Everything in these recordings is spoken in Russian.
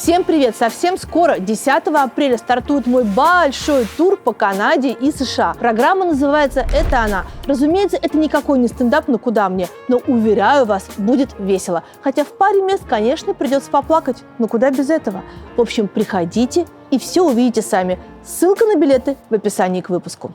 Всем привет! Совсем скоро, 10 апреля, стартует мой большой тур по Канаде и США. Программа называется «Это она». Разумеется, это никакой не стендап, но куда мне. Но, уверяю вас, будет весело. Хотя в паре мест, конечно, придется поплакать. Но куда без этого? В общем, приходите и все увидите сами. Ссылка на билеты в описании к выпуску.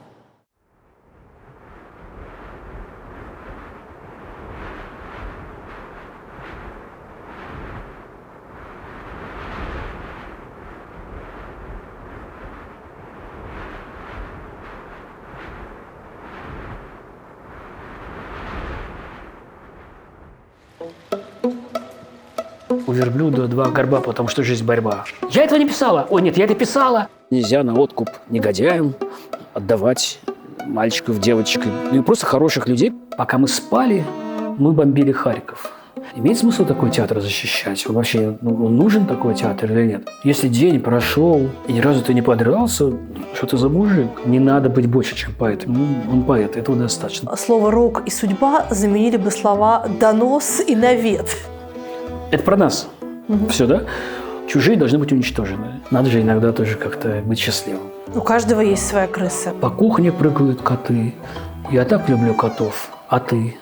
У верблюда два горба, потому что жизнь борьба. Я этого не писала. Ой, нет, я это писала. Нельзя на откуп негодяям отдавать мальчиков, девочек, ну и просто хороших людей. Пока мы спали, мы бомбили Харьков. Имеет смысл такой театр защищать? Он вообще он нужен такой театр или нет? Если день прошел, и ни разу ты не подрался, что ты за мужик? Не надо быть больше, чем поэт. Он поэт, этого достаточно. Слово «рок» и «судьба» заменили бы слова «донос» и «навет». Это про нас. Все, да? Чужие должны быть уничтожены. Надо же иногда тоже как-то быть счастливым. У каждого есть своя крыса. По кухне прыгают коты. Я так люблю котов. А ты?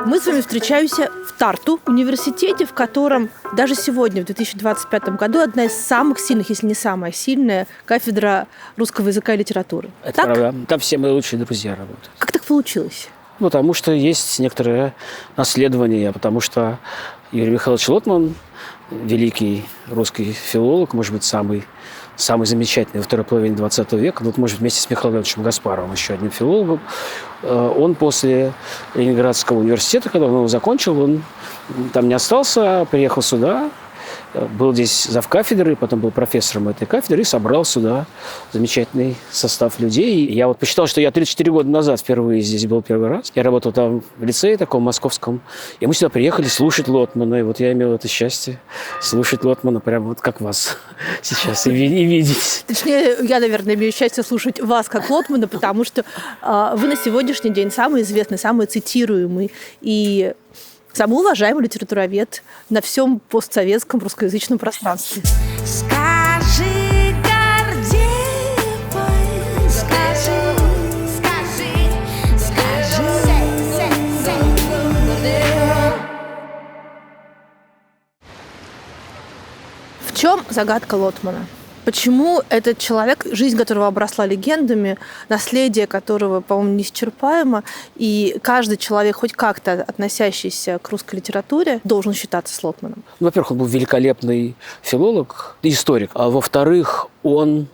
Мы с вами встречаемся в Тарту, университете, в котором даже сегодня, в 2025 году, одна из самых сильных, если не самая сильная, кафедра русского языка и литературы. Это так? правда. Там все мои лучшие друзья работают. Как так получилось? Потому что есть некоторое наследование, потому что Юрий Михайлович Лотман, великий русский филолог, может быть, самый замечательный во второй половине 20 века, вот, может, вместе с Михаилом Леонидовичем Гаспаровым, еще одним филологом, он после Ленинградского университета, когда он его закончил, он там не остался, а приехал сюда, был здесь завкафедрой, потом был профессором этой кафедры и собрал сюда замечательный состав людей. И я вот посчитал, что я 34 года назад впервые здесь был первый раз. Я работал там в лицее таком московском. И мы сюда приехали слушать Лотмана. И вот я имел это счастье слушать Лотмана прямо вот как вас сейчас и видеть. Точнее, я, наверное, имею счастье слушать вас как Лотмана, потому что вы на сегодняшний день самый известный, самый цитируемый и самый уважаемый литературовед на всем постсоветском русскоязычном пространстве. Скажи, Гордеевой, скажи. В чем загадка Лотмана? Почему этот человек, жизнь которого обросла легендами, наследие которого, по-моему, неисчерпаемо, и каждый человек, хоть как-то относящийся к русской литературе, должен считаться с Лотманом? Ну, во-первых, он был великолепный филолог, историк. А во-вторых, он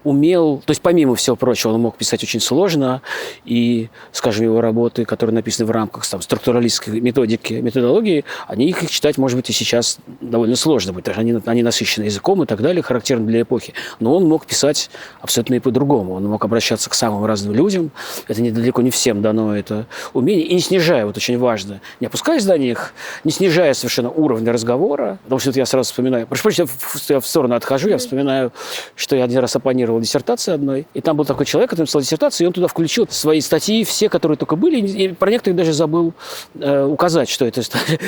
умел, то есть помимо всего прочего, он мог писать очень сложно, и, скажем, его работы, которые написаны в рамках там, структуралистской методологии, их читать, может быть, и сейчас довольно сложно будет, потому что они насыщены языком и так далее, характерны для эпохи. Но он мог писать абсолютно и по-другому. Он мог обращаться к самым разным людям. Это далеко не всем дано это умение. И не снижая, вот очень важно, не опускаясь до них, не снижая совершенно уровня разговора. Потому что вот я сразу вспоминаю, прошу прощения, я в сторону отхожу, я вспоминаю, что я один раз оппонировал диссертации одной, и там был такой человек, который написал диссертацию, и он туда включил свои статьи, все, которые только были, и про некоторых даже забыл указать, что это,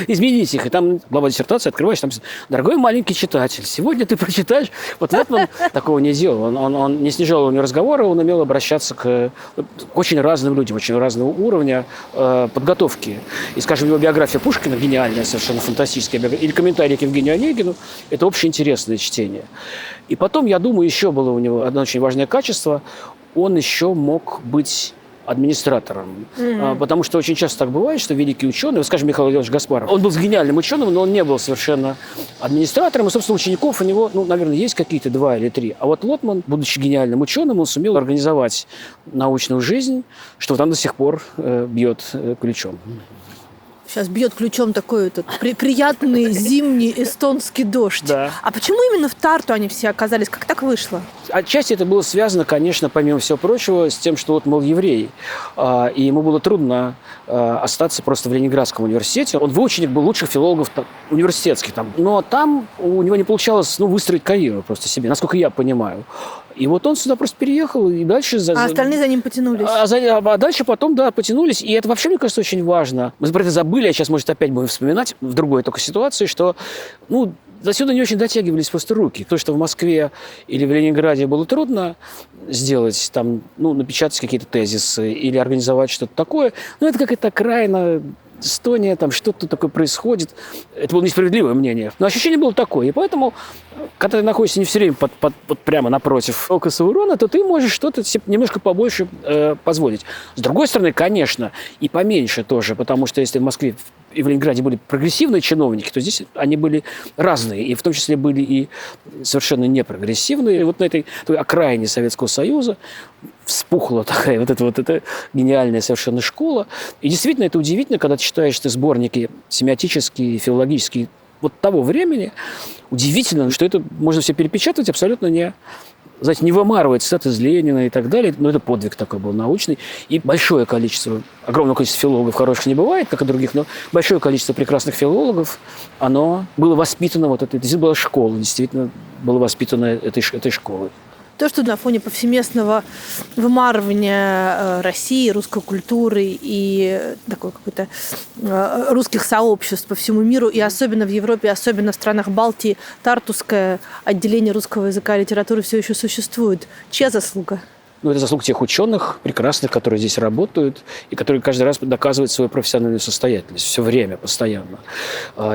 изменить их. И там глава диссертации, открываешь, там дорогой маленький читатель, сегодня ты прочитаешь. Вот Лотман такого не делал. Он не снижал уровень разговора, он умел обращаться к очень разным людям, очень разного уровня подготовки. И, скажем, его биография Пушкина, гениальная, совершенно фантастическая биография, или комментарии к Евгению Онегину, это общеинтересное чтение. И потом, я думаю, еще было у него одно очень важное качество. Он еще мог быть администратором. Потому что очень часто так бывает, что великий ученый, вот, скажем, Михаил Леонидович Гаспаров, он был гениальным ученым, но он не был совершенно администратором. И, собственно, учеников у него, наверное, есть какие-то 2 или 3. А вот Лотман, будучи гениальным ученым, он сумел организовать научную жизнь, что там до сих пор бьет ключом. Сейчас бьет ключом такой этот приятный зимний эстонский дождь. Да. А почему именно в Тарту они все оказались? Как так вышло? Отчасти это было связано, конечно, помимо всего прочего, с тем, что он был еврей. И ему было трудно остаться просто в Ленинградском университете. Он выученик был лучших филологов университетских. Но там у него не получалось выстроить карьеру просто себе, насколько я понимаю. И вот он сюда просто переехал, и дальше... А остальные за ним потянулись. А дальше потом, да, потянулись. И это вообще, мне кажется, очень важно. Мы про это забыли, а сейчас, может, опять будем вспоминать в другой только ситуации, что, до сюда не очень дотягивались просто руки. То, что в Москве или в Ленинграде было трудно сделать, там, напечатать какие-то тезисы или организовать что-то такое, это какая-то окраина, Эстония, там что-то такое происходит. Это было несправедливое мнение. Но ощущение было такое. И поэтому, когда ты находишься не все время прямо напротив фокуса урона, то ты можешь что-то себе немножко побольше позволить. С другой стороны, конечно, и поменьше тоже, потому что если в Москве и в Ленинграде были прогрессивные чиновники, то здесь они были разные. И в том числе были и совершенно непрогрессивные. И вот на этой окраине Советского Союза вспухла такая вот эта гениальная совершенно школа. И действительно, это удивительно, когда ты читаешь сборники семиотические, филологические вот того времени. Удивительно, что это можно все перепечатывать абсолютно не вымарывать цитаты из Ленина и так далее. Но это подвиг такой был научный. И большое количество, огромное количество филологов хороших не бывает, как и других, но большое количество прекрасных филологов, оно было воспитано, это действительно была школа, действительно было воспитано этой школой. То, что на фоне повсеместного вымарывания России, русской культуры и такой какой-то русских сообществ по всему миру, и особенно в Европе, особенно в странах Балтии, тартусское отделение русского языка и литературы все еще существует. Чья заслуга? Это заслуга тех ученых прекрасных, которые здесь работают и которые каждый раз доказывают свою профессиональную состоятельность все время, постоянно,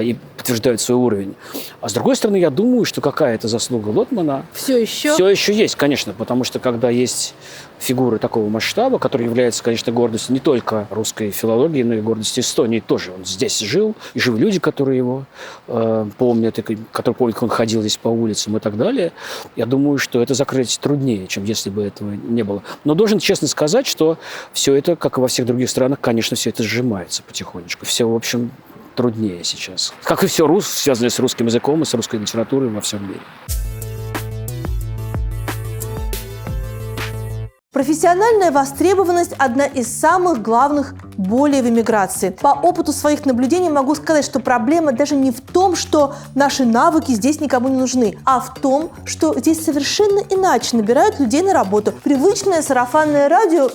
и подтверждают свой уровень. А с другой стороны, я думаю, что какая-то заслуга Лотмана все еще есть, конечно, потому что когда есть фигуры такого масштаба, которые являются, конечно, гордостью не только русской филологии, но и гордостью Эстонии тоже. Он здесь жил, и живы люди, которые его помнят, которые помнят, как он ходил здесь по улицам и так далее. Я думаю, что это закрыть труднее, чем если бы этого не было. Но должен честно сказать, что все это, как и во всех других странах, конечно, все это сжимается потихонечку. Все, в общем, труднее сейчас. Как и все связанное с русским языком и с русской литературой во всем мире. Профессиональная востребованность – одна из самых главных болей в эмиграции. По опыту своих наблюдений могу сказать, что проблема даже не в том, что наши навыки здесь никому не нужны, а в том, что здесь совершенно иначе набирают людей на работу. Привычное сарафанное радио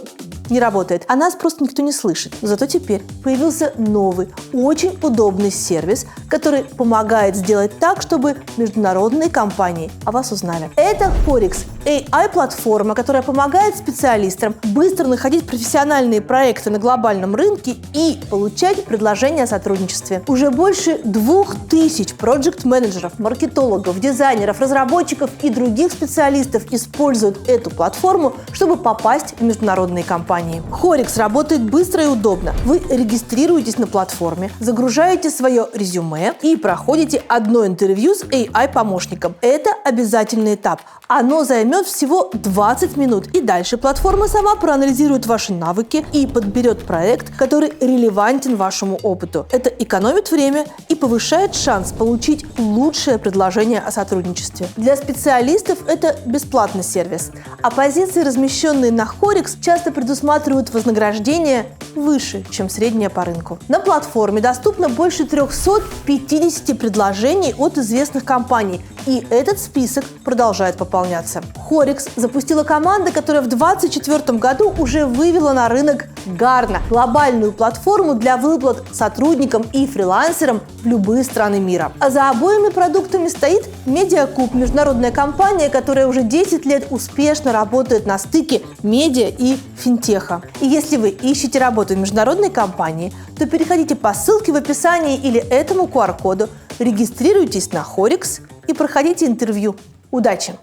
не работает, а нас просто никто не слышит. Зато теперь появился новый, очень удобный сервис, который помогает сделать так, чтобы международные компании о вас узнали. Это Horix – AI-платформа, которая помогает специалистам быстро находить профессиональные проекты на глобальном рынке и получать предложения о сотрудничестве. Уже больше 2000 проект-менеджеров, маркетологов, дизайнеров, разработчиков и других специалистов используют эту платформу, чтобы попасть в международные компании. Horix работает быстро и удобно. Вы регистрируетесь на платформе, загружаете свое резюме и проходите одно интервью с AI-помощником. Это обязательный этап. Оно займет всего 20 минут. И дальше платформа сама проанализирует ваши навыки и подберет проект, который релевантен вашему опыту. Это экономит время и повышает шанс получить лучшее предложение о сотрудничестве. Для специалистов это бесплатный сервис. А позиции, размещенные на Horix, часто предусматривают вознаграждение выше, чем среднее по рынку. На платформе доступно больше 350 предложений от известных компаний, и этот список продолжает пополняться. Horix запустила команда, которая в 2024 году уже вывела на рынок Garna – глобальную платформу для выплат сотрудникам и фрилансерам в любые страны мира. А за обоими продуктами стоит Медиакуб – международная компания, которая уже 10 лет успешно работает на стыке медиа и финтеха. И если вы ищете работу в международной компании, то переходите по ссылке в описании или этому QR-коду, регистрируйтесь на Horix и проходите интервью. Удачи!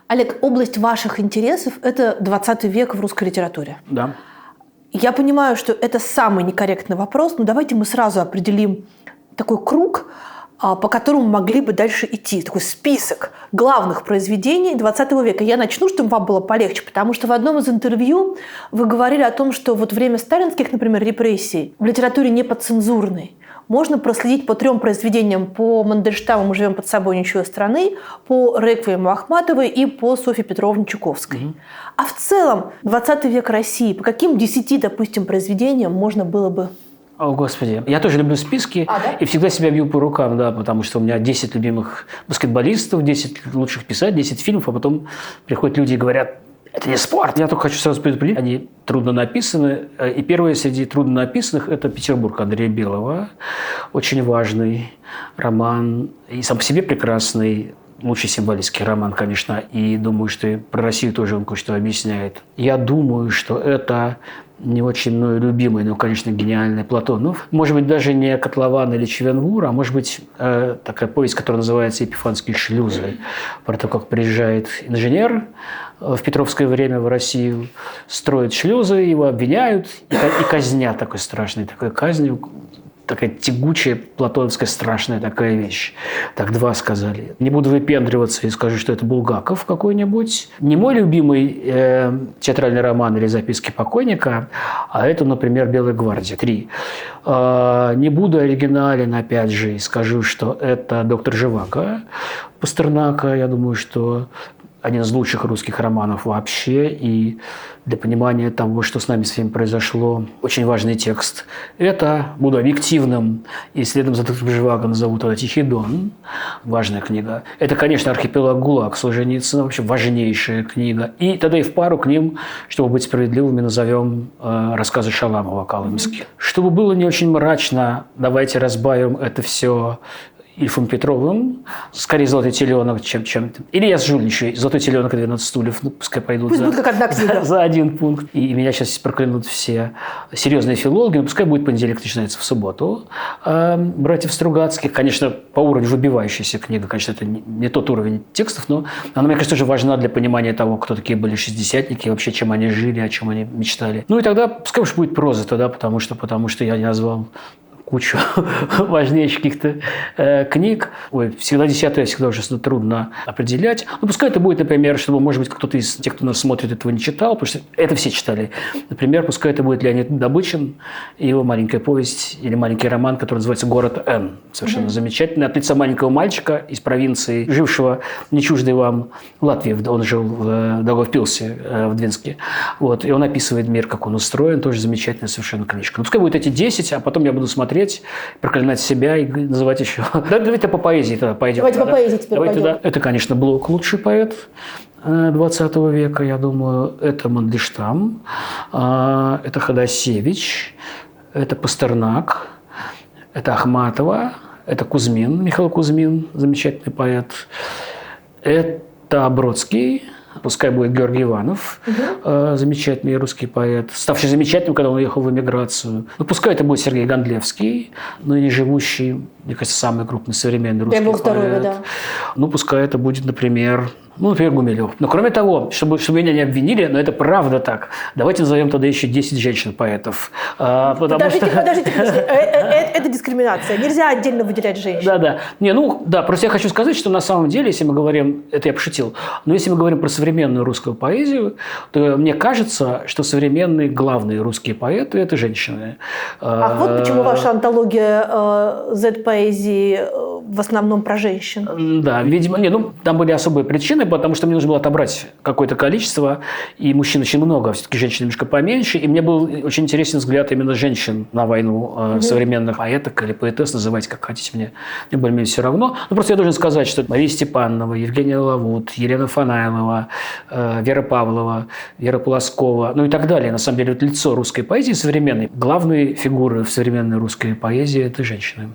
Олег, область ваших интересов – это 20 век в русской литературе. Да. Я понимаю, что это самый некорректный вопрос, но давайте мы сразу определим такой круг, по которому могли бы дальше идти. Такой список главных произведений 20 века. Я начну, чтобы вам было полегче, потому что в одном из интервью вы говорили о том, что вот время сталинских, например, репрессий в литературе не подцензурной. Можно проследить по 3 произведениям: по Мандельштаму «Мы живем под собой, ничего страны», по Реквиему Ахматовой и по Софье Петровне Чуковской. А в целом 20 век России по каким 10, допустим, произведениям можно было бы О, Господи. Я тоже люблю списки и всегда себя бью по рукам, да, потому что у меня 10 любимых баскетболистов, 10 лучших писателей, 10 фильмов, а потом приходят люди и говорят, это не спорт. Я только хочу сразу предупредить, они трудно написаны. И первое среди трудно написанных – это «Петербург» Андрея Белого. Очень важный роман и сам по себе прекрасный. Лучший символистский роман, конечно. И думаю, что и про Россию тоже он кое-что объясняет. Я думаю, что это не очень мною любимый, но, конечно, гениальный Платонов. Может быть, даже не «Котлован» или «Чевенвур», а может быть, такая повесть, которая называется «Епифанские шлюзы». Про то, как приезжает инженер в Петровское время в Россию, строит шлюзы, его обвиняют и казнят такой страшной такой казнью. Такая тягучая, платоновская, страшная такая вещь. Так два сказали. Не буду выпендриваться и скажу, что это Булгаков какой-нибудь. Не мой любимый театральный роман или записки покойника, а это, например, «Белая гвардия» 3. Не буду оригинален, опять же, и скажу, что это «Доктор Живаго» Пастернака. Я думаю, что один из лучших русских романов вообще. И для понимания того, что с нами с вами произошло, очень важный текст. Это, буду объективным, и следом за доктором Живаго назову тогда «Тихий Дон». Важная книга. Это, конечно, «Архипелаг ГУЛАГ» Солженицына, вообще важнейшая книга. И тогда и в пару к ним, чтобы быть справедливыми, назовем рассказы Шаламова «Колымские». Чтобы было не очень мрачно, давайте разбавим это все Ильфом Петровым, скорее «Золотой теленок», чем... Или я жульничаю, «Золотой теленок» и «12 стульев», ну, пускай пойдут Пусть будет как одна книга. За один пункт. И меня сейчас проклянут все серьезные филологи, но пускай будет понедельник, начинается в субботу. «Братьев Стругацких», конечно, по уровню выбивающаяся книга, конечно, это не тот уровень текстов, но она, мне кажется, тоже важна для понимания того, кто такие были шестидесятники, вообще, чем они жили, о чем они мечтали. Ну и тогда, пускай уж будет проза тогда, потому что я не назвал кучу важнейших каких-то книг. Ой, всегда десятое, всегда ужасно трудно определять. Ну, пускай это будет, например, чтобы, может быть, кто-то из тех, кто нас смотрит, этого не читал, потому что это все читали. Например, пускай это будет Леонид Добычин и его маленькая повесть или маленький роман, который называется «Город Н». Совершенно замечательный. От лица маленького мальчика из провинции, жившего не чуждой вам Латвии. Он жил в Даугавпилсе, в Двинске. Вот. И он описывает мир, как он устроен. Тоже замечательная совершенно книжка. Ну, пускай будет эти 10, а потом я буду смотреть, проклинать себя и называть еще. Давайте по поэзии тогда пойдем. Давайте по поэзии теперь пойдем. Да. Это, конечно, Блок, лучший поэт 20 века, я думаю. Это Мандельштам, это Ходосевич, это Пастернак, это Ахматова, это Кузьмин, Михаил Кузьмин, замечательный поэт. Это Бродский. Пускай будет Георгий Иванов, замечательный русский поэт, ставший замечательным, когда он уехал в эмиграцию. Ну, пускай это будет Сергей Гондлевский, ныне живущий, мне кажется, самый крупный современный русский поэт. Здоровья, да. Ну, пускай это будет, например, Гумилев. Но кроме того, чтобы меня не обвинили, но это правда так, давайте назовем тогда еще 10 женщин-поэтов. Подождите. Это дискриминация. Нельзя отдельно выделять женщин. Да. Просто я хочу сказать, что на самом деле, если мы говорим, это я пошутил, но если мы говорим про современную русскую поэзию, то мне кажется, что современные главные русские поэты – это женщины. А вот почему ваша антология Z-поэзии в основном про женщин. Да, видимо, там были особые причины, потому что мне нужно было отобрать какое-то количество, и мужчин очень много, а все-таки женщин немножко поменьше, и мне был очень интересен взгляд именно женщин на войну, современных поэток или поэтесс, называйте как хотите, мне более-менее все равно. Но просто я должен сказать, что Мария Степанова, Евгения Лавут, Елена Фанаилова, Вера Павлова, Вера Полоскова, и так далее. На самом деле, вот лицо русской поэзии современной, главные фигуры в современной русской поэзии – это женщины.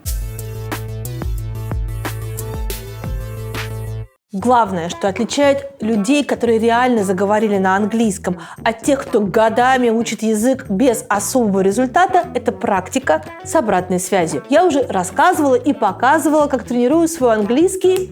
Главное, что отличает людей, которые реально заговорили на английском, от тех, кто годами учит язык без особого результата, это практика с обратной связью. Я уже рассказывала и показывала, как тренирую свой английский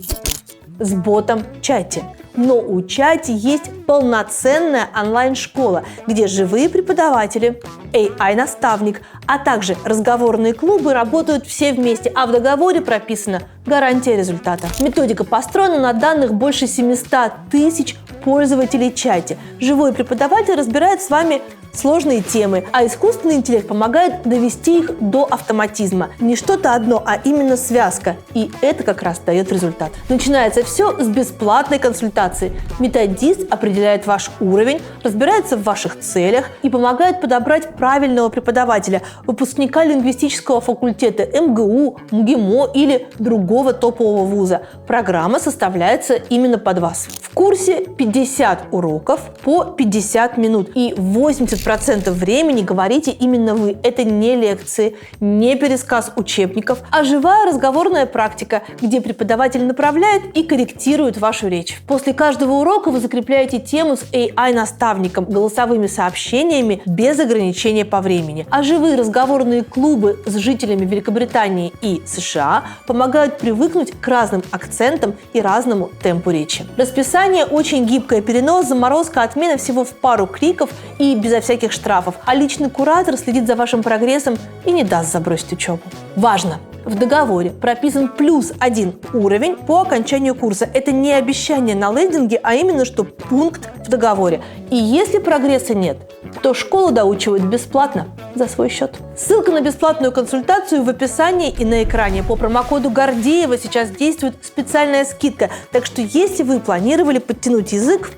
с ботом Чати. Но у Чати есть полноценная онлайн-школа, где живые преподаватели, AI-наставник, а также разговорные клубы работают все вместе, а в договоре прописана гарантия результата. Методика построена на данных больше 700 тысяч пользователей Чати. Живой преподаватель разбирает с вами сложные темы, а искусственный интеллект помогает довести их до автоматизма. Не что-то одно, а именно связка. И это как раз дает результат. Начинается все с бесплатной консультации. Методист определяет ваш уровень, разбирается в ваших целях и помогает подобрать правильного преподавателя, выпускника лингвистического факультета МГУ, МГИМО или другого топового вуза. Программа составляется именно под вас. В курсе 50 уроков по 50 минут. И 80% времени говорите именно вы. Это не лекции, не пересказ учебников, а живая разговорная практика, где преподаватель направляет и корректирует вашу речь. После каждого урока вы закрепляете тему с AI-наставником, голосовыми сообщениями без ограничения по времени. А живые разговорные клубы с жителями Великобритании и США помогают привыкнуть к разным акцентам и разному темпу речи. Расписание очень гибкое: перенос, заморозка, отмена всего в пару кликов и безо всяких штрафов. А личный куратор следит за вашим прогрессом и не даст забросить учебу. Важно! В договоре прописан +1 уровень по окончанию курса. Это не обещание на лендинге, а именно что пункт в договоре. И если прогресса нет, то школа доучивает бесплатно за свой счет. Ссылка на бесплатную консультацию в описании и на экране. По промокоду Гордеева сейчас действует специальная скидка. Так что если вы планировали подтянуть язык,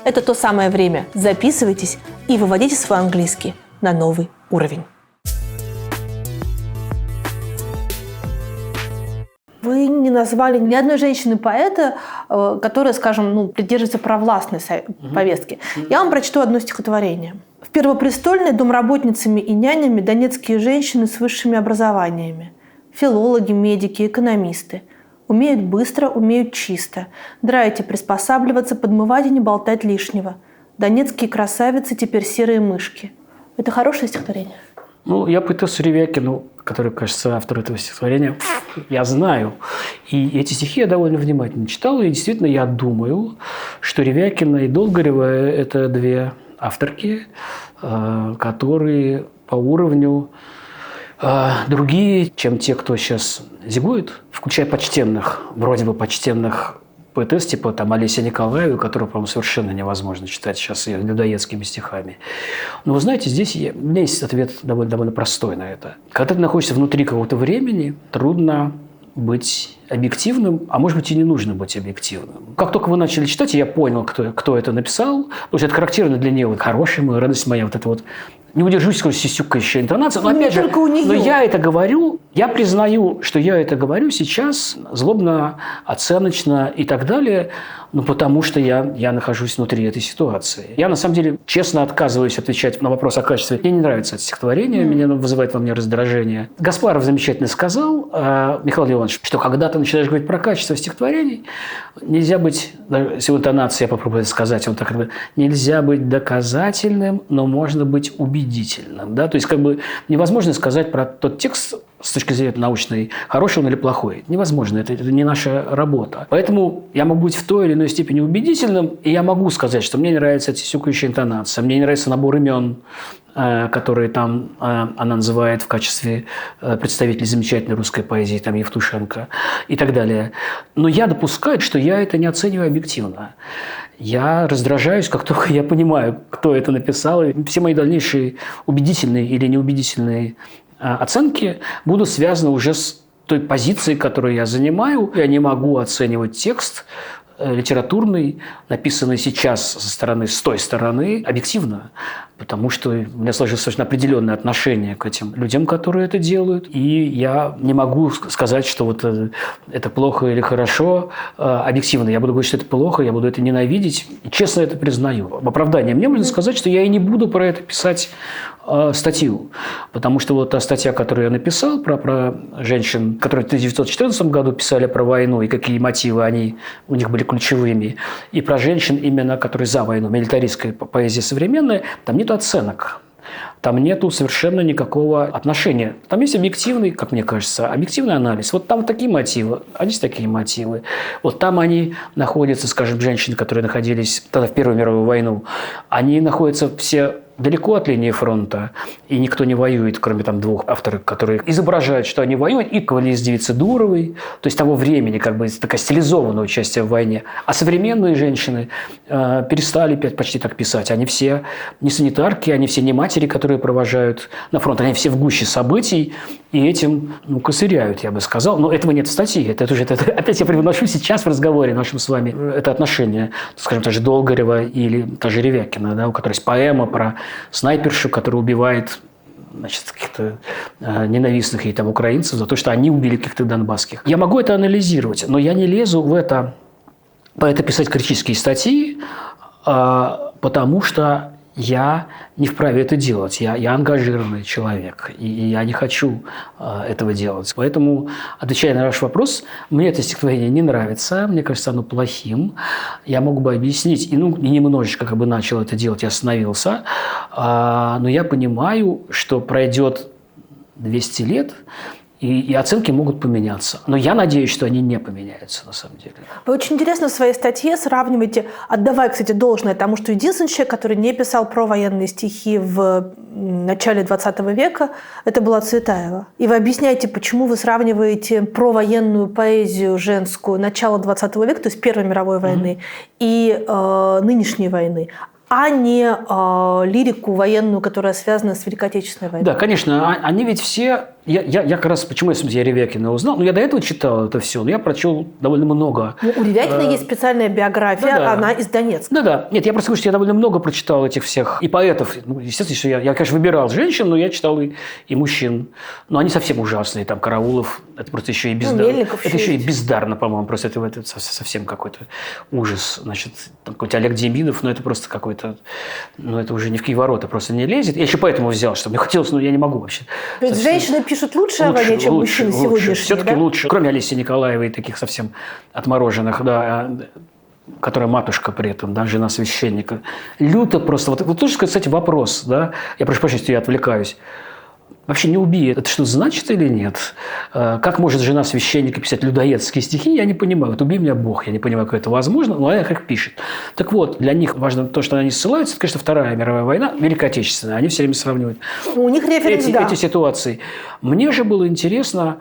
это то самое время. Записывайтесь и выводите свой английский на новый уровень. Вы не назвали ни одной женщины-поэта, которая, скажем, придерживается провластной повестки. Я вам прочту одно стихотворение. В Первопрестольной домработницами и нянями донецкие женщины с высшими образованиями. Филологи, медики, экономисты. Умеют быстро, умеют чисто. Драить и приспосабливаться, подмывать и не болтать лишнего. Донецкие красавицы теперь серые мышки. Это хорошее стихотворение? Я пытался Ревякину, который, кажется, автор этого стихотворения, я знаю. И эти стихи я довольно внимательно читал. И действительно, я думаю, что Ревякина и Долгорева – это две авторки, которые по уровню другие, чем те, кто сейчас зигует, включая почтенных, вроде бы почтенных поэтесс, типа Олеся Николаева, которую, по-моему, совершенно невозможно читать сейчас ее людоедскими стихами. Но вы знаете, здесь у меня есть ответ довольно простой на это. Когда ты находишься внутри какого-то времени, трудно быть объективным, а может быть и не нужно быть объективным. Как только вы начали читать, я понял, кто это написал, потому что это характерно для нее. Хорошая моя, радость моя, вот это вот. Не удержусь, скажу, сисюкающая интонация. Но опять же, но я это говорю, я признаю, что я это говорю сейчас злобно, оценочно и так далее, потому что я нахожусь внутри этой ситуации. Я, на самом деле, честно отказываюсь отвечать на вопрос о качестве. Мне не нравится это стихотворение, меня вызывает во мне раздражение. Гаспаров замечательно сказал, Михаил Леонович, что когда ты начинаешь говорить про качество стихотворений, нельзя быть, с его интонацией я попробую это сказать, он так говорит, нельзя быть доказательным, но можно быть убедительным. Да? То есть, невозможно сказать про тот текст с точки зрения научной, хороший он или плохой. Невозможно, это не наша работа. Поэтому я могу быть в той или иной степени убедительным, и я могу сказать, что мне не нравится эта сисюкающая интонация, мне не нравится набор имен, которые там она называет в качестве представителей замечательной русской поэзии, там Евтушенко и так далее. Но я допускаю, что я это не оцениваю объективно. Я раздражаюсь, как только я понимаю, кто это написал. И все мои дальнейшие убедительные или неубедительные оценки будут связаны уже с той позицией, которую я занимаю. Я не могу оценивать текст литературный, написанный сейчас с той стороны, объективно. Потому что у меня сложилось совершенно определенное отношение к этим людям, которые это делают. И я не могу сказать, что это плохо или хорошо объективно. Я буду говорить, что это плохо, я буду это ненавидеть. И честно это признаю. В оправдании мне можно сказать, что я и не буду про это писать статью. Потому что та статья, которую я написал про женщин, которые в 1914 году писали про войну и какие мотивы у них были ключевыми, и про женщин, именно которые за войну, милитаристская поэзия современная, там нет оценок. Там нету совершенно никакого отношения. Там есть объективный, как мне кажется, объективный анализ. Там такие мотивы, а здесь такие мотивы. Там они находятся, скажем, женщины, которые находились тогда в Первую мировую войну, они находятся все далеко от линии фронта, и никто не воюет, кроме там двух авторов, которые изображают, что они воюют, и «Кавалерия с девицей Дуровой», то есть того времени, как бы такое стилизованное участие в войне. А современные женщины перестали почти так писать. Они все не санитарки, они все не матери, которые провожают на фронт, они все в гуще событий, и этим косыряют, я бы сказал. Но этого нет в статье. Это опять я привношу сейчас в разговоре нашем с вами это отношение, скажем, даже Долгорева или даже Ревякина, да, у которой есть поэма про снайпершу, которая убивает, значит, каких-то ненавистных ей там украинцев за то, что они убили каких-то донбасских. Я могу это анализировать, но я не лезу в это, писать критические статьи, потому что я не вправе это делать. Я ангажированный человек, и я не хочу этого делать. Поэтому, отвечая на ваш вопрос, мне это стихотворение не нравится, мне кажется, оно плохим. Я мог бы объяснить, и немножечко как бы начал это делать, я остановился, но я понимаю, что пройдет 200 лет, и оценки могут поменяться. Но я надеюсь, что они не поменяются на самом деле. Вы очень интересно в своей статье сравниваете, отдавая, кстати, должное тому, что единственный человек, который не писал про военные стихи в начале 20 века, это была Цветаева. И вы объясняете, почему вы сравниваете провоенную поэзию женскую начала 20 века, то есть Первой мировой войны, и нынешней войны, а не лирику военную, которая связана с Великой Отечественной войной. Да, конечно, они ведь все... Я как раз, почему я Ревякина узнал, я до этого читал это все, но я прочел довольно много. У Ревякина есть специальная биография, она из Донецка. Да. Нет, я просто говорю, что я довольно много прочитал этих всех и поэтов. Естественно, что я, конечно, выбирал женщин, но я читал и мужчин. Но они совсем ужасные. Там Караулов, это просто еще и бездарно. Мельников это еще и бездарно, по-моему. Просто это совсем какой-то ужас. Значит, там какой-то Олег Демидов, но это просто какой-то... это уже ни в какие ворота просто не лезет. Я еще поэтому взял, что мне хотелось, но я не могу вообще. То есть женщины пишут лучше о войне, чем мужчины сегодняшние, все-таки лучше. Кроме Олеси Николаевой, таких совсем отмороженных, да, которая матушка при этом, да, жена священника. Люто просто. Вот тоже, кстати, вопрос, да, я прошу прощения, что я отвлекаюсь. Вообще не убей, это что значит или нет? Как может жена священника писать людоедские стихи, я не понимаю. Вот убей меня Бог, я не понимаю, как это возможно, но она их пишет. Так вот, для них важно то, что они ссылаются, это, конечно, Вторая мировая война, Великая Отечественная. Они все время сравнивают у них референс, эти ситуации. Мне же было интересно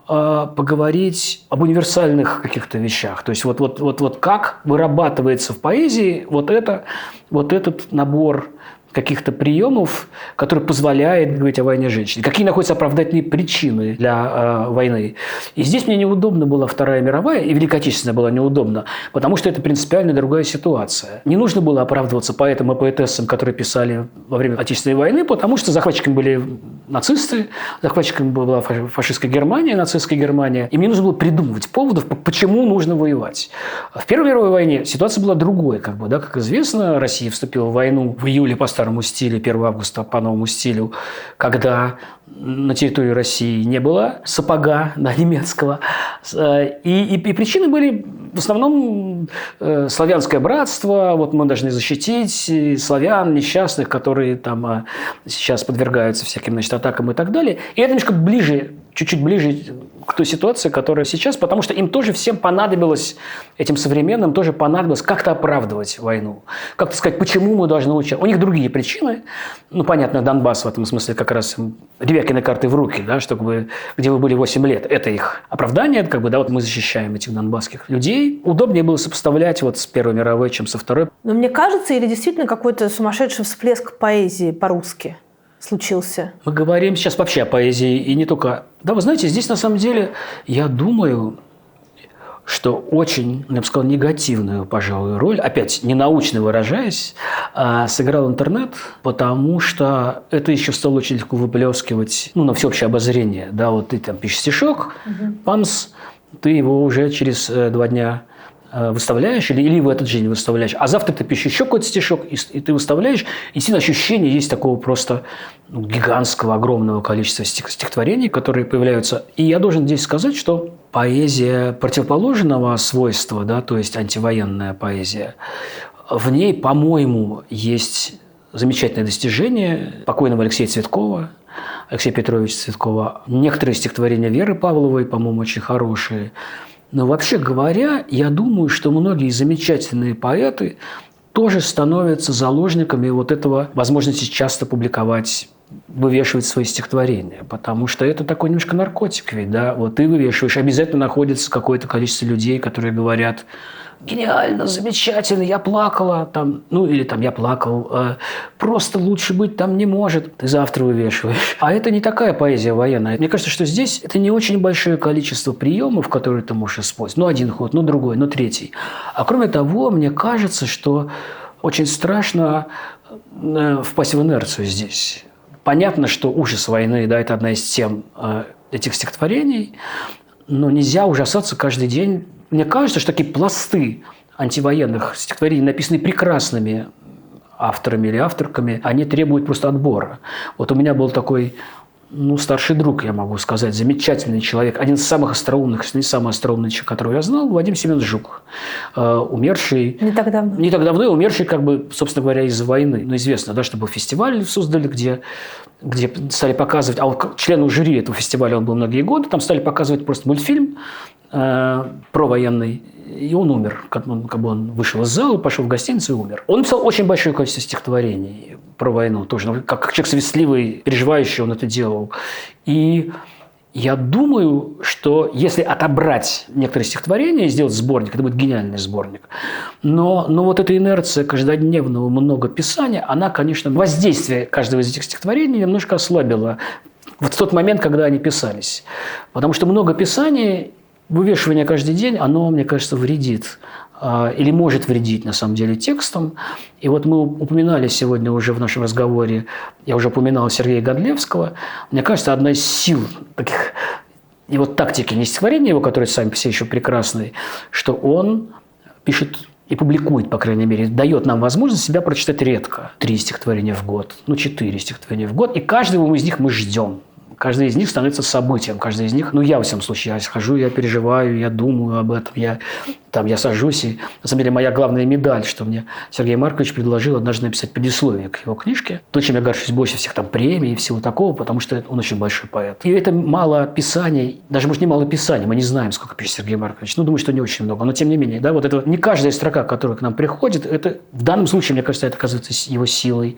поговорить об универсальных каких-то вещах. То есть вот как вырабатывается в поэзии вот этот набор каких-то приемов, который позволяет говорить о войне женщин. Какие находятся оправдательные причины для войны. И здесь мне неудобно была Вторая мировая, и Великая Отечественная была неудобна, потому что это принципиально другая ситуация. Не нужно было оправдываться поэтам и поэтессам, которые писали во время Отечественной войны, потому что захватчиками были нацисты, захватчиками была фашистская Германия, нацистская Германия. И мне нужно было придумывать поводов, почему нужно воевать. В Первой мировой войне ситуация была другой. Как известно, Россия вступила в войну в июле по старому стилю, 1 августа по новому стилю, когда на территории России не было сапога немецкого. И причины были в основном славянское братство, вот мы должны защитить славян несчастных, которые там сейчас подвергаются всяким атакам и так далее. И это немножко ближе, чуть-чуть ближе к той ситуации, которая сейчас, потому что им тоже всем понадобилось, этим современным тоже понадобилось как-то оправдывать войну. Как-то сказать, почему мы должны участвовать. У них другие причины. Понятно, Донбасс в этом смысле как раз Ревякины карты в руки, да, чтобы, где вы были 8 лет. Это их оправдание, вот мы защищаем этих донбасских людей. Удобнее было сопоставлять с Первой мировой, чем со Второй. Но мне кажется, или действительно какой-то сумасшедший всплеск поэзии по-русски случился? Мы говорим сейчас вообще о поэзии и не только... Да, вы знаете, здесь на самом деле, я думаю, что очень, я бы сказал, негативную, пожалуй, роль, опять ненаучно выражаясь, сыграл интернет, потому что это еще стало очень легко выплескивать на всеобщее обозрение. Да, вот ты там пишешь стишок, памс, ты его уже через 2 дня выставляешь или в этот же день выставляешь, а завтра ты пишешь еще какой-то стишок, и ты выставляешь, и сильное ощущение есть такого просто гигантского, огромного количества стихотворений, которые появляются. И я должен здесь сказать, что поэзия противоположного свойства, да, то есть антивоенная поэзия, в ней, по-моему, есть замечательное достижение покойного Алексея Цветкова, Алексея Петровича Цветкова. Некоторые стихотворения Веры Павловой, по-моему, очень хорошие. Но вообще говоря, я думаю, что многие замечательные поэты тоже становятся заложниками вот этого возможности часто публиковать, вывешивать свои стихотворения, потому что это такой немножко наркотик ведь, да, вот ты вывешиваешь, обязательно находится какое-то количество людей, которые говорят: гениально, замечательно, я плакала, там, ну или там я плакал, просто лучше быть там не может, ты завтра вывешиваешь. А это не такая поэзия военная. Мне кажется, что здесь это не очень большое количество приемов, которые ты можешь использовать. Ну, один ход, ну, другой, ну, третий. А кроме того, мне кажется, что очень страшно впасть в инерцию здесь. Понятно, что ужас войны, да, это одна из тем этих стихотворений, но нельзя ужасаться каждый день. Мне кажется, что такие пласты антивоенных стихотворений, написанные прекрасными авторами или авторками, они требуют просто отбора. Вот у меня был такой, старший друг, я могу сказать, замечательный человек, один из самых остроумных, если не самый остроумный человек, которого я знал, Вадим Семенович Жук, умерший... Не так давно, умерший, собственно говоря, из-за войны. Но известно, да, что был фестиваль в Суздале, где стали показывать, а вот члену жюри этого фестиваля он был многие годы, там стали показывать просто мультфильм провоенный, и он умер. Он вышел из зала, пошел в гостиницу и умер. Он написал очень большое количество стихотворений про войну тоже. Как человек светливый, переживающий, он это делал. И я думаю, что если отобрать некоторые стихотворения и сделать сборник, это будет гениальный сборник. Но вот эта инерция каждодневного многописания, она, конечно, воздействие каждого из этих стихотворений немножко ослабила вот в тот момент, когда они писались. Потому что много писаний, вывешивание каждый день, оно, мне кажется, вредит. Или может вредить, на самом деле, текстам. И вот мы упоминали сегодня уже в нашем разговоре, я уже упоминал Сергея Годлевского. Мне кажется, одна из сил таких его тактики, не стихотворения его, которые сами все еще прекрасные, что он пишет и публикует, по крайней мере, дает нам возможность себя прочитать редко. 3 стихотворения в год, 4 стихотворения в год. И каждого из них мы ждем. Каждый из них становится событием. Каждый из них, я, во всяком случае, я схожу, я переживаю, я думаю об этом, я сажусь. И, на самом деле, моя главная медаль, что мне Сергей Маркович предложил однажды написать предисловие к его книжке. То, чем я горжусь больше всех премий и всего такого, потому что он очень большой поэт. И это мало писаний, даже, может, не мало писаний, мы не знаем, сколько пишет Сергей Маркович. Думаю, что не очень много. Но, тем не менее, да, вот это не каждая строка, которая к нам приходит, это в данном случае, мне кажется, это оказывается его силой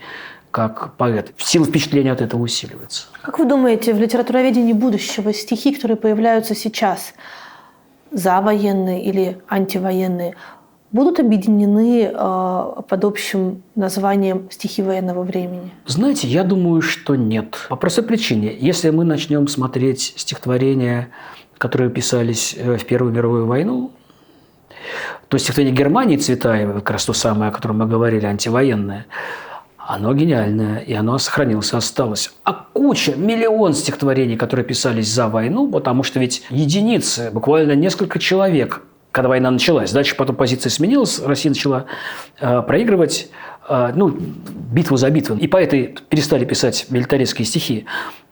как поэт. Сила впечатления от этого усиливается. Как вы думаете, в литературоведении будущего стихи, которые появляются сейчас, завоенные или антивоенные, будут объединены под общим названием «Стихи военного времени»? Знаете, я думаю, что нет. По простой причине. Если мы начнем смотреть стихотворения, которые писались в Первую мировую войну, то стихотворение Германии Цветаевой, как раз то самое, о котором мы говорили, антивоенное, оно гениальное, и оно сохранилось, осталось. А миллион стихотворений, которые писались за войну, потому что ведь единицы, буквально несколько человек, когда война началась, дальше потом позиция сменилась, Россия начала проигрывать битву за битву. И поэты перестали писать милитаристские стихи.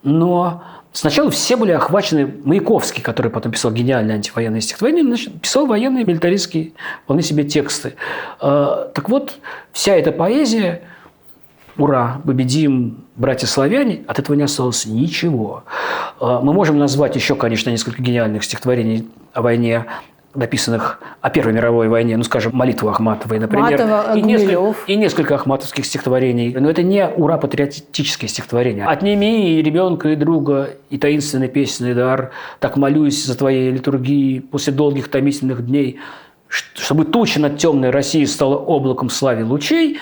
Но сначала все были охвачены. Маяковский, который потом писал гениальные антивоенные стихотворения, писал военные милитаристские вполне себе тексты. Так вот, вся эта поэзия... Ура, победим, братья-славяне, от этого не осталось ничего. Мы можем назвать еще, конечно, несколько гениальных стихотворений о войне, написанных о Первой мировой войне, скажем, «Молитву Ахматовой», например. И несколько ахматовских стихотворений. Но это не ура-патриотические стихотворения. «Отними и ребенка, и друга, и таинственный песенный дар, так молюсь за твоей литургии после долгих томительных дней, чтобы туча над темной Россией стала облаком славы лучей».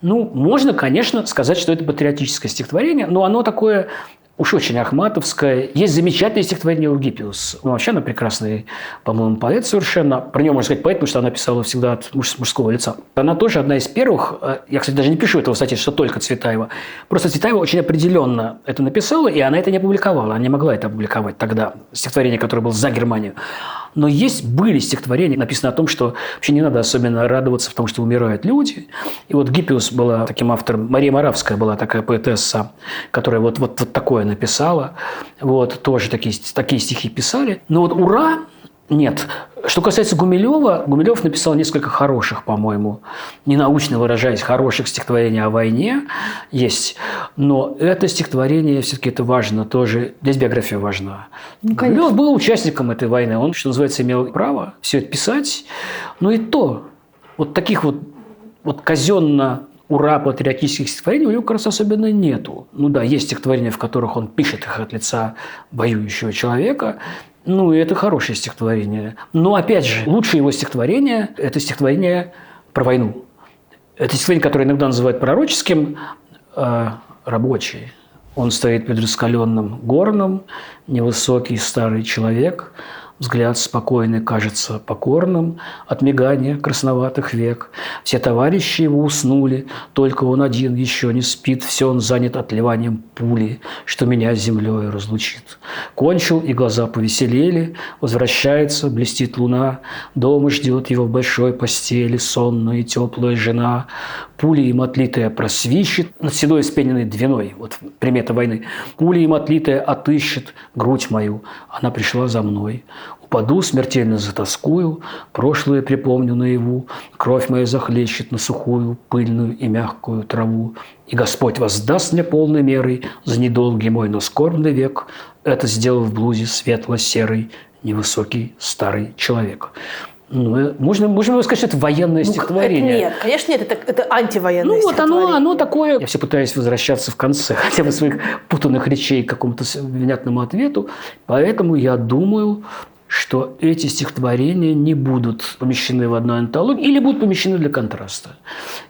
Можно, конечно, сказать, что это патриотическое стихотворение, но оно такое уж очень ахматовское. Есть замечательное стихотворение Ургипиус. Вообще она прекрасный, по-моему, поэт совершенно. Про нее можно сказать поэт, потому что она писала всегда от мужского лица. Она тоже одна из первых. Я, кстати, даже не пишу этого в статье, что только Цветаева. Просто Цветаева очень определенно это написала, и она это не опубликовала. Она не могла это опубликовать тогда. Стихотворение, которое было за Германию. Но были стихотворения, написано о том, что вообще не надо особенно радоваться, потому что умирают люди. И вот Гиппиус была таким автором. Мария Моравская была такая поэтесса, которая вот такое написала. Тоже такие стихи писали. Но вот «Ура» нет. Что касается Гумилева, Гумилев написал несколько хороших, по-моему, ненаучно выражаясь, хороших стихотворений о войне есть. Но это стихотворение, все-таки это важно тоже. Здесь биография важна. Гумилев был участником этой войны. Он, что называется, имел право все это писать. Но и то, вот таких вот вот казенно ура патриотических стихотворений у него как раз особенно нету. Ну да, есть стихотворения, в которых он пишет их от лица воюющего человека. Ну, и это хорошее стихотворение. Но, опять же, лучшее его стихотворение – это стихотворение про войну. Это стихотворение, которое иногда называют пророческим, рабочий. Он стоит перед раскаленным горном, невысокий старый человек, взгляд спокойный кажется покорным от мигания красноватых век. Все товарищи его уснули, только он один еще не спит. Все он занят отливанием пули, что меня с землей разлучит. Кончил, и глаза повеселели, возвращается, блестит луна. Дома ждет его в большой постели сонная и теплая жена. Пули им отлитая просвищет над седой испененной двиной. Вот примета войны. Пули им отлитая отыщет грудь мою. Она пришла за мной. Упаду, смертельно затоскую, прошлое припомню наяву, кровь моя захлещет на сухую, пыльную и мягкую траву. И Господь воздаст мне полной мерой за недолгий мой, но скорбный век. Это сделал в блузе светло-серый, невысокий старый человек. Ну, можно сказать, что это военное стихотворение. Нет, конечно, нет, это антивоенное стихотворение. Вот оно такое. Я все пытаюсь возвращаться в конце хотя бы своих путанных речей к какому-то внятному ответу. Поэтому я думаю, что эти стихотворения не будут помещены в одну антологию или будут помещены для контраста.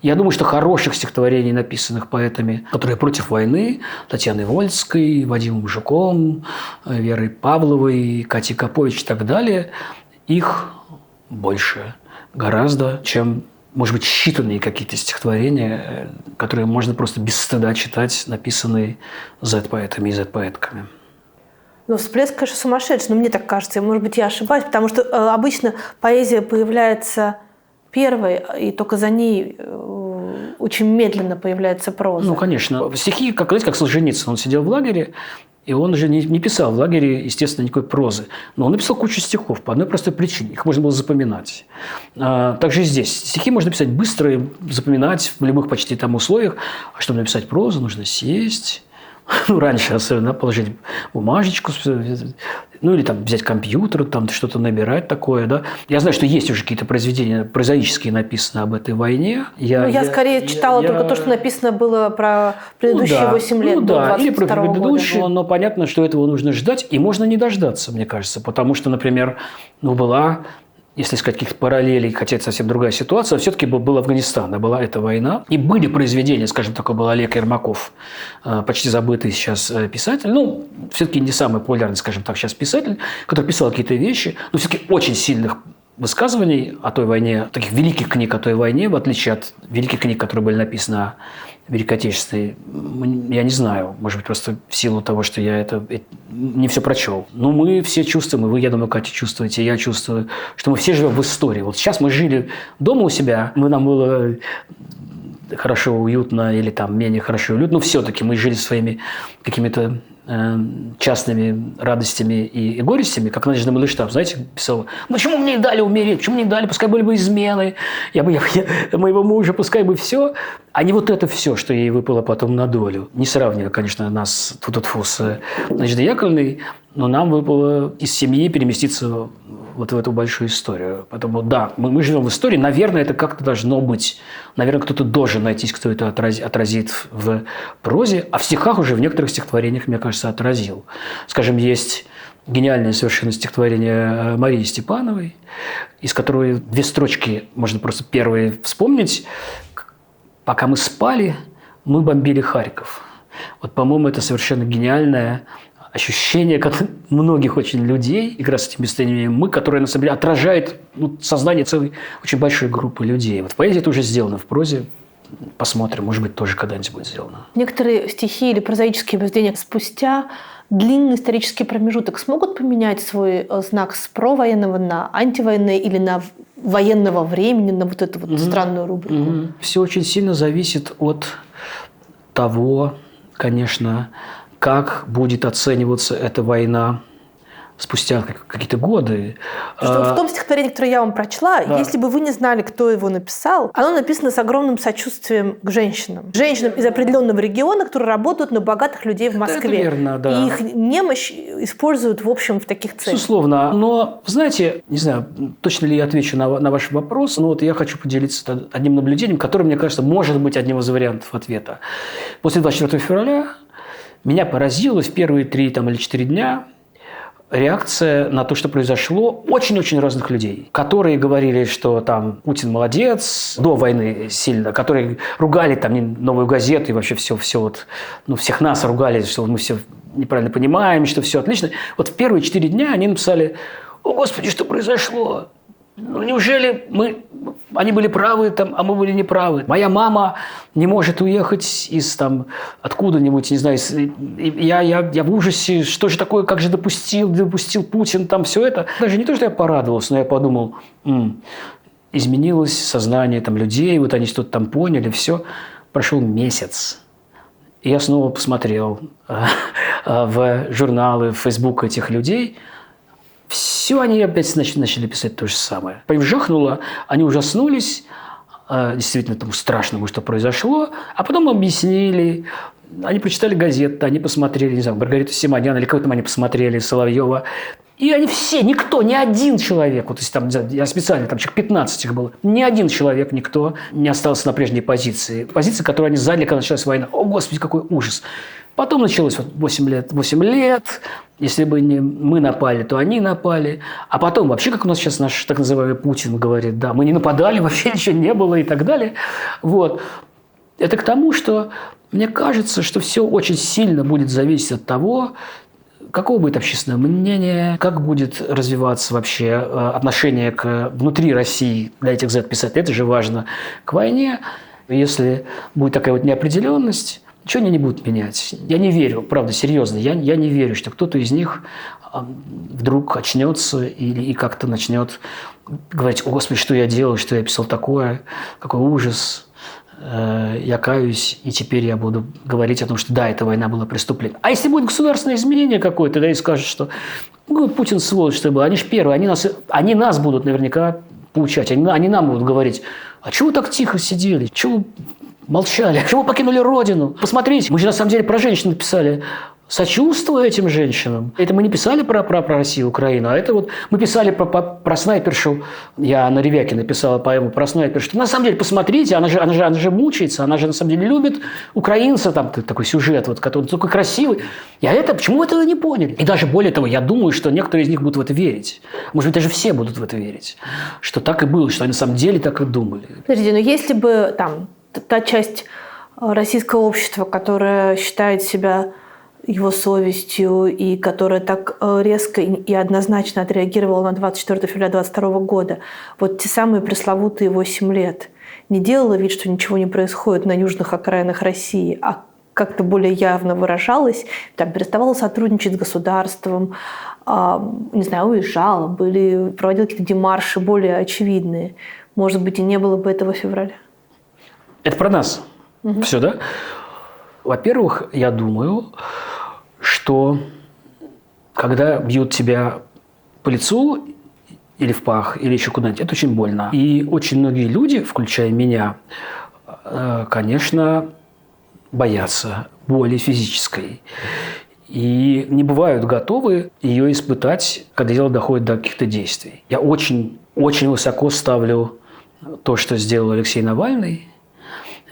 Я думаю, что хороших стихотворений, написанных поэтами, которые против войны, Татьяной Вольской, Вадимом Жуком, Верой Павловой, Катей Копович и так далее, их больше гораздо, чем, может быть, считанные какие-то стихотворения, которые можно просто без стыда читать, написанные Z-поэтами и Z-поэтками. Ну, всплеск, конечно, сумасшедший, но мне так кажется. Может быть, я ошибаюсь, потому что обычно поэзия появляется первой, и только за ней очень медленно появляется проза. Ну, конечно. Стихи, как Солженицын, он сидел в лагере, и он же не писал в лагере, естественно, никакой прозы. Но он написал кучу стихов по одной простой причине. Их можно было запоминать. Также и здесь. Стихи можно писать быстро, и запоминать в любых почти там условиях. А чтобы написать прозу, нужно сесть. Ну, раньше особенно положить бумажечку, ну, или там взять компьютер, там что-то набирать такое, да. Я знаю, что есть уже какие-то произведения прозаические, написаны об этой войне. Я скорее читала только то, что написано было про предыдущие 8 лет до 22 или про предыдущие, года. Но понятно, что этого нужно ждать, и можно не дождаться, мне кажется, потому что, например, была... Если искать каких-то параллелей, хотя это совсем другая ситуация, все-таки был Афганистан, была эта война. И были произведения, скажем, такой был Олег Ермаков, почти забытый сейчас писатель, ну, все-таки не самый популярный, скажем так, сейчас писатель, который писал какие-то вещи, но все-таки очень сильных высказываний о той войне, таких великих книг о той войне, в отличие от великих книг, которые были написаны о Великой Отечественной, я не знаю, может быть, просто в силу того, что я это не все прочел. Но мы все чувствуем, и вы, я думаю, Катя, чувствуете, и я чувствую, что мы все живем в истории. Вот сейчас мы жили дома у себя, нам было хорошо, уютно или там менее хорошо, уютно, но все-таки мы жили своими какими-то частными радостями и горестями, как Надежда Мандельштам, знаете, писала: почему мне не дали умереть, почему мне не дали, пускай были бы измены, моего мужа, пускай бы все, а не вот это все, что ей выпало потом на долю. Не сравнивая, конечно, нас тьфу-тьфу с Надеждой Яковлевной, но нам выпало из семьи переместиться вот в эту большую историю. Поэтому, да, мы живем в истории. Наверное, это как-то должно быть. Наверное, кто-то должен найтись, кто это отразит в прозе. А в стихах уже в некоторых стихотворениях, мне кажется, отразил. Скажем, есть гениальное совершенно стихотворение Марии Степановой, из которой 2 строчки можно просто первые вспомнить. «Пока мы спали, мы бомбили Харьков». Вот, по-моему, это совершенно гениальное ощущение многих очень людей, игра с этими местоимениями «мы», которое на самом деле отражает сознание целой очень большой группы людей. Вот в поэзии это уже сделано, в прозе посмотрим, может быть, тоже когда-нибудь будет сделано. Некоторые стихи или прозаические произведения спустя длинный исторический промежуток смогут поменять свой знак с провоенного на антивоенное или на военного времени, на вот эту вот странную рубрику? Все очень сильно зависит от того, конечно, как будет оцениваться эта война спустя какие-то годы. Что в том стихотворении, которое я вам прочла, Да. если бы вы не знали, кто его написал, оно написано с огромным сочувствием к женщинам. Женщинам из определенного региона, которые работают на богатых людей в Москве. Это верно, да. И их немощь используют, в общем, в таких целях. Безусловно. Но, знаете, не знаю, точно ли я отвечу на ваш вопрос, но вот я хочу поделиться одним наблюдением, которое, мне кажется, может быть одним из вариантов ответа. После 24 февраля меня поразило в первые 3 или 4 дня реакция на то, что произошло, очень-очень разных людей, которые говорили, что там Путин молодец, до войны сильно, которые ругали там «Новую газету» и вообще все вот, всех нас ругали, что мы все неправильно понимаем, что все отлично. Вот в первые 4 дня они написали: «О, Господи, что произошло? Неужели они были правы, а мы были неправы? Моя мама не может уехать из откуда-нибудь, не знаю, я в ужасе, что же такое, как же допустил Путин там все это». Даже не то, что я порадовался, но я подумал, изменилось сознание людей, вот они что-то там поняли, все. Прошел месяц. И я снова посмотрел в журналы, в Facebook этих людей. Все они опять начали писать то же самое. По ним жахнуло, они ужаснулись, действительно тому страшному, что произошло, а потом объяснили, они прочитали газеты, они посмотрели, не знаю, Маргариту Симонян или кого-то там они посмотрели, Соловьева. И они все, никто, ни один человек, вот, то есть, я специально, человек 15 их было, ни один человек, никто не остался на прежней позиции. Позиции, которую они заняли, когда началась война. О, Господи, какой ужас. Потом началось 8 лет. Если бы не мы напали, то они напали. А потом вообще, как у нас сейчас наш так называемый Путин говорит, да, мы не нападали, вообще ничего не было и так далее. Вот. Это к тому, что мне кажется, что все очень сильно будет зависеть от того, какого будет общественное мнение, как будет развиваться вообще отношение внутри России, для этих Z-писателей, это же важно, к войне. Если будет такая вот неопределенность, ничего они не будут менять. Я не верю, правда, серьезно, я не верю, что кто-то из них вдруг очнется и как-то начнет говорить: «О, Господи, что я делал, что я писал такое, какой ужас». Я каюсь, и теперь я буду говорить о том, что да, эта война была преступлением. А если будет государственное изменение какое-то, да, и скажут, что Путин сволочь, что был, они же первые, они нас будут наверняка поучать, они нам будут говорить: а чего вы так тихо сидели, чего вы молчали, чего вы покинули родину? Посмотрите, мы же на самом деле про женщин писали. Сочувствую этим женщинам. Это мы не писали про Россию, Украину, а это вот мы писали про снайпершу. Я на Ревяке написала поэму про снайпершу. На самом деле, посмотрите, она же мучается, она же на самом деле любит украинца, там такой сюжет, вот, который такой красивый. Почему этого не поняли? И даже более того, я думаю, что некоторые из них будут в это верить. Может быть, даже все будут в это верить. Что так и было, что они на самом деле так и думали. Подождите, но если бы та часть российского общества, которая считает себя его совестью и которая так резко и однозначно отреагировала на 24 февраля 22 года, вот те самые пресловутые 8 лет, не делала вид, что ничего не происходит на южных окраинах России, а как-то более явно выражалась, переставала сотрудничать с государством, не знаю, уезжала, проводила какие-то демарши более очевидные. Может быть, и не было бы этого февраля. Это про нас. Все, да? Во-первых, я думаю, что когда бьют тебя по лицу или в пах, или еще куда-нибудь, это очень больно. И очень многие люди, включая меня, конечно, боятся боли физической. И не бывают готовы ее испытать, когда дело доходит до каких-то действий. Я очень, очень высоко ставлю то, что сделал Алексей Навальный.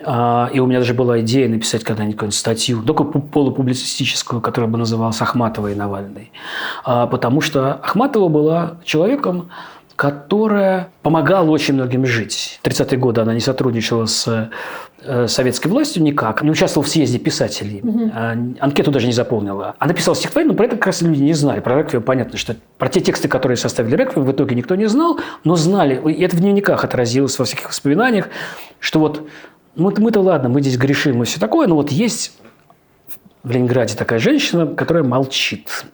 И у меня даже была идея написать когда-нибудь какую-нибудь статью, только полупублицистическую, которая бы называлась «Ахматова и Навальный». Потому что Ахматова была человеком, которая помогала очень многим жить. В 30-е годы она не сотрудничала с советской властью никак, не участвовала в съезде писателей, анкету даже не заполнила. Она писала стихотворение, но про это как раз люди не знали. Про Реквием понятно, что про те тексты, которые составили Реквием, в итоге никто не знал, но знали, и это в дневниках отразилось во всяких воспоминаниях, что вот мы-то ладно, мы здесь грешим и все такое, но вот есть в Ленинграде такая женщина, которая молчит.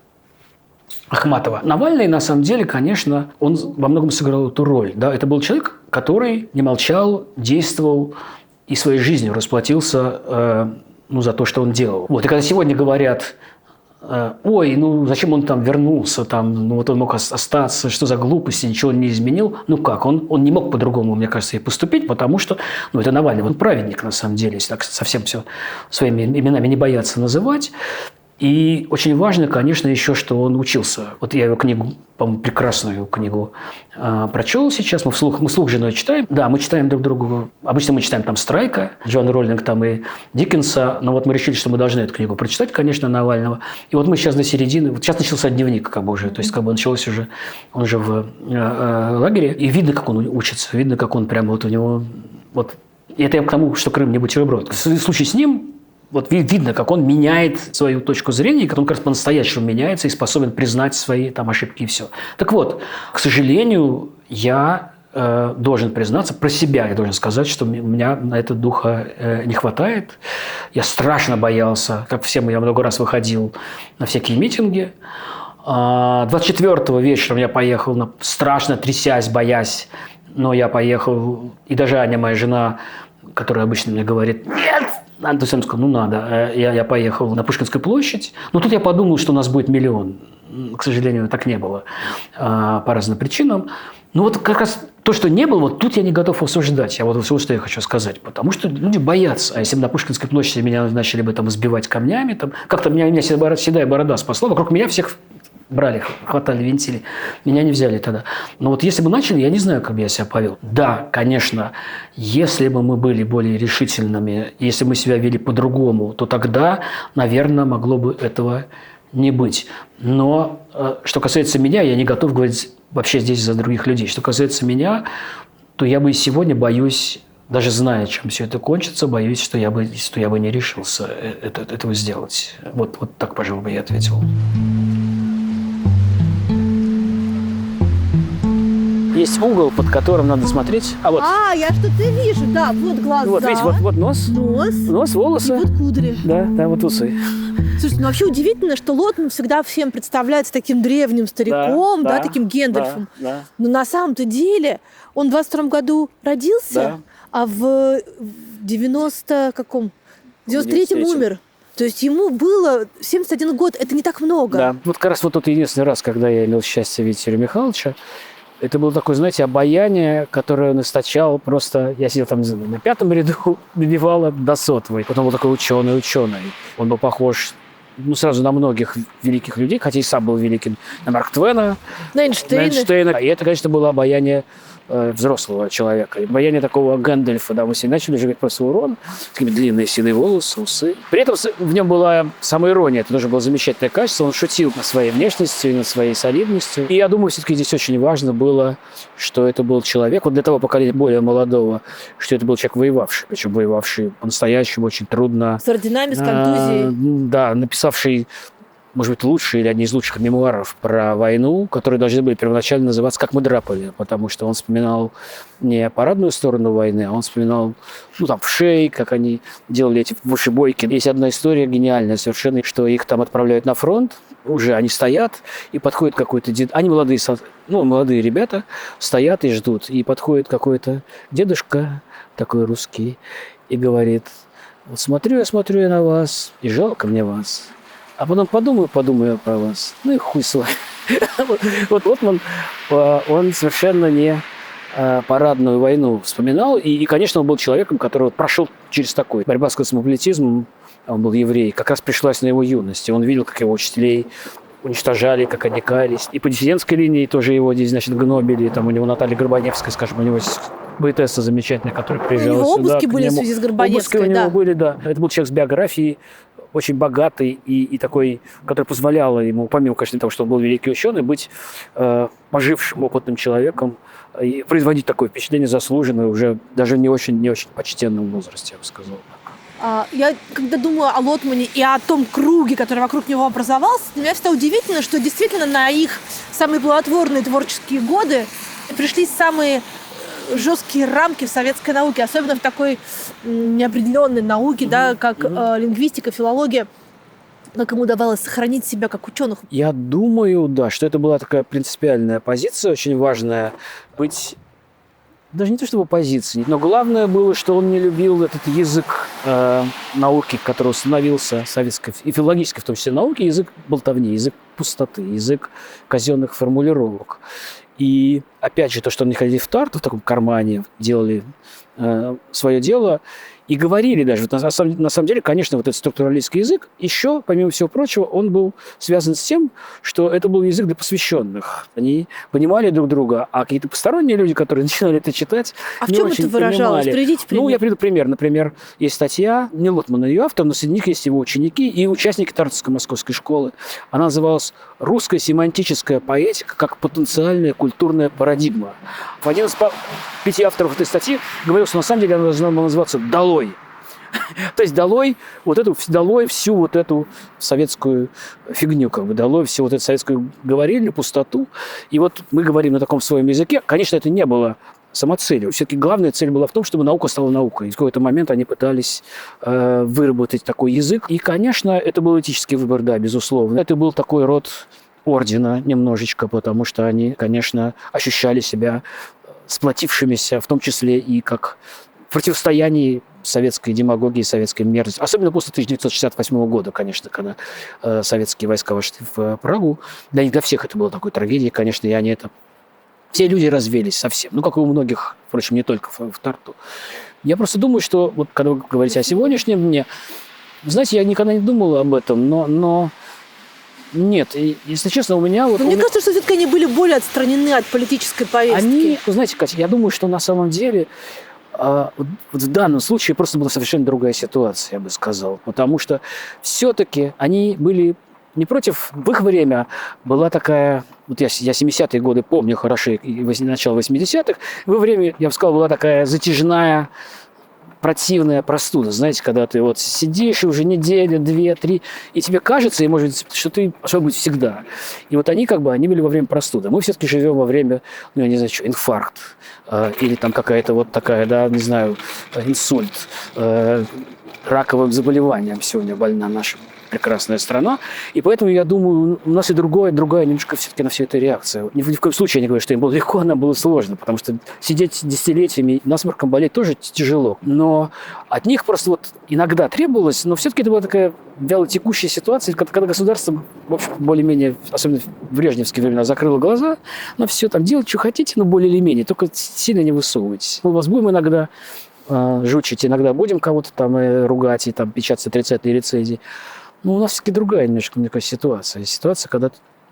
Ахматова. Навальный, на самом деле, конечно, он во многом сыграл эту роль. Да? Это был человек, который не молчал, действовал и своей жизнью расплатился за то, что он делал. Вот. И когда сегодня говорят ой, ну зачем он там вернулся, там, ну вот он мог остаться, что за глупости, ничего он не изменил. Ну как, он не мог по-другому, мне кажется, и поступить, потому что, ну это Навальный, он праведник на самом деле, если так совсем все своими именами не бояться называть. И очень важно, конечно, еще, что он учился. Вот я его книгу, по-моему, прекрасную книгу прочел сейчас. Мы вслух с женой читаем. Да, мы читаем друг другу. Обычно мы читаем там Страйка, Джоан Роулинг там и Диккенса. Но вот мы решили, что мы должны эту книгу прочитать, конечно, Навального. И вот мы сейчас до середины. Вот сейчас начался дневник, как бы уже. То есть, как бы началось уже, он уже в лагере. И видно, как он учится. Видно, как он прямо вот у него... Вот. И это я к тому, что Крым не бутерброд. В случае с ним... Вот видно, как он меняет свою точку зрения, как он как раз по-настоящему меняется и способен признать свои там ошибки и все. Так вот, к сожалению, я должен признаться, про себя я должен сказать, что у меня на это духа не хватает. Я страшно боялся, как всем, я много раз выходил на всякие митинги. 24-го вечером я поехал, страшно трясясь, боясь, но я поехал, и даже Аня, моя жена, которая обычно мне говорит: «Нет!» То есть он сказал: ну надо. Я поехал на Пушкинскую площадь. Но тут я подумал, что у нас будет 1 миллион. К сожалению, так не было по разным причинам. Но вот как раз то, что не было, вот тут я не готов осуждать. Я вот все, что я хочу сказать. Потому что люди боятся. А если бы на Пушкинской площади меня начали бы там избивать камнями, там, как-то меня седая борода спасла, вокруг меня всех брали, хватали вентили. Меня не взяли тогда. Но вот если бы начали, я не знаю, как бы я себя повел. Да, конечно, если бы мы были более решительными, если бы мы себя вели по-другому, то тогда, наверное, могло бы этого не быть. Но что касается меня, я не готов говорить вообще здесь за других людей. Что касается меня, то я бы и сегодня боюсь, даже зная, чем все это кончится, боюсь, что я бы не решился этого сделать. Вот так, пожалуй, бы я ответил. Есть угол, под которым надо смотреть. Вот. Я что-то вижу, да, вот глаза. Вот, видите, вот нос. Нос, волосы. И вот кудри. Да, вот усы. Слушайте, ну вообще удивительно, что Лотман всегда всем представляется таким древним стариком, да, таким Гендальфом. Да. Но на самом-то деле он в 22-м году родился, а в 93-м умер. То есть ему было 71 год, это не так много. Да, вот как раз вот тот единственный раз, когда я имел счастье видеть Юрия Михайловича, это было такое, знаете, обаяние, которое он источал просто... Я сидел там, не знаю, на 5-м ряду, добивало до 100-й. Потом был такой ученый. Он был похож, сразу на многих великих людей, хотя и сам был великим, на Марк Твена, на Эйнштейна. И это, конечно, было обаяние взрослого человека. Обаяние такого Гэндальфа, да, мы все начали же говорить про Саурон, такие длинные седые волосы, усы. При этом в нем была самоирония, это тоже было замечательное качество, он шутил над своей внешностью, над своей солидностью. И я думаю, все-таки здесь очень важно было, что это был человек, вот для того поколения более молодого, что это был человек воевавший, причем воевавший по-настоящему очень трудно. С орденами, с контузией. Да, написавший, может быть, лучшие или одни из лучших мемуаров про войну, которые должны были первоначально называться «Как мы драпали», потому что он вспоминал не парадную сторону войны, а он вспоминал, в шее, как они делали эти вышибойки. Есть одна история гениальная совершенно, что их там отправляют на фронт, уже они стоят, и подходит какой-то дед... Они молодые ребята стоят и ждут, и подходит какой-то дедушка, такой русский, и говорит: вот смотрю я на вас, и жалко мне вас. А потом подумаю про вас. Ну и хуй с вами. Вот он совершенно не парадную войну вспоминал. И, конечно, он был человеком, который прошел через такой. Борьба с космополитизмом, он был еврей, как раз пришлась на его юности. Он видел, как его учителей уничтожали, как они каялись. И по диссидентской линии тоже его здесь, гнобили. Там у него Наталья Горбаневская, скажем, у него есть поэтесса замечательная, которая приезжала сюда. У него обыски были в связи с Горбаневской, обыски у него были, да. Это был человек с биографией, очень богатый и такой, который позволял ему, помимо, конечно, того, что он был великий ученый, быть пожившим, опытным человеком и производить такое впечатление заслуженное уже даже не очень почтенном возрасте, я бы сказал. Я, когда думаю о Лотмане и о том круге, который вокруг него образовался, для меня всегда удивительно, что действительно на их самые плодотворные творческие годы пришлись самые жесткие рамки в советской науке, особенно в такой неопределенной науке, как лингвистика, филология. Как ему удавалось сохранить себя как ученых? Я думаю, да, что это была такая принципиальная позиция, очень важная, быть даже не то чтобы оппозиции, но главное было, что он не любил этот язык науки, который установился, советской и филологической, в том числе науки, язык болтовни, язык пустоты, язык казенных формулировок. И опять же, то, что они ходили в Тарту, в таком кармане, делали свое дело, и говорили даже, вот на самом деле, конечно, вот этот структуралистский язык, еще, помимо всего прочего, он был связан с тем, что это был язык для посвященных. Они понимали друг друга, а какие-то посторонние люди, которые начинали это читать, А в не чем очень это выражалось? понимали. Приведите пример. Ну, я приведу пример. Например, есть статья, не Лотман ее автор, но среди них есть его ученики и участники Тартовской московской школы. Она называлась «Русская семантическая поэтика как потенциальная культурная парадигма». Один из 5 авторов этой статьи говорил, что на самом деле она должна была называться «Долой». То есть долой всю вот эту советскую фигню, как бы, долой всю вот эту советскую говорильню, пустоту. И вот мы говорим на таком своем языке. Конечно, это не было самоцелью. Все-таки главная цель была в том, чтобы наука стала наукой. И в какой-то момент они пытались выработать такой язык. И, конечно, это был этический выбор, да, безусловно. Это был такой род ордена немножечко, потому что они, конечно, ощущали себя сплотившимися, в том числе и как в противостоянии советской демагогии, советской мерзости. Особенно после 1968 года, конечно, когда советские войска вошли в Прагу. Для них, для всех это было такой трагедией, конечно, и они это... Все люди развелись совсем. Ну, как и у многих, впрочем, не только в Тарту. Я просто думаю, что, вот когда вы говорите о сегодняшнем дне, знаете, я никогда не думал об этом, но нет, и, если честно, у меня... Вот, Мне кажется, что все-таки они были более отстранены от политической повестки. Они, знаете, Катя, я думаю, что на самом деле вот в данном случае просто была совершенно другая ситуация, я бы сказал. Потому что все-таки они были не против... В их время была такая... Вот я 70-е годы помню хорошо, и начало 80-х. В их время, я бы сказал, была такая затяжная, противная простуда. Знаете, когда ты вот сидишь и уже неделю, 2-3, и тебе кажется, и может быть, что ты будет всегда. И вот они они были во время простуды. Мы все-таки живем во время, ну, я не знаю, что, инфаркт. Или там какая-то вот такая, да, не знаю, инсульт. Раковым заболеванием сегодня больна наша прекрасная страна. И поэтому, я думаю, у нас и другая немножко все-таки на все это реакция. Ни в коем случае я не говорю, что им было легко, нам было сложно, потому что сидеть десятилетиями, насморком болеть тоже тяжело. Но от них просто вот иногда требовалось, но все-таки это была такая вялотекущая ситуация, когда государство, в общем, более-менее, особенно в брежневские времена, закрыло глаза на все, там, делать, что хотите, но более или менее, только сильно не высовывайтесь. Мы вас будем иногда жучить, иногда будем кого-то там ругать и там печатать отрицательные рецензии. Но у нас все-таки другая немножко, мне кажется, ситуация. Ситуация, когда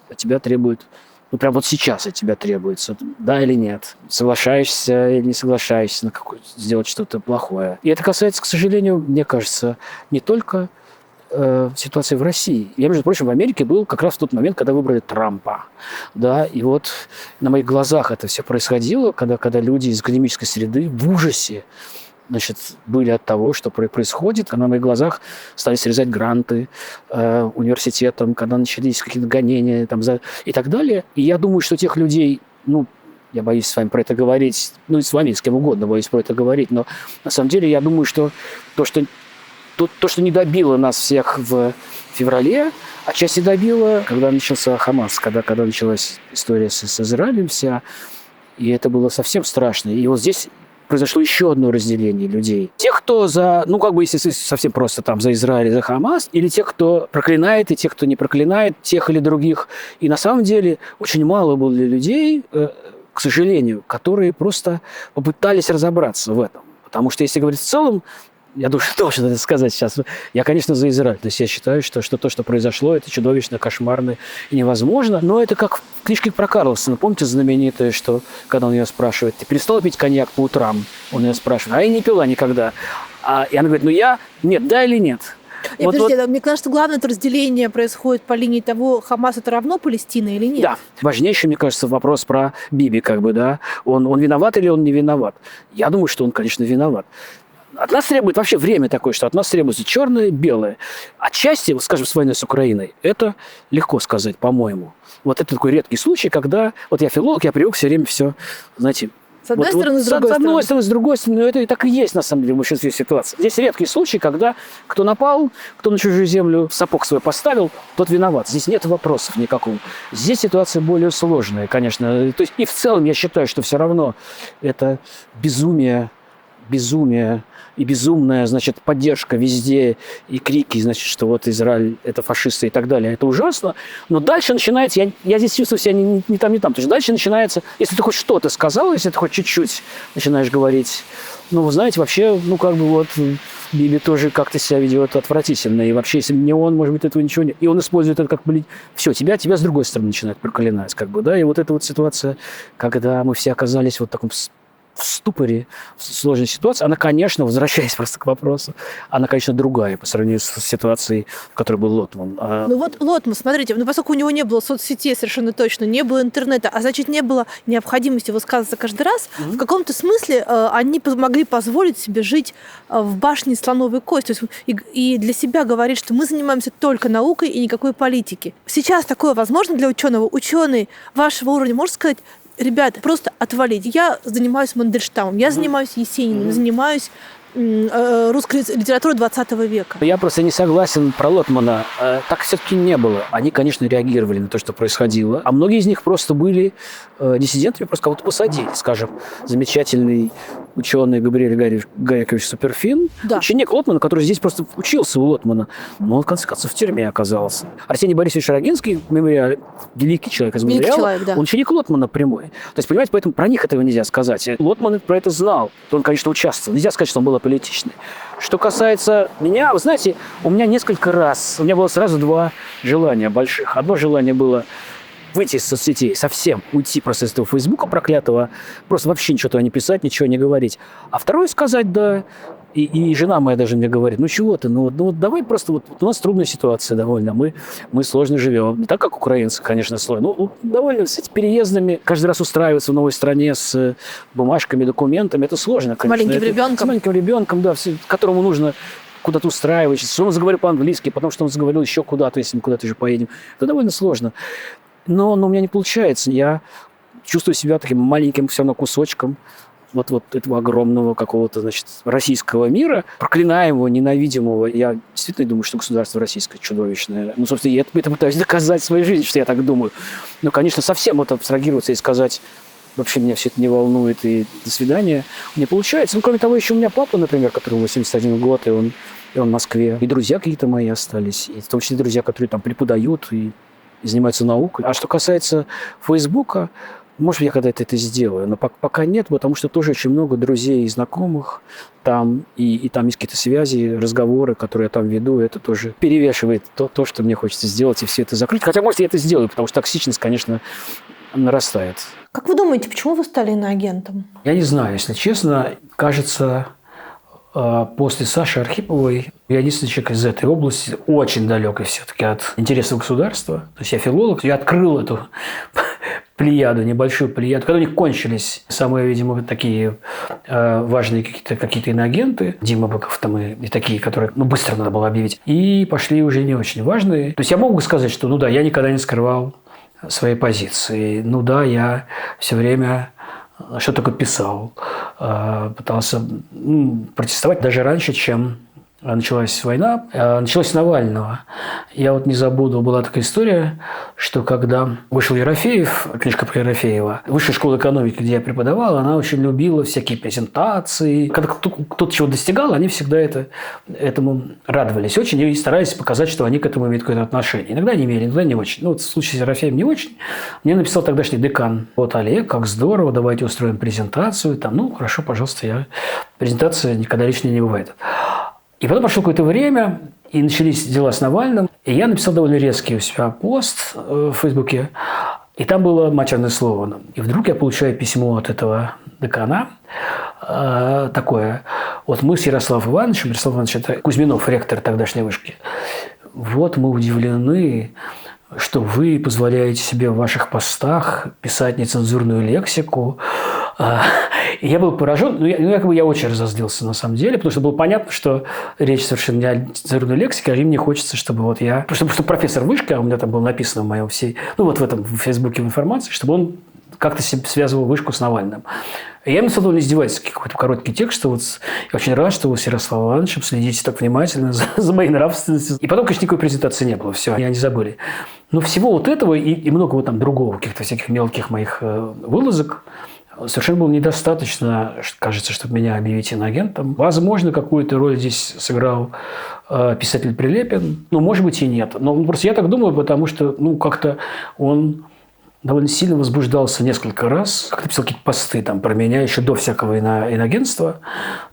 от тебя требуют, ну, прям вот сейчас от тебя требуется, да или нет. Соглашаешься или не соглашаешься на сделать что-то плохое. И это касается, к сожалению, мне кажется, не только ситуации в России. Я, между прочим, в Америке был как раз в тот момент, когда выбрали Трампа. Да, и вот на моих глазах это все происходило, когда люди из академической среды в ужасе, значит, были от того, что происходит. Когда на моих глазах стали срезать гранты университетам, когда начались какие-то гонения там, и так далее. И я думаю, что тех людей, ну, я боюсь с вами про это говорить, ну, и с вами, и с кем угодно боюсь про это говорить, но на самом деле я думаю, что то, что не добило нас всех в феврале, отчасти добило, когда начался Хамас, когда началась история с Израилем вся, и это было совсем страшно. И вот здесь произошло еще одно разделение людей. Тех, кто если совсем просто там за Израиль, за Хамас, или тех, кто проклинает, и тех, кто не проклинает тех или других. И на самом деле очень мало было людей, к сожалению, которые просто попытались разобраться в этом. Потому что, если говорить в целом, я думаю, что должен это сказать сейчас. Я, конечно, за Израиль. То есть я считаю, что то, что произошло, это чудовищно, кошмарно и невозможно. Но это как в книжке про Карлсона. Помните знаменитое, что когда он ее спрашивает, ты перестала пить коньяк по утрам? Он ее спрашивает, а я не пила никогда. И она говорит, нет, да или нет? Мне кажется, главное это разделение происходит по линии того, Хамас это равно Палестина или нет. Да. Важнейший, мне кажется, вопрос про Биби, да. Он виноват или он не виноват? Я думаю, что он, конечно, виноват. От нас требует вообще время такое, что от нас требуется черное, белое. Отчасти, вот, скажем, с войной с Украиной, это легко сказать, по-моему. Вот это такой редкий случай, когда... Вот я филолог, я привык все время все, знаете, С одной стороны, с другой С одной стороны. стороны, с другой стороны, это и так и есть, на самом деле, в большинстве ситуаций. Здесь редкие случаи, когда кто напал, кто на чужую землю сапог свой поставил, тот виноват. Здесь нет вопросов никакого. Здесь ситуация более сложная, конечно. То есть, и в целом я считаю, что все равно это безумие и безумная, значит, поддержка везде, и крики, значит, что вот Израиль – это фашисты и так далее. Это ужасно. Но дальше начинается, я здесь чувствую себя не там, не там. То есть дальше начинается, если ты хоть что-то сказал, если ты хоть чуть-чуть начинаешь говорить, ну, вы знаете, вообще, ну, как бы вот Биби тоже как-то себя ведет отвратительно. И вообще, если бы не он, может быть, этого ничего нет. И он использует это как все, тебя с другой стороны начинает проклинать, как бы, да. И вот эта вот ситуация, когда мы все оказались вот в таком в ступоре, в сложной ситуации, она, конечно, возвращаясь просто к вопросу, она, конечно, другая по сравнению с ситуацией, в которой был Лотман. Ну вот Лотман, смотрите, ну поскольку у него не было соцсетей совершенно точно, не было интернета, а значит, не было необходимости высказываться каждый раз, в каком-то смысле они могли позволить себе жить в башне слоновой кости, то есть, и для себя говорить, что мы занимаемся только наукой и никакой политики. Сейчас такое возможно для ученого? Ученый вашего уровня может сказать: ребята, просто отвалить. Я занимаюсь Мандельштамом, я занимаюсь Есениным, занимаюсь русской литературой 20 века. Я просто не согласен про Лотмана. Так все-таки не было. Они, конечно, реагировали на то, что происходило. А многие из них просто были диссидентами, просто кого-то посадили. Скажем, замечательный ученый Габриэль Гарикович Суперфин, Да. ученик Лотмана, который здесь просто учился у Лотмана, но он, в конце концов, в тюрьме оказался. Арсений Борисович Рогинский, великий человек из Великий мемориала, человек, да. он ученик Лотмана прямой. То есть, понимаете, поэтому про них этого нельзя сказать. Лотман про это знал. Он, конечно, участвовал. Нельзя сказать, что он был аполитичный. Что касается меня, вы знаете, у меня было сразу два желания больших. Одно желание было выйти из соцсетей, совсем уйти просто из этого Фейсбука проклятого, просто вообще ничего туда не писать, ничего не говорить. А второе сказать, да, и жена моя даже мне говорит: ну чего ты, ну вот давай просто, вот у нас трудная ситуация довольно, мы сложно живем. Не так, как украинцы, конечно, сложно, но довольно с этими переездами, каждый раз устраиваться в новой стране с бумажками, документами, это сложно, конечно. Маленьким ребенком. С маленьким ребенком, да, которому нужно куда-то устраивать, что он заговорил по-английски, потому что он заговорил еще куда-то, если мы куда-то же поедем. Это довольно сложно. Но у меня не получается. Я чувствую себя таким маленьким все равно кусочком вот этого огромного какого-то, значит, российского мира, проклинаемого, ненавидимого. Я действительно думаю, что государство российское чудовищное. Ну, собственно, я это пытаюсь доказать в своей жизни, что я так думаю. Но, конечно, совсем вот абстрагироваться и сказать: вообще меня все это не волнует, и до свидания, не получается. Ну, кроме того, еще у меня папа, например, которому 81 год, и он в Москве. И друзья какие-то мои остались. И в том числе друзья, которые там преподают и занимаются наукой. А что касается Фейсбука, может, я когда-то это сделаю, но пока нет, потому что тоже очень много друзей и знакомых там, и там есть какие-то связи, разговоры, которые я там веду, это тоже перевешивает то, что мне хочется сделать, и все это закрыть. Хотя, может, я это сделаю, потому что токсичность, конечно, нарастает. Как вы думаете, почему вы стали иноагентом? Я не знаю, если честно. Кажется, после Саши Архиповой я единственный человек из этой области, очень далекой все-таки от интересов государства. То есть я филолог, я открыл эту плеяду, небольшую плеяду, когда у них кончились самые, видимо, такие важные какие-то иноагенты, Дима Быков там и такие, которые быстро надо было объявить, и пошли уже не очень важные. То есть я могу сказать, что, я никогда не скрывал своей позиции. Я все время что только писал, пытался протестовать даже раньше, чем началась война. Началась с Навального. Я не забуду, была такая история, что когда вышел Ерофеев, книжка про Ерофеева, высшая школа экономики, где я преподавал, она очень любила всякие презентации. Когда кто-то чего достигал, они всегда этому радовались очень и старались показать, что они к этому имеют какое-то отношение. Иногда не имели, иногда не очень. В случае с Ерофеем не очень. Мне написал тогдашний декан: Олег, как здорово, давайте устроим презентацию. Хорошо, пожалуйста, презентация никогда лишней не бывает. И потом прошло какое-то время, и начались дела с Навальным. И я написал довольно резкий у себя пост в Фейсбуке. И там было матерное слово. И вдруг я получаю письмо от этого декана такое: мы с Ярославом Ивановичем, Ярослав Иванович – это Кузьминов, ректор тогдашней вышки, мы удивлены, что вы позволяете себе в ваших постах писать нецензурную лексику. И я был поражен, я очень разозлился на самом деле, потому что было понятно, что речь совершенно не о нецензурной лексике, а им не хочется, чтобы я... Потому что профессор вышки, а у меня там было написано в моем в этом в Фейсбуке в информации, чтобы он как-то связывал вышку с Навальным. Я им написал довольно издевательский какой-то короткий текст, что вот я очень рад, что вы с Ярославом Ивановичем следите так внимательно за моей нравственностью. И потом, конечно, никакой презентации не было. Все, они забыли. Но всего вот этого и многого там другого, каких-то всяких мелких моих вылазок совершенно было недостаточно, кажется, чтобы меня объявить иноагентом. Возможно, какую-то роль здесь сыграл писатель Прилепин. Ну, может быть, и нет. Но просто я так думаю, потому что, как-то он довольно сильно возбуждался несколько раз. Как-то писал какие-то посты там про меня еще до всякого иноагентства.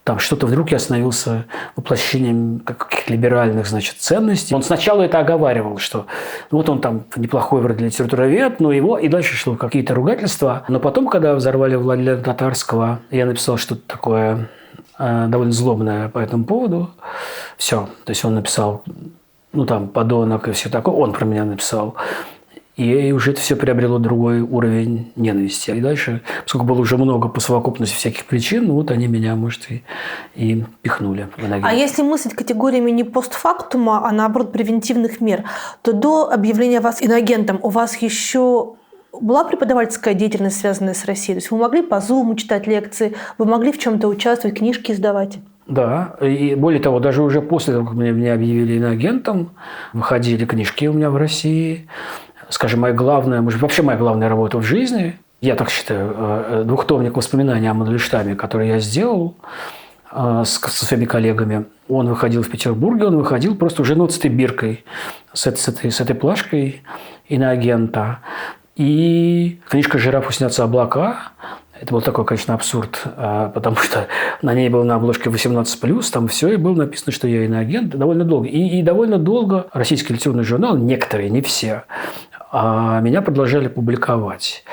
Там что-то вдруг я становился воплощением каких-то либеральных, ценностей. Он сначала это оговаривал, что вот он там неплохой вроде литературовед, но его... И дальше шло какие-то ругательства. Но потом, когда взорвали Владимира Татарского, я написал что-то такое довольно злобное по этому поводу. Все. То есть он написал, подонок и все такое. Он про меня написал. И уже это все приобрело другой уровень ненависти. И дальше, поскольку было уже много по совокупности всяких причин, они меня, может, и пихнули в ноги. А если мыслить категориями не постфактума, а наоборот превентивных мер, то до объявления вас иноагентом у вас еще была преподавательская деятельность, связанная с Россией? То есть вы могли по Zoom читать лекции, вы могли в чем-то участвовать, книжки издавать? Да, и более того, даже уже после того, как меня объявили иноагентом, выходили книжки у меня в России. Скажем, моя главная работа в жизни, я так считаю, двухтомник воспоминаний о Мандельштаме, который я сделал со своими коллегами. Он выходил в Петербурге, он выходил просто уже с этой биркой, с этой плашкой иноагента. И книжка «Жирафу снятся облака». Это был такой, конечно, абсурд, потому что на ней было на обложке 18+, там все, и было написано, что я иноагент довольно долго. И довольно долго российский литературный журнал, некоторые, не все, меня продолжали публиковать.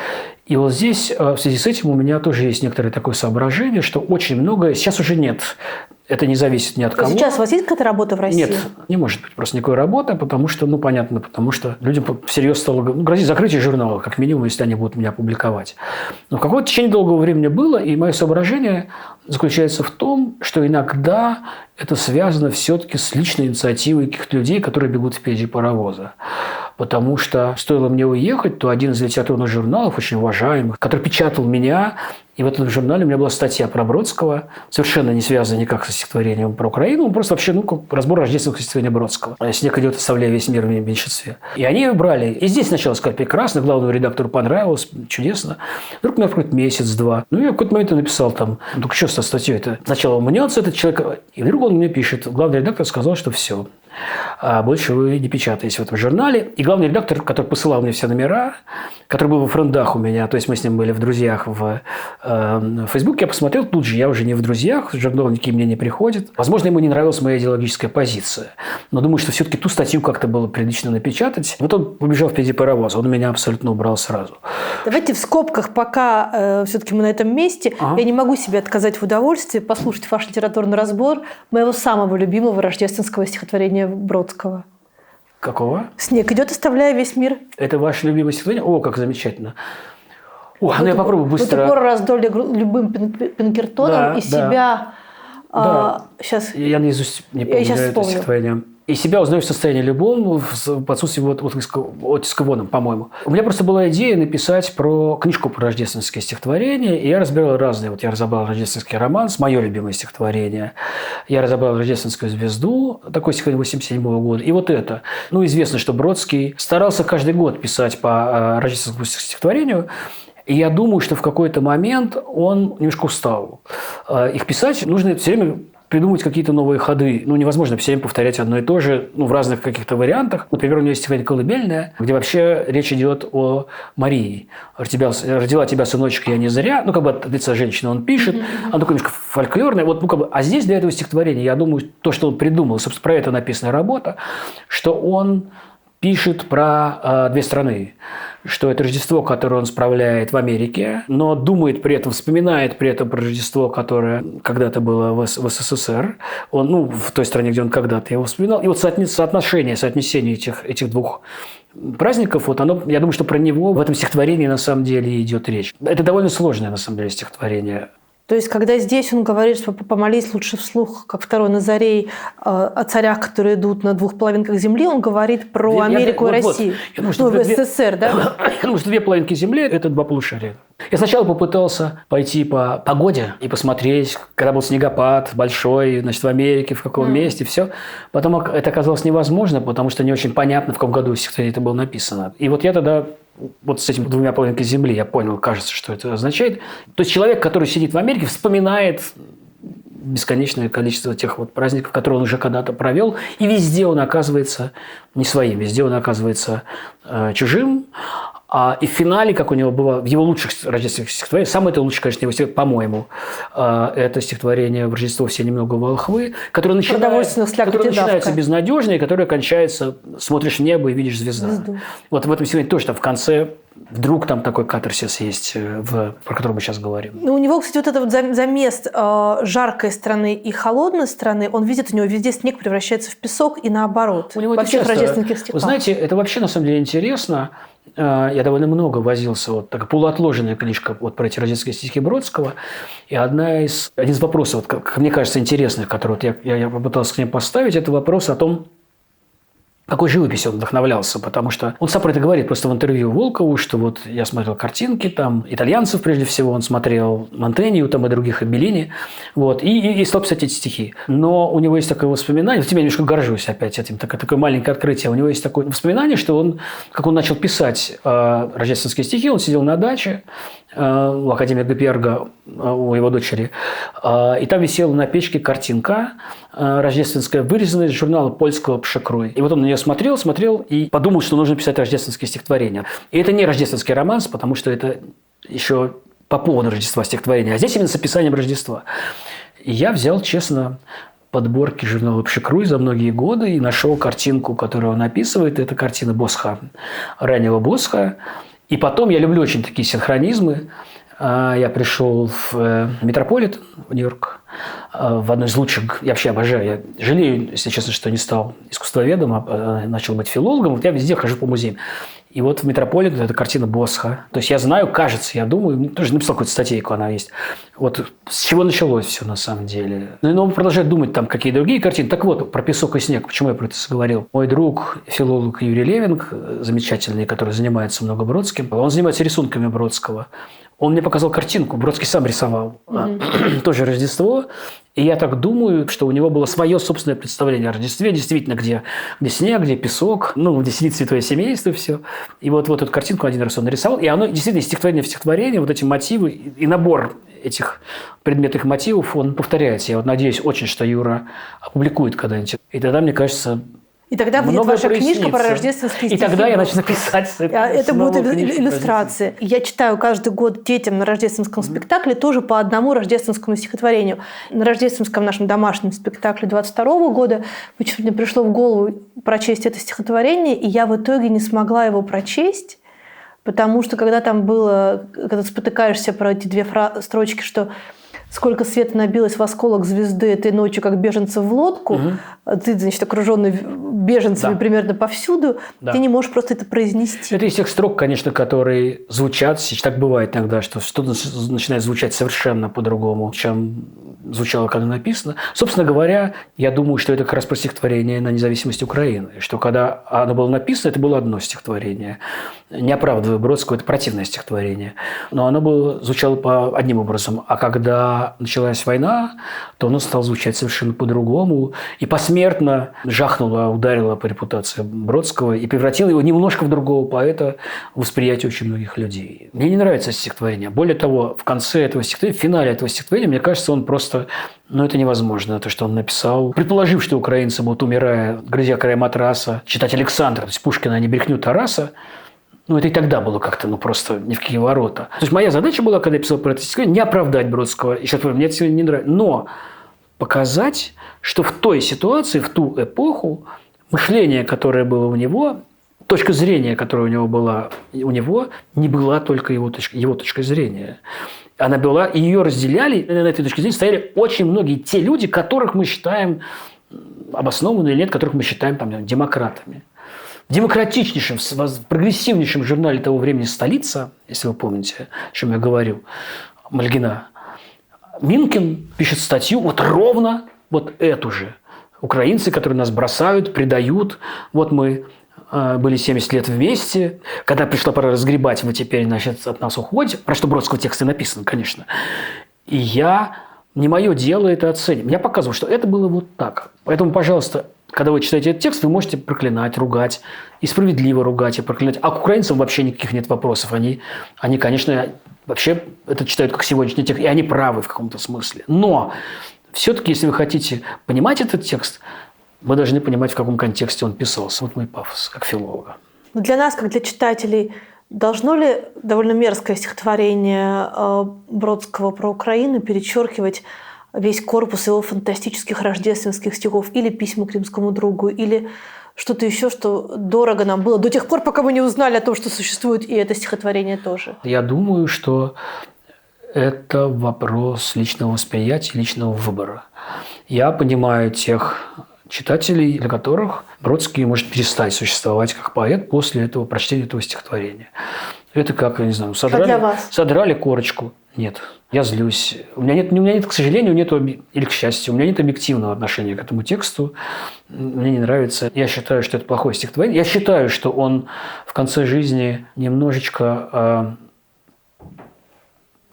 И вот здесь, в связи с этим, у меня тоже есть некоторое такое соображение, что очень многое сейчас уже нет. Это не зависит ни от кого. Сейчас у вас есть какая-то работа в России? Нет, не может быть просто никакой работы, потому что, понятно, потому что людям всерьез стало грозить закрытие журнала, как минимум, если они будут меня публиковать. Но в какое-то течение долгого времени было, и мое соображение заключается в том, что иногда это связано все-таки с личной инициативой каких-то людей, которые бегут впереди паровоза. Потому что стоило мне уехать, то один из литературных журналов, очень уважаемых, который печатал меня, и в этом журнале у меня была статья про Бродского, совершенно не связанная никак со стихотворением про Украину, просто вообще, как разбор рождественного стихотворения Бродского. «Снег идет, оставляя весь мир в меньшинстве». И они ее брали. И здесь сначала сказали: прекрасно, главному редактору понравилось, чудесно. Вдруг меня какой-то месяц-два. Я в какой-то момент написал там: только что со статьей-то? Сначала мнется этот человек, и вдруг он мне пишет: главный редактор сказал, что все. А больше вы не печатаетесь в этом журнале. И главный редактор, который посылал мне все номера, который был во френдах у меня, то есть мы с ним были в друзьях в Фейсбуке, я посмотрел, тут же я уже не в друзьях, журналники мне не приходят. Возможно, ему не нравилась моя идеологическая позиция. Но думаю, что все-таки ту статью как-то было прилично напечатать. Вот он побежал впереди паровоза, он меня абсолютно убрал сразу. Давайте в скобках, пока все-таки мы на этом месте, я не могу себе отказать в удовольствии послушать ваш литературный разбор моего самого любимого рождественского стихотворения Бродского. Какого? «Снег идет, оставляя весь мир». Это ваше любимое стихотворение? О, как замечательно. Я попробую быстро. Вот упор раздолье любым Пинкертоном и себя... сейчас. Я наизусть не помню это стихотворение. И себя узнаешь в состоянии любом, в отсутствии оттиска воном, по-моему. У меня просто была идея написать книжку про рождественские стихотворения, и я разбирал разные. Я разобрал рождественский роман, мое любимое стихотворение. Я разобрал рождественскую звезду, такой стихотворение 1987 года. И вот это. Известно, что Бродский старался каждый год писать по рождественскому стихотворению. И я думаю, что в какой-то момент он немножко устал. Их писать нужно все время придумать какие-то новые ходы. Невозможно все время повторять одно и то же, в разных каких-то вариантах. Например, у меня есть стихотворение «Колыбельная», где вообще речь идет о Марии. «Родила тебя, сыночек, я не зря». От лица женщины он пишет. Оно такое немножко фольклорное. А здесь для этого стихотворения, я думаю, то, что он придумал, собственно, про это написана работа, что он пишет про две страны, что это Рождество, которое он справляет в Америке, но думает при этом, вспоминает при этом про Рождество, которое когда-то было в СССР. Он, в той стране, где он когда-то его вспоминал. И вот соотношение этих двух праздников, я думаю, что про него в этом стихотворении на самом деле идет речь. Это довольно сложное, на самом деле, стихотворение. То есть, когда здесь он говорит, что помолись лучше вслух, как второй Назарей, о царях, которые идут на двух половинках земли, он говорит про Америку и Россию. Я думаю, в СССР, да? Я думаю, что 2 половинки земли – это 2 полушария. Я сначала попытался пойти по погоде и посмотреть, когда был снегопад большой, значит, в Америке, в каком месте, все. Потом это оказалось невозможно, потому что не очень понятно, в каком году стихотворение это было написано. И вот я тогда вот с этими 2 половинками земли я понял, кажется, что это означает. То есть человек, который сидит в Америке, вспоминает бесконечное количество тех вот праздников, которые он уже когда-то провел, и везде он оказывается не своим, везде он оказывается чужим. И в финале, как у него было, в его лучших рождественских стихотворениях, самое это лучшее, конечно, его стихотворение, по-моему, это стихотворение «В Рождество все немного волхвы», которое начинается безнадежно, и которое кончается «Смотришь в небо и видишь звезду». Вот в этом стихотворении тоже там в конце вдруг там такой катарсис есть, про который мы сейчас говорим. У него, кстати, вот этот вот замес жаркой страны и холодной страны, он видит, у него везде снег превращается в песок и наоборот. У него во всех рождественских стихах. Вы знаете, это вообще на самом деле интересно. Я довольно много возился, вот такая полуотложенная книжка вот про эти рождественские стихи Бродского. И один из вопросов, вот, как мне кажется, интересных, который вот я попытался к ним поставить, это вопрос о том, какой живописью он вдохновлялся, потому что он сам про это говорит просто в интервью Волкову, что вот я смотрел картинки, там, итальянцев прежде всего он смотрел, Монтенью там и других, и Беллини, вот, и стал писать эти стихи. Но у него есть такое воспоминание, вот я немножко горжусь опять этим, такое маленькое открытие, у него есть такое воспоминание, что он, как он начал писать рождественские стихи, он сидел на даче у академика Перга, у его дочери, и там висела на печке картинка рождественская, вырезанная из журнала польского «Пшекруй». И вот он на нее смотрел и подумал, что нужно писать рождественские стихотворения. И это не рождественский романс, потому что это еще по поводу Рождества стихотворения, а здесь именно с описанием Рождества. И я взял, честно, подборки журнала «Пшекруй» за многие годы и нашел картинку, которую он описывает. Это картина Босха, раннего Босха. И потом, я люблю очень такие синхронизмы. Я пришел в Метрополитен, в Нью-Йорк, в одну из лучших, я вообще обожаю, я жалею, если честно, что не стал искусствоведом, а начал быть филологом, вот я везде хожу по музеям. И вот в Метрополитен это картина Босха. То есть я знаю, кажется, я думаю, тоже написал какую-то статейку, она есть. Вот с чего началось все на самом деле. Но он продолжает думать там какие другие картины. Так вот, про песок и снег, почему я про это говорил. Мой друг, филолог Юрий Левинг, замечательный, который занимается много Бродским, он занимается рисунками Бродского. Он мне показал картинку, Бродский сам рисовал, тоже Рождество. И я так думаю, что у него было свое собственное представление о Рождестве, действительно, где снег, где песок, где сидит святое семейство, все. И вот эту картинку один раз он нарисовал, и оно действительно стихотворение в стихотворение, вот эти мотивы и набор этих предметных мотивов, он повторяется. Я вот надеюсь очень, что Юра опубликует когда-нибудь. И тогда, мне кажется, и тогда будет ваша книжка про рождественские стихи. И тогда я начну писать. Это будут иллюстрации. Я читаю каждый год детям на рождественском спектакле тоже по одному рождественскому стихотворению. На рождественском нашем домашнем спектакле 22 года почему-то мне пришло в голову прочесть это стихотворение, и я в итоге не смогла его прочесть, потому что когда там было, когда спотыкаешься про эти 2 строчки, что сколько света набилось в осколок звезды этой ночью, как беженцев в лодку, ты, значит, окруженный беженцами примерно повсюду, ты не можешь просто это произнести. Это из тех строк, конечно, которые звучат, сейчас так бывает иногда, что что-то начинает звучать совершенно по-другому, чем звучало, когда написано. Собственно говоря, я думаю, что это как раз про стихотворение на независимость Украины, что когда оно было написано, это было одно стихотворение. Не оправдывая Бродского, это противное стихотворение. Но оно звучало одним образом. А когда началась война, то оно стало звучать совершенно по-другому. И посмертно жахнуло, ударило по репутации Бродского и превратило его немножко в другого поэта в восприятии очень многих людей. Мне не нравится стихотворение. Более того, в конце этого стихотворения, в финале этого стихотворения, мне кажется, он просто... это невозможно, то, что он написал. Предположив, что украинцы будут, умирая, грызя края матраса, читать Александра, то есть Пушкина, а не брехню Тараса, это и тогда было как-то, просто ни в какие ворота. То есть моя задача была, когда я писал про это стихотворение, не оправдать Бродского. И сейчас мне это сегодня не нравится. Но показать, что в той ситуации, в ту эпоху, мышление, которое было у него, точка зрения, которая у него была, не была только его точкой зрения. Она была, и ее разделяли, на этой точке зрения стояли очень многие те люди, которых мы считаем обоснованно или нет, которых мы считаем демократами. В демократичнейшем, в прогрессивнейшем журнале того времени «Столица», если вы помните, о чем я говорю, Мальгина, Минкин пишет статью вот ровно вот эту же. Украинцы, которые нас бросают, предают. Вот мы были 70 лет вместе. Когда пришла пора разгребать, вы теперь, значит, от нас уходите. Про что Бродского текста написано, конечно. И не мое дело это оценить. Я показываю, что это было вот так. Поэтому, пожалуйста, когда вы читаете этот текст, вы можете проклинать, ругать. И справедливо ругать, и проклинать. А к украинцам вообще никаких нет вопросов. Они, конечно, вообще это читают как сегодняшний текст. И они правы в каком-то смысле. Но все-таки, если вы хотите понимать этот текст, вы должны понимать, в каком контексте он писался. Вот мой пафос, как филолога. Для нас, как для читателей, должно ли довольно мерзкое стихотворение Бродского про Украину перечеркивать весь корпус его фантастических рождественских стихов или письма к римскому другу, или что-то еще, что дорого нам было до тех пор, пока мы не узнали о том, что существует и это стихотворение тоже? Я думаю, что это вопрос личного восприятия, личного выбора. Я понимаю тех читателей, для которых Бродский может перестать существовать как поэт после этого прочтения этого стихотворения. Это как, я не знаю, содрали корочку. Нет, я злюсь. У меня нет, к сожалению, или к счастью, у меня нет объективного отношения к этому тексту. Мне не нравится. Я считаю, что это плохое стихотворение. Я считаю, что он в конце жизни немножечко,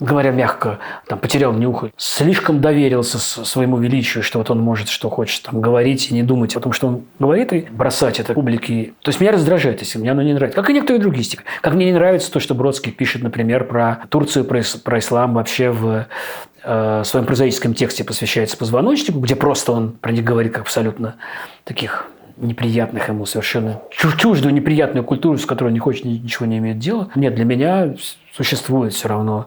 говоря мягко, потерял нюх, слишком доверился своему величию, что вот он может, что хочет говорить и не думать о том, что он говорит, и бросать это публике. То есть меня раздражает, если мне оно не нравится. Как и некоторые другие стихи. Как мне не нравится то, что Бродский пишет, например, про Турцию, про ислам вообще в своем прозаическом тексте посвящается позвоночнику, где просто он про них говорит как абсолютно таких неприятных ему, совершенно чуждую неприятную культуру, с которой он не хочет, ничего не имеет дела. Нет, для меня существует все равно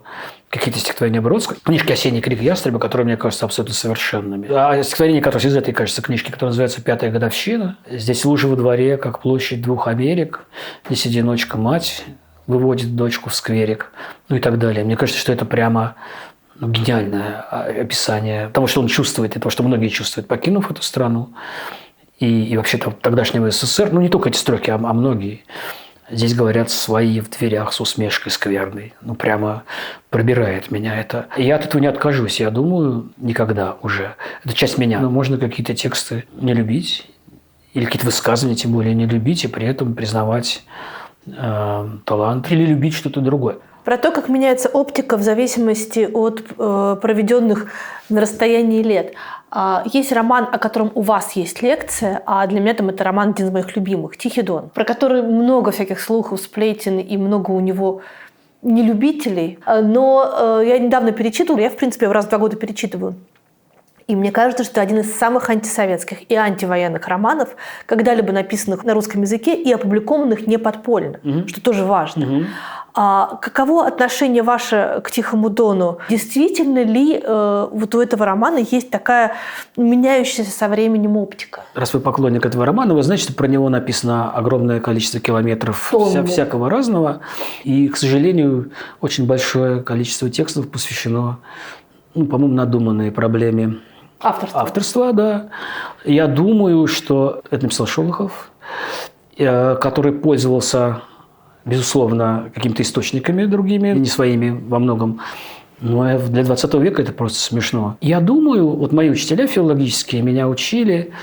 какие-то стихотворения Бродского. Книжки «Осенний крик ястреба», которые мне кажутся абсолютно совершенными. А стихотворение, которое из этой, кажется, книжки, которая называется «Пятая годовщина». Здесь лужи во дворе, как площадь двух Америк. Здесь одиночка мать выводит дочку в скверик. И так далее. Мне кажется, что это прямо гениальное описание того, что он чувствует, и того, что многие чувствуют, покинув эту страну. И вообще тогдашнего СССР, не только эти строки, а многие. Здесь говорят свои в дверях с усмешкой скверной. Прямо пробирает меня это. И я от этого не откажусь. Я думаю, никогда уже. Это часть меня. Но можно какие-то тексты не любить, или какие-то высказывания, тем более, не любить, и при этом признавать талант, или любить что-то другое. Про то, как меняется оптика в зависимости от проведенных на расстоянии лет. Есть роман, о котором у вас есть лекция, а для меня это роман один из моих любимых «Тихий Дон», про который много всяких слухов, сплетен, и много у него нелюбителей. Но я недавно перечитывала, я, в принципе, раз в 2 года перечитываю. И мне кажется, что один из самых антисоветских и антивоенных романов, когда-либо написанных на русском языке и опубликованных не подпольно, что тоже важно. Каково отношение ваше к «Тихому Дону»? Действительно ли вот у этого романа есть такая меняющаяся со временем оптика? Раз вы поклонник этого романа, вы знаете, что про него написано огромное количество километров всякого разного. И, к сожалению, очень большое количество текстов посвящено, по-моему, надуманной проблеме авторства, да. Я думаю, что это написал Шолохов, который пользовался, безусловно, какими-то источниками другими, не своими во многом. Но для 20 века это просто смешно. Я думаю, мои учителя филологические меня учили,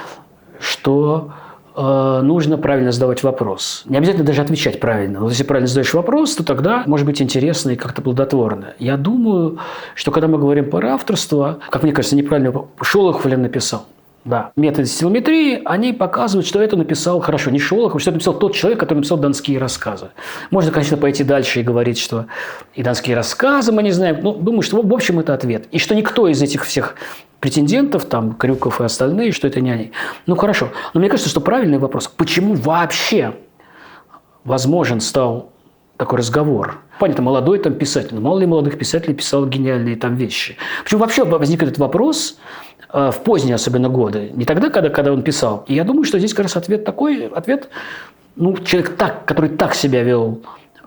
что нужно правильно задавать вопрос. Не обязательно даже отвечать правильно. Но если правильно задаешь вопрос, то тогда может быть интересно и как-то плодотворно. Я думаю, что когда мы говорим про авторство, как мне кажется, неправильно Шолохов или написал. Да. Методы стилометрии, они показывают, что это написал хорошо не Шолохов, что это написал тот человек, который написал «Донские рассказы». Можно, конечно, пойти дальше и говорить, что и «Донские рассказы» мы не знаем. Но думаю, что в общем это ответ. И что никто из этих всех претендентов, Крюков и остальные, что это не они. Хорошо. Но мне кажется, что правильный вопрос. Почему вообще возможен стал такой разговор? Понятно, молодой писатель. Но мало ли молодых писателей писал гениальные вещи. Почему вообще возник этот вопрос в поздние особенно годы? Не тогда, когда он писал. И я думаю, что здесь как раз ответ такой. Человек, который так себя вел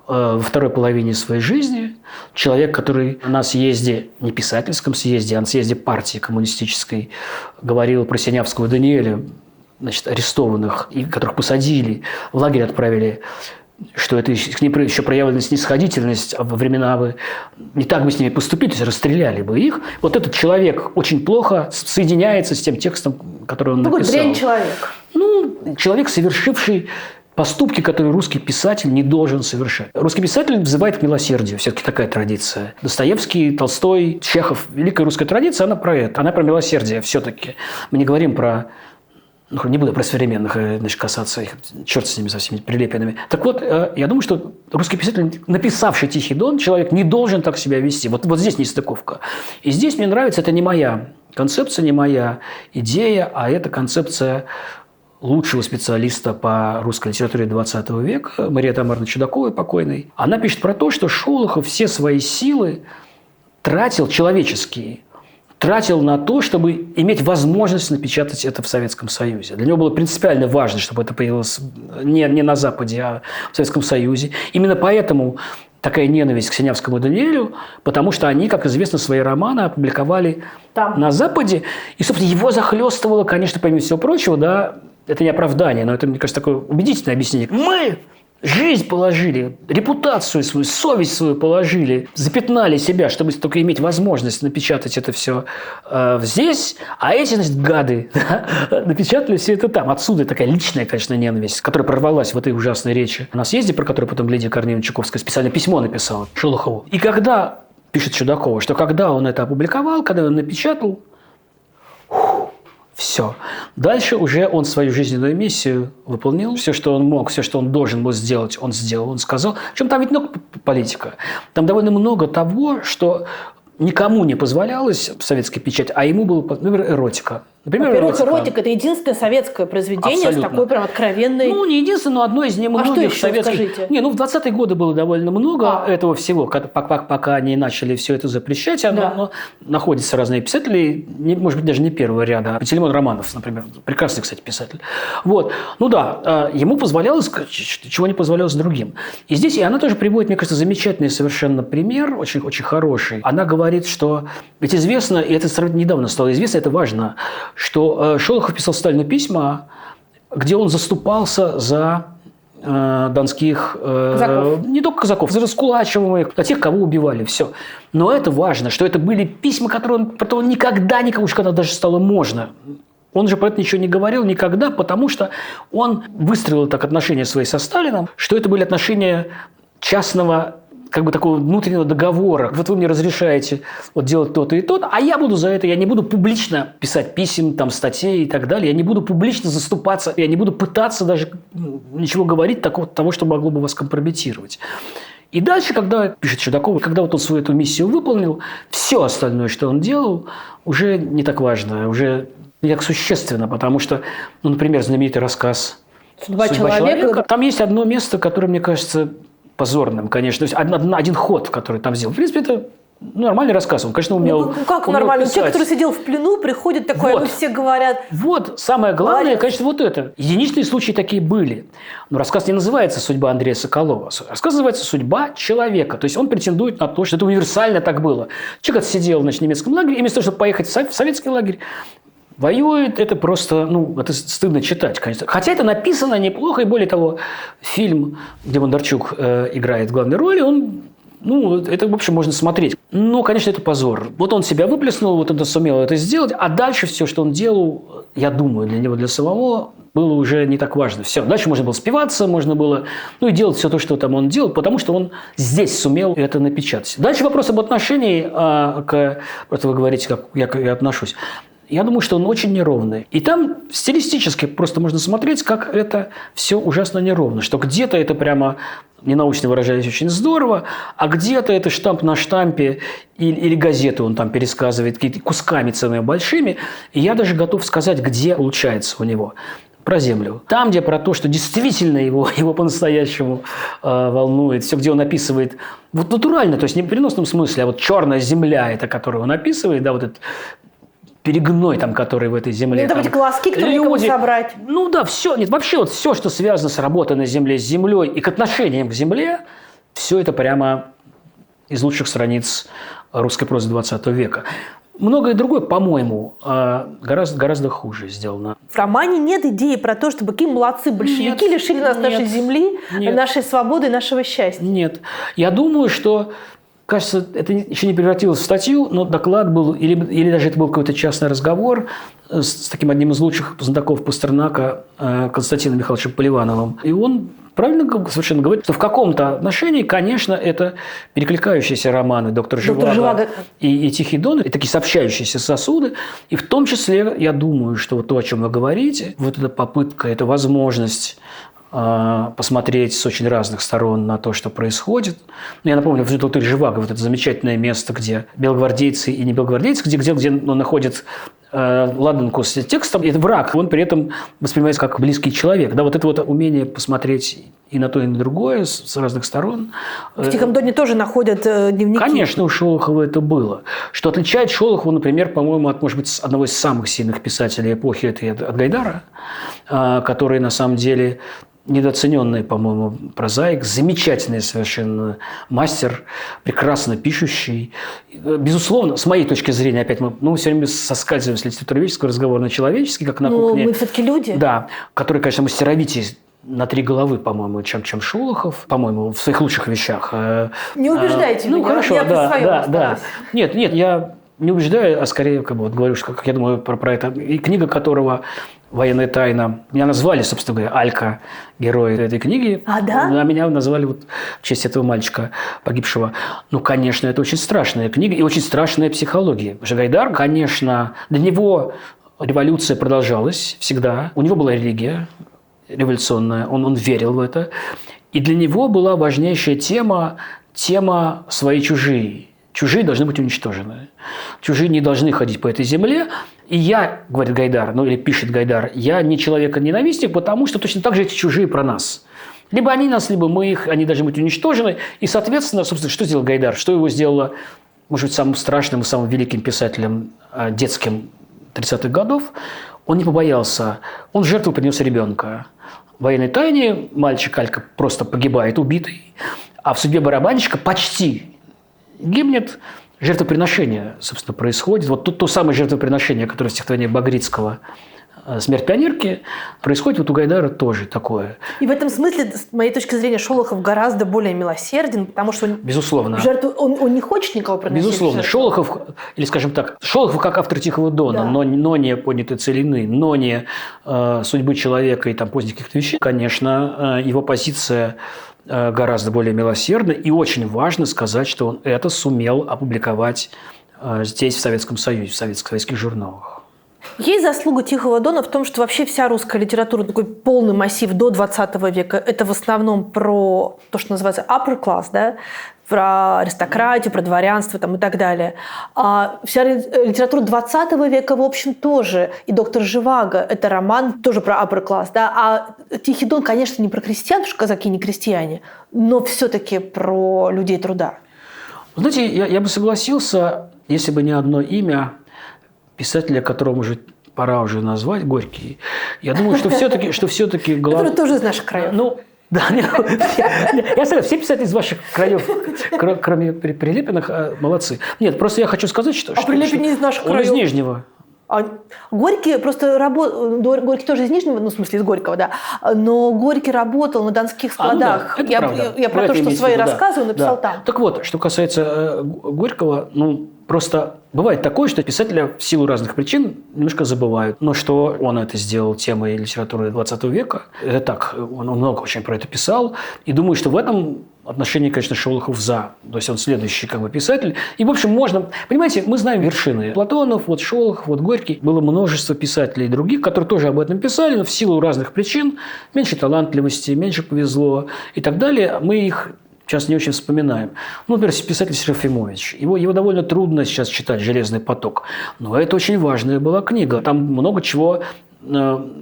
во второй половине своей жизни, человек, который на съезде, не писательском съезде, а на съезде партии коммунистической, говорил про Синявского Даниэля, арестованных, и которых посадили, в лагерь отправили, что это к ним еще проявлена снисходительность, а во времена бы не так бы с ними поступили, то есть расстреляли бы их. Вот этот человек очень плохо соединяется с тем текстом, который он написал. Такой дрянь-человек. Ну, человек, совершивший поступки, которые русский писатель не должен совершать. Русский писатель взывает к милосердию. Все-таки такая традиция. Достоевский, Толстой, Чехов. Великая русская традиция, она про это. Она про милосердие все-таки. Мы не говорим про... Ну, не буду про современных, значит, касаться их. Черт с ними, со всеми прилепинами. Так вот, я думаю, что русский писатель, написавший «Тихий дон», человек не должен так себя вести. Вот здесь нестыковка. И здесь мне нравится, это не моя концепция, не моя идея, а это концепция лучшего специалиста по русской литературе XX века, Марии Тамаровны Чудаковой покойной. Она пишет про то, что Шолохов все свои силы тратил, человеческие, тратил на то, чтобы иметь возможность напечатать это в Советском Союзе. Для него было принципиально важно, чтобы это появилось не на Западе, а в Советском Союзе. Именно поэтому такая ненависть к Синявскому и Даниэлю, потому что они, как известно, свои романы опубликовали там, на Западе. И, собственно, его захлестывало, конечно, помимо всего прочего, да, это не оправдание, но это, мне кажется, такое убедительное объяснение. Мы жизнь положили, репутацию свою, совесть свою положили, запятнали себя, чтобы только иметь возможность напечатать это все здесь, а эти, значит, гады напечатали все это там. Отсюда такая личная, конечно, ненависть, которая прорвалась в этой ужасной речи на съезде, про которую потом Лидия Корнеевна Чуковская специально письмо написала Шолохову. И когда, пишет Чудакова, что когда он это опубликовал, когда он напечатал, все. Дальше уже он свою жизненную миссию выполнил. Все, что он мог, все, что он должен был сделать, он сделал, он сказал. Причем там ведь много политика. Там довольно много того, что никому не позволялось в советской печати, а ему было, например, эротика. Например, во-первых, эротика – это единственное советское произведение абсолютно. с такой прям откровенной… Ну, не единственное, но одно из немногих что еще, советских… скажите? Не, ну, в 20-е годы было довольно много этого всего, пока они начали все это запрещать. Оно находятся разные писатели, может быть, даже не первого ряда. Пантелеймон Романов, например, прекрасный, кстати, писатель. Вот. Ну да, ему позволялось, чего не позволялось другим. И здесь она тоже приводит, мне кажется, замечательный совершенно пример, очень, очень хороший. Она говорит, что ведь известно, и это сравнительно недавно стало известно, это важно, что Шолохов писал Сталину письма, где он заступался за донских, не только казаков, за раскулачиваемых, за тех, кого убивали, все. Но это важно, что это были письма, которые он никогда никому, когда даже стало можно. Он же про это ничего не говорил никогда, потому что он выстроил так отношения свои со Сталином, что это были отношения частного, как бы такого внутреннего договора. Вот вы мне разрешаете вот делать то-то и то-то, а я буду за это, я не буду публично писать писем, там, статей и так далее, я не буду публично заступаться, я не буду пытаться даже ничего говорить того, что могло бы вас компрометировать. И дальше, когда, пишет Чудакова, когда вот он свою эту миссию выполнил, все остальное, что он делал, уже не так важно, уже не так существенно, потому что, ну, например, знаменитый рассказ «Судьба человека». Там есть одно место, которое, мне кажется, позорным, конечно. То есть один ход, который там сделал. В принципе, это нормальный рассказ. Он, конечно, умел как нормально? Человек, который сидел в плену, приходит такой, вот. Все говорят… Вот, самое главное, молодец. Конечно, вот это. Единичные случаи такие были. Но рассказ не называется «Судьба Андрея Соколова». Рассказ называется «Судьба человека». То есть он претендует на то, что это универсально так было. Человек отсидел, значит, в немецком лагере, и вместо того, чтобы поехать в советский лагерь, воюет, это просто, это стыдно читать, конечно. Хотя это написано неплохо, и более того, фильм, где Бондарчук играет главную роль, это, в общем, можно смотреть. Но, конечно, это позор. Вот он себя выплеснул, вот он сумел это сделать, а дальше все, что он делал, я думаю, для него, для самого, было уже не так важно. Все. Дальше можно было спиваться, можно было, и делать все то, что там он делал, потому что он здесь сумел это напечатать. Дальше вопрос об отношении, просто вы говорите, как я отношусь. Я думаю, что он очень неровный. И там стилистически просто можно смотреть, как это все ужасно неровно. Что где-то это прямо, ненаучно выражаясь, очень здорово, а где-то это штамп на штампе или газету он там пересказывает какими-то кусками целыми большими. И я даже готов сказать, где получается у него. Про землю. Там, где про то, что действительно его по-настоящему волнует, все, где он описывает вот натурально, то есть не в переносном смысле, а вот черная земля, это которую он описывает, да, вот этот перегной, там, который в этой земле. Это быть колоски, которые некому собрать. Ну да, все. Нет, вообще вот все, что связано с работой на земле, с землей и к отношениям к земле, все это прямо из лучших страниц русской прозы 20 века. Многое другое, по-моему, гораздо хуже сделано. В романе нет идеи про то, что какие молодцы большевики лишили нас нашей земли, нашей свободы, нашего счастья. Нет. Я думаю, что, кажется, это еще не превратилось в статью, но доклад был, или даже это был какой-то частный разговор с таким одним из лучших знатоков Пастернака Константином Михайловичем Поливановым. И он правильно совершенно говорит, что в каком-то отношении, конечно, это перекликающиеся романы «Доктор Живаго» и «Тихий Дон», и такие сообщающиеся сосуды. И в том числе, я думаю, что вот то, о чем вы говорите, вот эта попытка, эта возможность посмотреть с очень разных сторон на то, что происходит. Я напомню, в «Докторе Живаго» вот это замечательное место, где белогвардейцы и не белогвардейцы, где он находит ладанку с текстом, это враг, он при этом воспринимается как близкий человек. Да, вот это вот умение посмотреть и на то, и на другое с разных сторон. В «Тихом Доне» тоже находят дневники. Конечно, у Шолохова это было. Что отличает Шолохова, например, по-моему, от, может быть, одного из самых сильных писателей эпохи, это от Гайдара, который, на самом деле, недооцененный, по-моему, прозаик, замечательный совершенно мастер, прекрасно пишущий. Безусловно, с моей точки зрения, опять мы все время соскальзываем с литературоведческого разговора на человеческий, как на кухне. Мы все-таки люди. Да, который, конечно, мастеровитее на 3 головы, по-моему, чем Шолохов, по-моему, в своих лучших вещах. Не убеждайте меня, хорошо, я по своему да. Нет, я не убеждаю, а скорее, говорю, что, как я думаю про это. И книга которого «Военная тайна». Меня назвали, собственно говоря, Алька, герой этой книги. А, да? Меня назвали в честь этого мальчика погибшего. Конечно, это очень страшная книга и очень страшная психология. Потому что Гайдар, конечно, для него революция продолжалась всегда. У него была религия революционная, он верил в это. И для него была важнейшая тема «свои-чужие». Чужие должны быть уничтожены. Чужие не должны ходить по этой земле. И я, говорит Гайдар, или пишет Гайдар, я не человека-ненавистник, потому что точно так же эти чужие про нас. Либо они нас, либо мы их, они должны быть уничтожены. И, соответственно, собственно, что сделал Гайдар? Что его сделало, может быть, самым страшным и самым великим писателем детским 30-х годов? Он не побоялся. Он в жертву принес ребенка. В «Военной тайне» мальчик Алька просто погибает, убитый. А в «Судьбе барабанщика» почти гибнет. Жертвоприношение, собственно, происходит. Вот то самое жертвоприношение, которое в стихотворении Багрицкого «Смерть пионерки», происходит вот у Гайдара тоже такое. И в этом смысле, с моей точки зрения, Шолохов гораздо более милосерден, потому что безусловно. Жертву, он не хочет никого приносить. Безусловно. Шолохов, или, скажем так, Шолохов как автор «Тихого Дона», да. но не «Поднятой целины», но не «Судьбы человека» и там поздних каких-то вещей. Конечно, его позиция гораздо более милосердно. И очень важно сказать, что он это сумел опубликовать здесь, в Советском Союзе, в советских журналах. Есть заслуга «Тихого Дона» в том, что вообще вся русская литература, такой полный массив до 20 века, это в основном про то, что называется upper class, да? Про аристократию, про дворянство там, и так далее. А вся литература 20 века, в общем, тоже. И «Доктор Живаго» – это роман тоже про upper class. Да? А «Тихий Дон», конечно, не про крестьян, потому что казаки не крестьяне, но все-таки про людей труда. Знаете, я бы согласился, если бы не одно имя писателя, которого уже пора уже назвать, Горький. Я думаю, что все-таки Который тоже из наших краев. Да, я знаю, все писатели из ваших краев, кроме Прилепиных, молодцы. Нет, просто я хочу сказать, что... Прилепин не из наших краев. Он из Нижнего. Горький просто работал... Горький тоже из Нижнего, в смысле из Горького, да. Но Горький работал на донских складах. Я про то, что свои рассказы он написал там. Так вот, что касается Горького, просто бывает такое, что писателя в силу разных причин немножко забывают. Но что он это сделал темой литературы 20 века, это так, он много очень про это писал. И думаю, что в этом отношении, конечно, Шолохов за. То есть он следующий писатель. И, в общем, можно... Понимаете, мы знаем вершины. Платонов, Шолохов, Горький. Было множество писателей других, которые тоже об этом писали, но в силу разных причин, меньше талантливости, меньше повезло и так далее, мы их сейчас не очень вспоминаем. Например, писатель Серафимович. Его довольно трудно сейчас читать «Железный поток». Но это очень важная была книга. Там много чего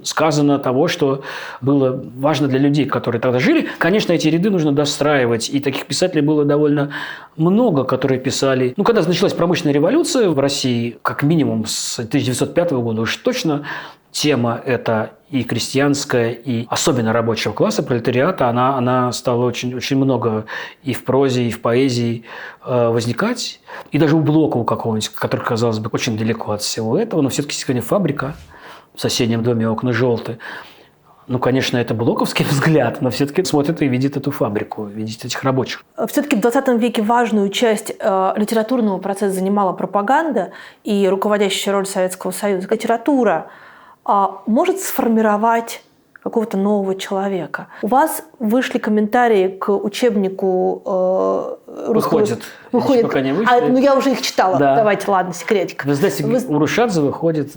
сказано того, что было важно для людей, которые тогда жили. Конечно, эти ряды нужно достраивать. И таких писателей было довольно много, которые писали. Когда началась промышленная революция в России, как минимум с 1905 года уж точно, тема эта и крестьянская, и особенно рабочего класса, пролетариата, она стала очень много и в прозе, и в поэзии возникать. И даже у Блока у какого-нибудь, который, казалось бы, очень далеко от всего этого, но все-таки сегодня фабрика в соседнем доме, окна желтые. Ну, конечно, это блоковский взгляд, но все-таки смотрит и видит эту фабрику, видит этих рабочих. Все-таки в 20 веке важную часть литературного процесса занимала пропаганда и руководящая роль Советского Союза. Литература может сформировать какого-то нового человека. У вас вышли комментарии к учебнику русского... Выходит. Пока не вышли. Я уже их читала. Да. Давайте, ладно, секретик. Вы знаете, у Рушадзе выходит,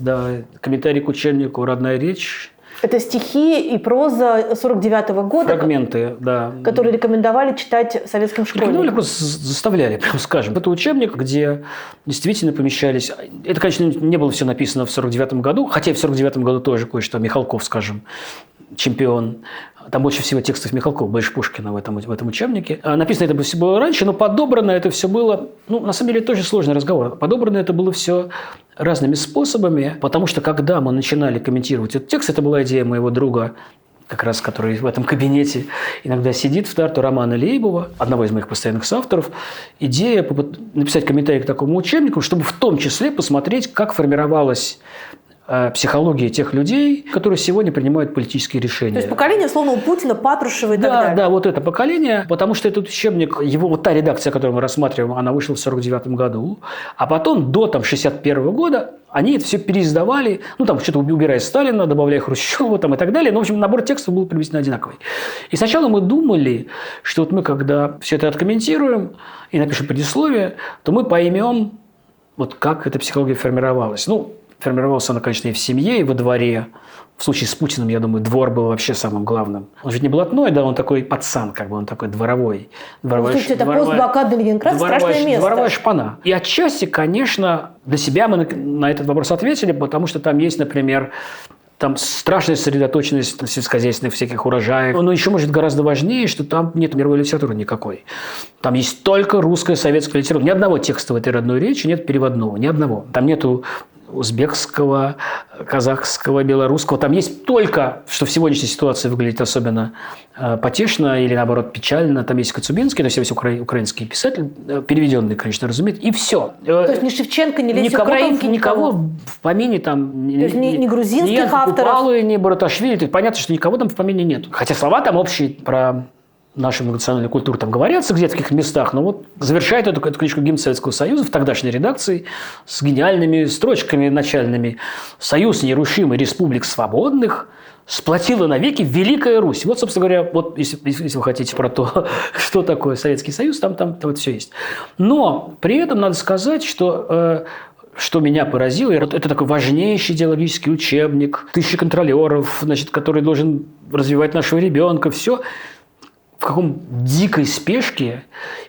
комментарий к учебнику «Родная речь». Это стихи и проза 49-го года. Фрагменты, да. Которые рекомендовали читать советским школьникам. Рекомендовали, просто заставляли, прям скажем. Это учебник, где действительно помещались... Это, конечно, не было все написано в 49-м году, хотя и в 49-м году тоже кое-что. Михалков, скажем, чемпион. Там больше всего текстов Михалкова, больше Пушкина в этом учебнике. Написано это все было раньше, но подобрано это все было... на самом деле, это тоже сложный разговор. Подобрано это было все разными способами, потому что, когда мы начинали комментировать этот текст, это была идея моего друга, как раз который в этом кабинете иногда сидит, в Тарту, Романа Лейбова, одного из моих постоянных соавторов, идея написать комментарий к такому учебнику, чтобы в том числе посмотреть, как формировалась психология тех людей, которые сегодня принимают политические решения. То есть поколение, словно у Путина, Патрушева и так далее. Да, вот это поколение, потому что этот учебник, та редакция, которую мы рассматриваем, она вышла в 49-м году, а потом до 61-го года они это все переиздавали, что-то убирая Сталина, добавляя Хрущева и так далее. В общем, набор текстов был приблизительно одинаковый. И сначала мы думали, что мы, когда все это откомментируем и напишем предисловие, то мы поймем, как эта психология формировалась. Формировалась она, конечно, и в семье, и во дворе. В случае с Путиным, я думаю, двор был вообще самым главным. Он же не блатной, он такой пацан, он такой дворовой. Слушайте, это постблокадный Ленинград, страшное место. Дворовая шпана. И отчасти, конечно, для себя мы на этот вопрос ответили, потому что там есть, например, страшная сосредоточенность на сельскохозяйственных всяких урожаях. Но еще, может, гораздо важнее, что там нет мировой литературы никакой. Там есть только русская советская литература. Ни одного текста в этой родной речи нет переводного. Ни одного. Там нету узбекского, казахского, белорусского. Там есть только, что в сегодняшней ситуации выглядит особенно потешно или, наоборот, печально. Там есть Коцюбинский, то есть весь украинский писатель, переведенный, конечно, разумеется, и все. То есть ни Шевченко, ни Леся Украинки, никого в помине там... То есть ни грузинских авторов? Ни Купалы, ни Бараташвили. То есть понятно, что никого там в помине нет. Хотя слова там общие про нашу национальную культуру там говорятся где-то в каких-то местах, но завершает эту книжку гимн Советского Союза в тогдашней редакции с гениальными строчками начальными. «Союз нерушимый республик свободных сплотила навеки Великая Русь». Собственно говоря, если вы хотите про то, что такое Советский Союз, там все есть. Но при этом надо сказать, что меня поразило, это такой важнейший идеологический учебник, 1000 контролеров, который должен развивать нашего ребенка, все. В каком дикой спешке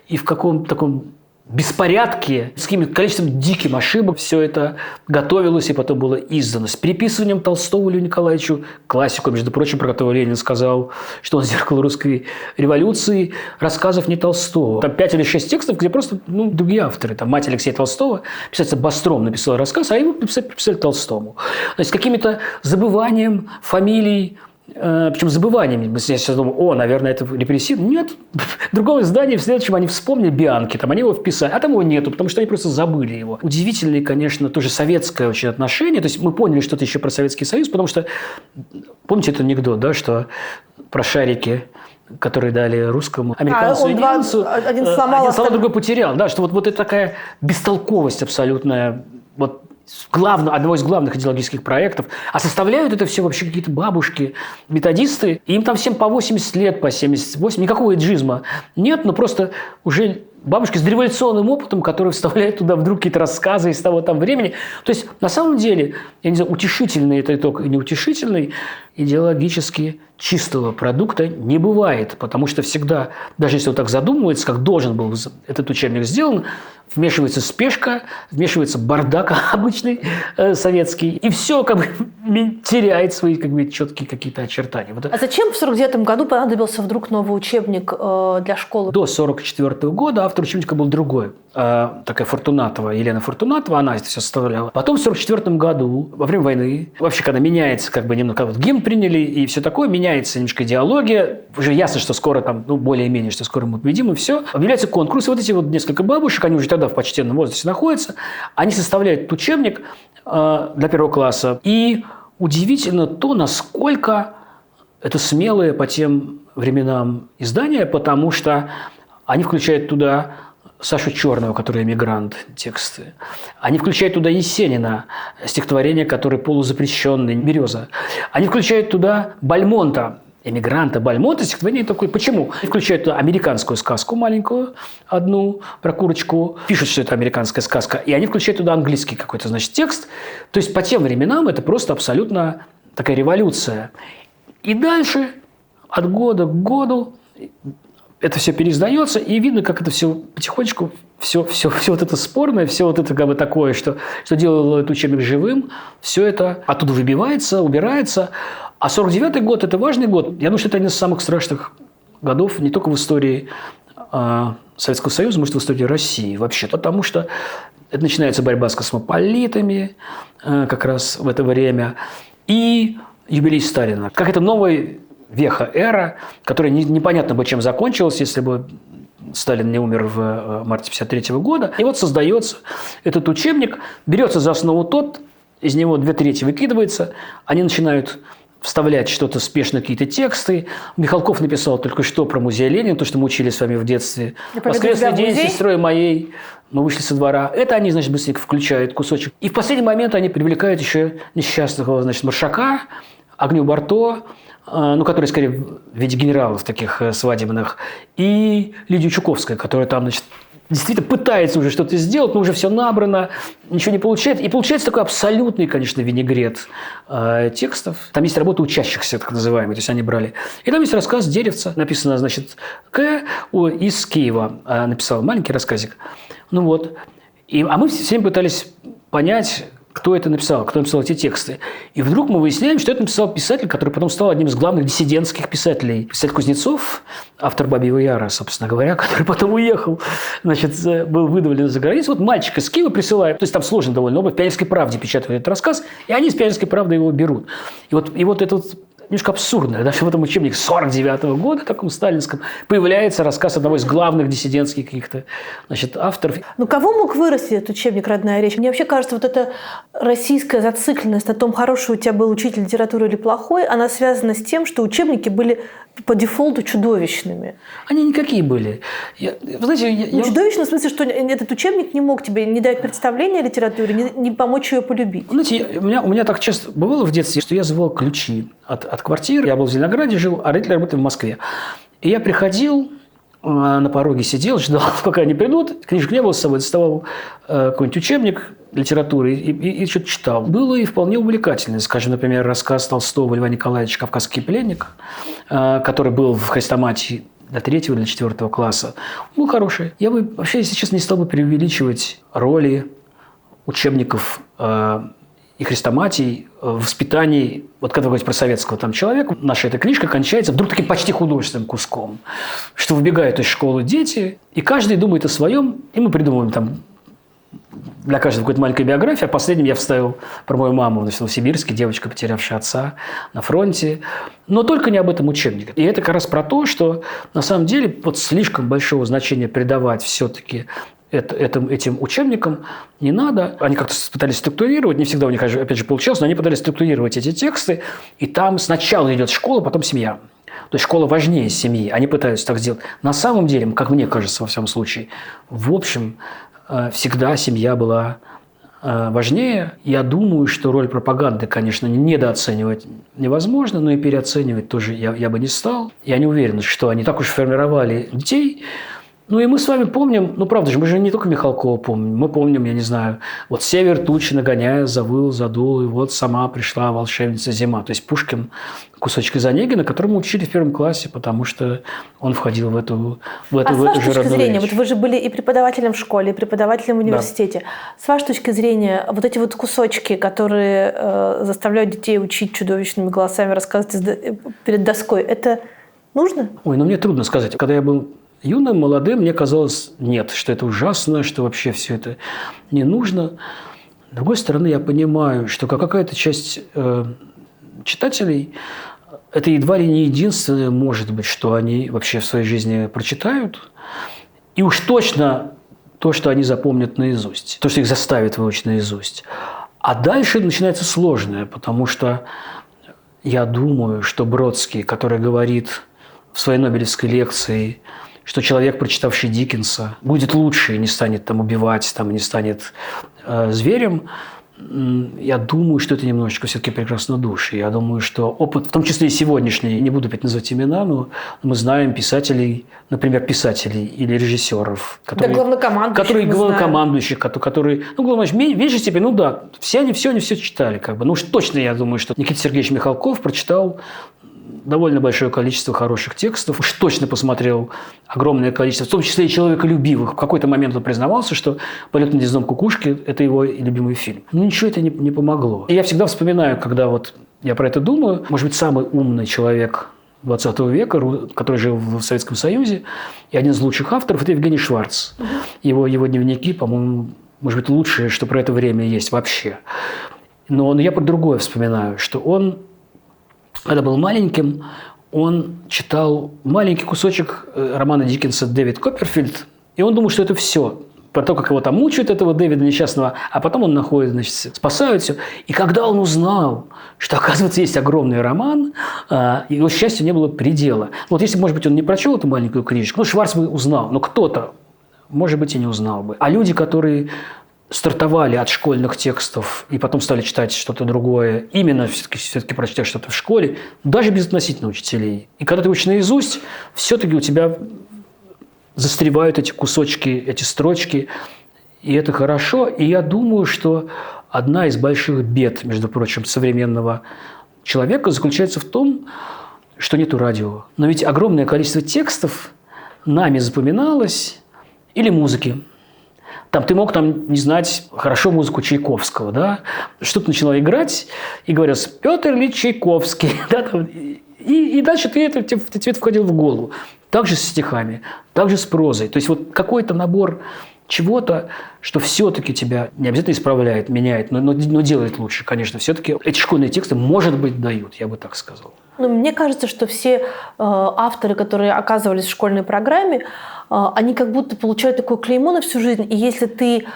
и в каком таком беспорядке, с каким количеством диких ошибок все это готовилось и потом было издано. С переписыванием Толстого Льву Николаевичу, классику, между прочим, про которого Ленин сказал, что он зеркало русской революции, рассказов не Толстого. Там 5 или 6 текстов, где просто другие авторы. Мать Алексея Толстого, писатель Бастром, написал рассказ, а его приписали Толстому. То есть, с каким-то забыванием фамилий, причем забываниями. Я сейчас думаю, наверное, это репрессивно. Нет. Другого издания в следующем они вспомнили Бианки, они его вписали, а там его нету, потому что они просто забыли его. Удивительное, конечно, тоже советское очень отношение. То есть мы поняли что-то еще про Советский Союз, потому что, помните этот анекдот, да, что про шарики, которые дали русскому, американцу и немцу, один сломал, другой потерял. Да, что вот это такая бестолковость абсолютная, одного из главных идеологических проектов. А составляют это все вообще какие-то бабушки, методисты. И им там всем по 80 лет, по 78. Никакого эйджизма нет, но просто уже бабушки с дореволюционным опытом, которые вставляют туда вдруг какие-то рассказы из того времени. То есть, на самом деле, я не знаю, утешительный это итог и неутешительный, идеологически чистого продукта не бывает, потому что всегда, даже если он так задумывается, как должен был этот учебник сделан, вмешивается спешка, вмешивается бардак обычный советский, и все как бы теряет свои как бы четкие какие-то очертания. А зачем в 1949 году понадобился вдруг новый учебник для школы? До 1944 года автор учебника был другой. Такая Фортунатова, Елена Фортунатова, она это все составляла. Потом в 1944 году, во время войны, вообще когда меняется как бы немного, вот гимн приняли и все такое, меняется немножко идеология, уже ясно, что скоро там, более-менее, что скоро мы победим, и все. Объявляется конкурс, и вот эти вот несколько бабушек, они уже тогда в почтенном возрасте находятся, они составляют учебник для первого класса. И удивительно то, насколько это смелые по тем временам издания, потому что они включают туда Сашу Черного, который эмигрант, тексты. Они включают туда Есенина, стихотворение, которое полузапрещенное, «Береза». Они включают туда Бальмонта, эмигранта Бальмонта, стихотворение такое. Почему? Они включают туда американскую сказку маленькую, одну, про курочку. Пишут, что это американская сказка. И они включают туда английский какой-то, значит, текст. То есть по тем временам это просто абсолютно такая революция. И дальше, от года к году, это все переиздается, и видно, как это все потихонечку, все вот это спорное, все вот это как бы такое, что делало этот учебник живым, все это оттуда выбивается, убирается. А 49-й год – это важный год. Я думаю, что это один из самых страшных годов не только в истории Советского Союза, может, в истории России вообще. Потому что это начинается борьба с космополитами как раз в это время. И юбилей Сталина. Как это новый веха, эра, которая непонятно бы чем закончилась, если бы Сталин не умер в марте 1953 года. И вот создается этот учебник, берется за основу тот, из него 2/3 выкидывается, они начинают вставлять что-то спешно, какие-то тексты. Михалков написал только что про музей Ленина, то, что мы учили с вами в детстве. «Воскресный день с сестрой моей». Мы вышли со двора. Это они, значит, быстренько включают кусочек. И в последний момент они привлекают еще несчастного, значит, Маршака, Агню Барто, который скорее в виде генералов таких свадебных, и Лидию Чуковскую, которая там, значит, действительно пытается уже что-то сделать, но уже все набрано, ничего не получается. И получается такой абсолютный, конечно, винегрет текстов. Там есть работа учащихся, так называемые, то есть они брали. И там есть рассказ «Деревца», написано, значит, из Киева написал маленький рассказик. А мы все время пытались понять, кто это написал, кто написал эти тексты. И вдруг мы выясняем, что это написал писатель, который потом стал одним из главных диссидентских писателей. Писатель Кузнецов, автор «Бабьего Яра», собственно говоря, который потом уехал, значит, был выдавлен за границу. Вот мальчик из Киева присылает, то есть там сложно довольно, оба в «Пионерской правде» печатают этот рассказ, и они из «Пионерской правды» его берут. И вот это вот немножко абсурдно. Даже в этом учебнике 1949 года, таком сталинском, появляется рассказ одного из главных диссидентских каких-то, значит, авторов. Кого мог вырасти этот учебник «Родная речь»? Мне вообще кажется, вот эта российская зацикленность о том, хороший у тебя был учитель литературы или плохой, она связана с тем, что учебники были по дефолту чудовищными. Они никакие были. Вы знаете, чудовищно в смысле, что этот учебник не мог тебе не дать представления о литературе, не помочь ее полюбить. Знаете, у меня так часто бывало в детстве, что я звал ключи от квартиры. Я был в Зеленограде, жил, а родители работали в Москве. И я приходил, на пороге сидел, ждал, пока они придут. Книжек не было с собой, доставал какой-нибудь учебник литературы и что-то читал. Было и вполне увлекательно. Скажем, например, рассказ Толстого Льва Николаевича «Кавказский пленник», который был в хрестоматии до 3-го или 4-го класса. Он был хороший. Я бы вообще, если честно, не стал бы преувеличивать роли учебников и хрестоматий в воспитании, вот когда вы говорите про советского там человека, наша эта книжка кончается вдруг таким почти художественным куском, что выбегают из школы дети, и каждый думает о своем, и мы придумываем там для каждого какой-то маленькой биографии. А последним я вставил про мою маму, в Новосибирске, девочка, потерявшая отца на фронте. Но только не об этом учебнике. И это как раз про то, что на самом деле вот слишком большого значения придавать все-таки этим учебникам не надо. Они как-то пытались структурировать, не всегда у них, опять же, получалось, но они пытались структурировать эти тексты, и там сначала идет школа, потом семья. То есть школа важнее семьи. Они пытаются так сделать. На самом деле, как мне кажется, во всяком случае, в общем, всегда семья была важнее. Я думаю, что роль пропаганды, конечно, недооценивать невозможно, но и переоценивать тоже я бы не стал. Я не уверен, что они так уж формировали детей, Ну и мы с вами помним, ну правда же, мы же не только Михалкова помним, мы помним, я не знаю, вот «Север тучи нагоняя, завыл, задул, и вот сама пришла волшебница зима». То есть Пушкин кусочек из Онегина, которому учили в 1 классе, потому что он входил в эту с вашей же точки родную зрения, речь. вот вы же были и преподавателем в школе, и преподавателем в университете. С вашей точки зрения, вот эти вот кусочки, которые заставляют детей учить чудовищными голосами, рассказывать перед доской, это нужно? Ой, ну мне трудно сказать. Когда я был юным, молодым, мне казалось, нет, что это ужасно, что вообще все это не нужно. С другой стороны, я понимаю, что какая-то часть читателей, это едва ли не единственное, может быть, что они вообще в своей жизни прочитают. И уж точно то, что они запомнят наизусть, то, что их заставит выучить наизусть. А дальше начинается сложное, потому что я думаю, что Бродский, который говорит в своей Нобелевской лекции, что человек, прочитавший Диккенса, будет лучше и не станет там убивать, там, и не станет зверем. Я думаю, что это немножечко все-таки прекраснодушие. Я думаю, что опыт, в том числе и сегодняшний, не буду опять называть имена, но мы знаем писателей, например, писателей или режиссеров, которые главнокомандующих, которые, ну, главнокомандующих, в меньшей степени, ну да, все они все читали, как бы. Ну уж точно я думаю, что Никита Сергеевич Михалков прочитал довольно большое количество хороших текстов. Уж точно посмотрел огромное количество, в том числе и человеколюбивых. В какой-то момент он признавался, что «Полет над гнездом кукушки» – это его любимый фильм. Но ничего это не помогло. И я всегда вспоминаю, когда вот я про это думаю, может быть, самый умный человек 20 века, который жил в Советском Союзе, и один из лучших авторов – это Евгений Шварц. Его дневники, по-моему, может быть, лучшее, что про это время есть вообще. Но я про другое вспоминаю, что он, когда был маленьким, он читал маленький кусочек романа Диккенса «Дэвид Копперфильд», и он думал, что это все. Про то, как его там мучают, этого Дэвида несчастного, а потом он находит, значит, спасают все. И когда он узнал, что, оказывается, есть огромный роман, его счастью не было предела. Вот если, может быть, он не прочел эту маленькую книжечку, ну, Шварц бы узнал, но кто-то, может быть, и не узнал бы. А люди, которые стартовали от школьных текстов и потом стали читать что-то другое, именно все-таки прочитав что-то в школе, даже без относительно учителей. И когда ты учишь наизусть, все-таки у тебя застревают эти кусочки, эти строчки, и это хорошо. И я думаю, что одна из больших бед, между прочим, современного человека заключается в том, что нету радио. Но ведь огромное количество текстов нами запоминалось, или музыки. Там ты мог не знать хорошо музыку Чайковского, да? Что-то начало играть, и говорят, Петр Ильич Чайковский, да? И дальше тебе входил в голову. Так же с стихами, так же с прозой. То есть вот какой-то набор чего-то, что все-таки тебя не обязательно исправляет, меняет, но делает лучше, конечно. Все-таки эти школьные тексты, может быть, дают, я бы так сказал. Ну, мне кажется, что все авторы, которые оказывались в школьной программе, они как будто получают такое клеймо на всю жизнь. И если ты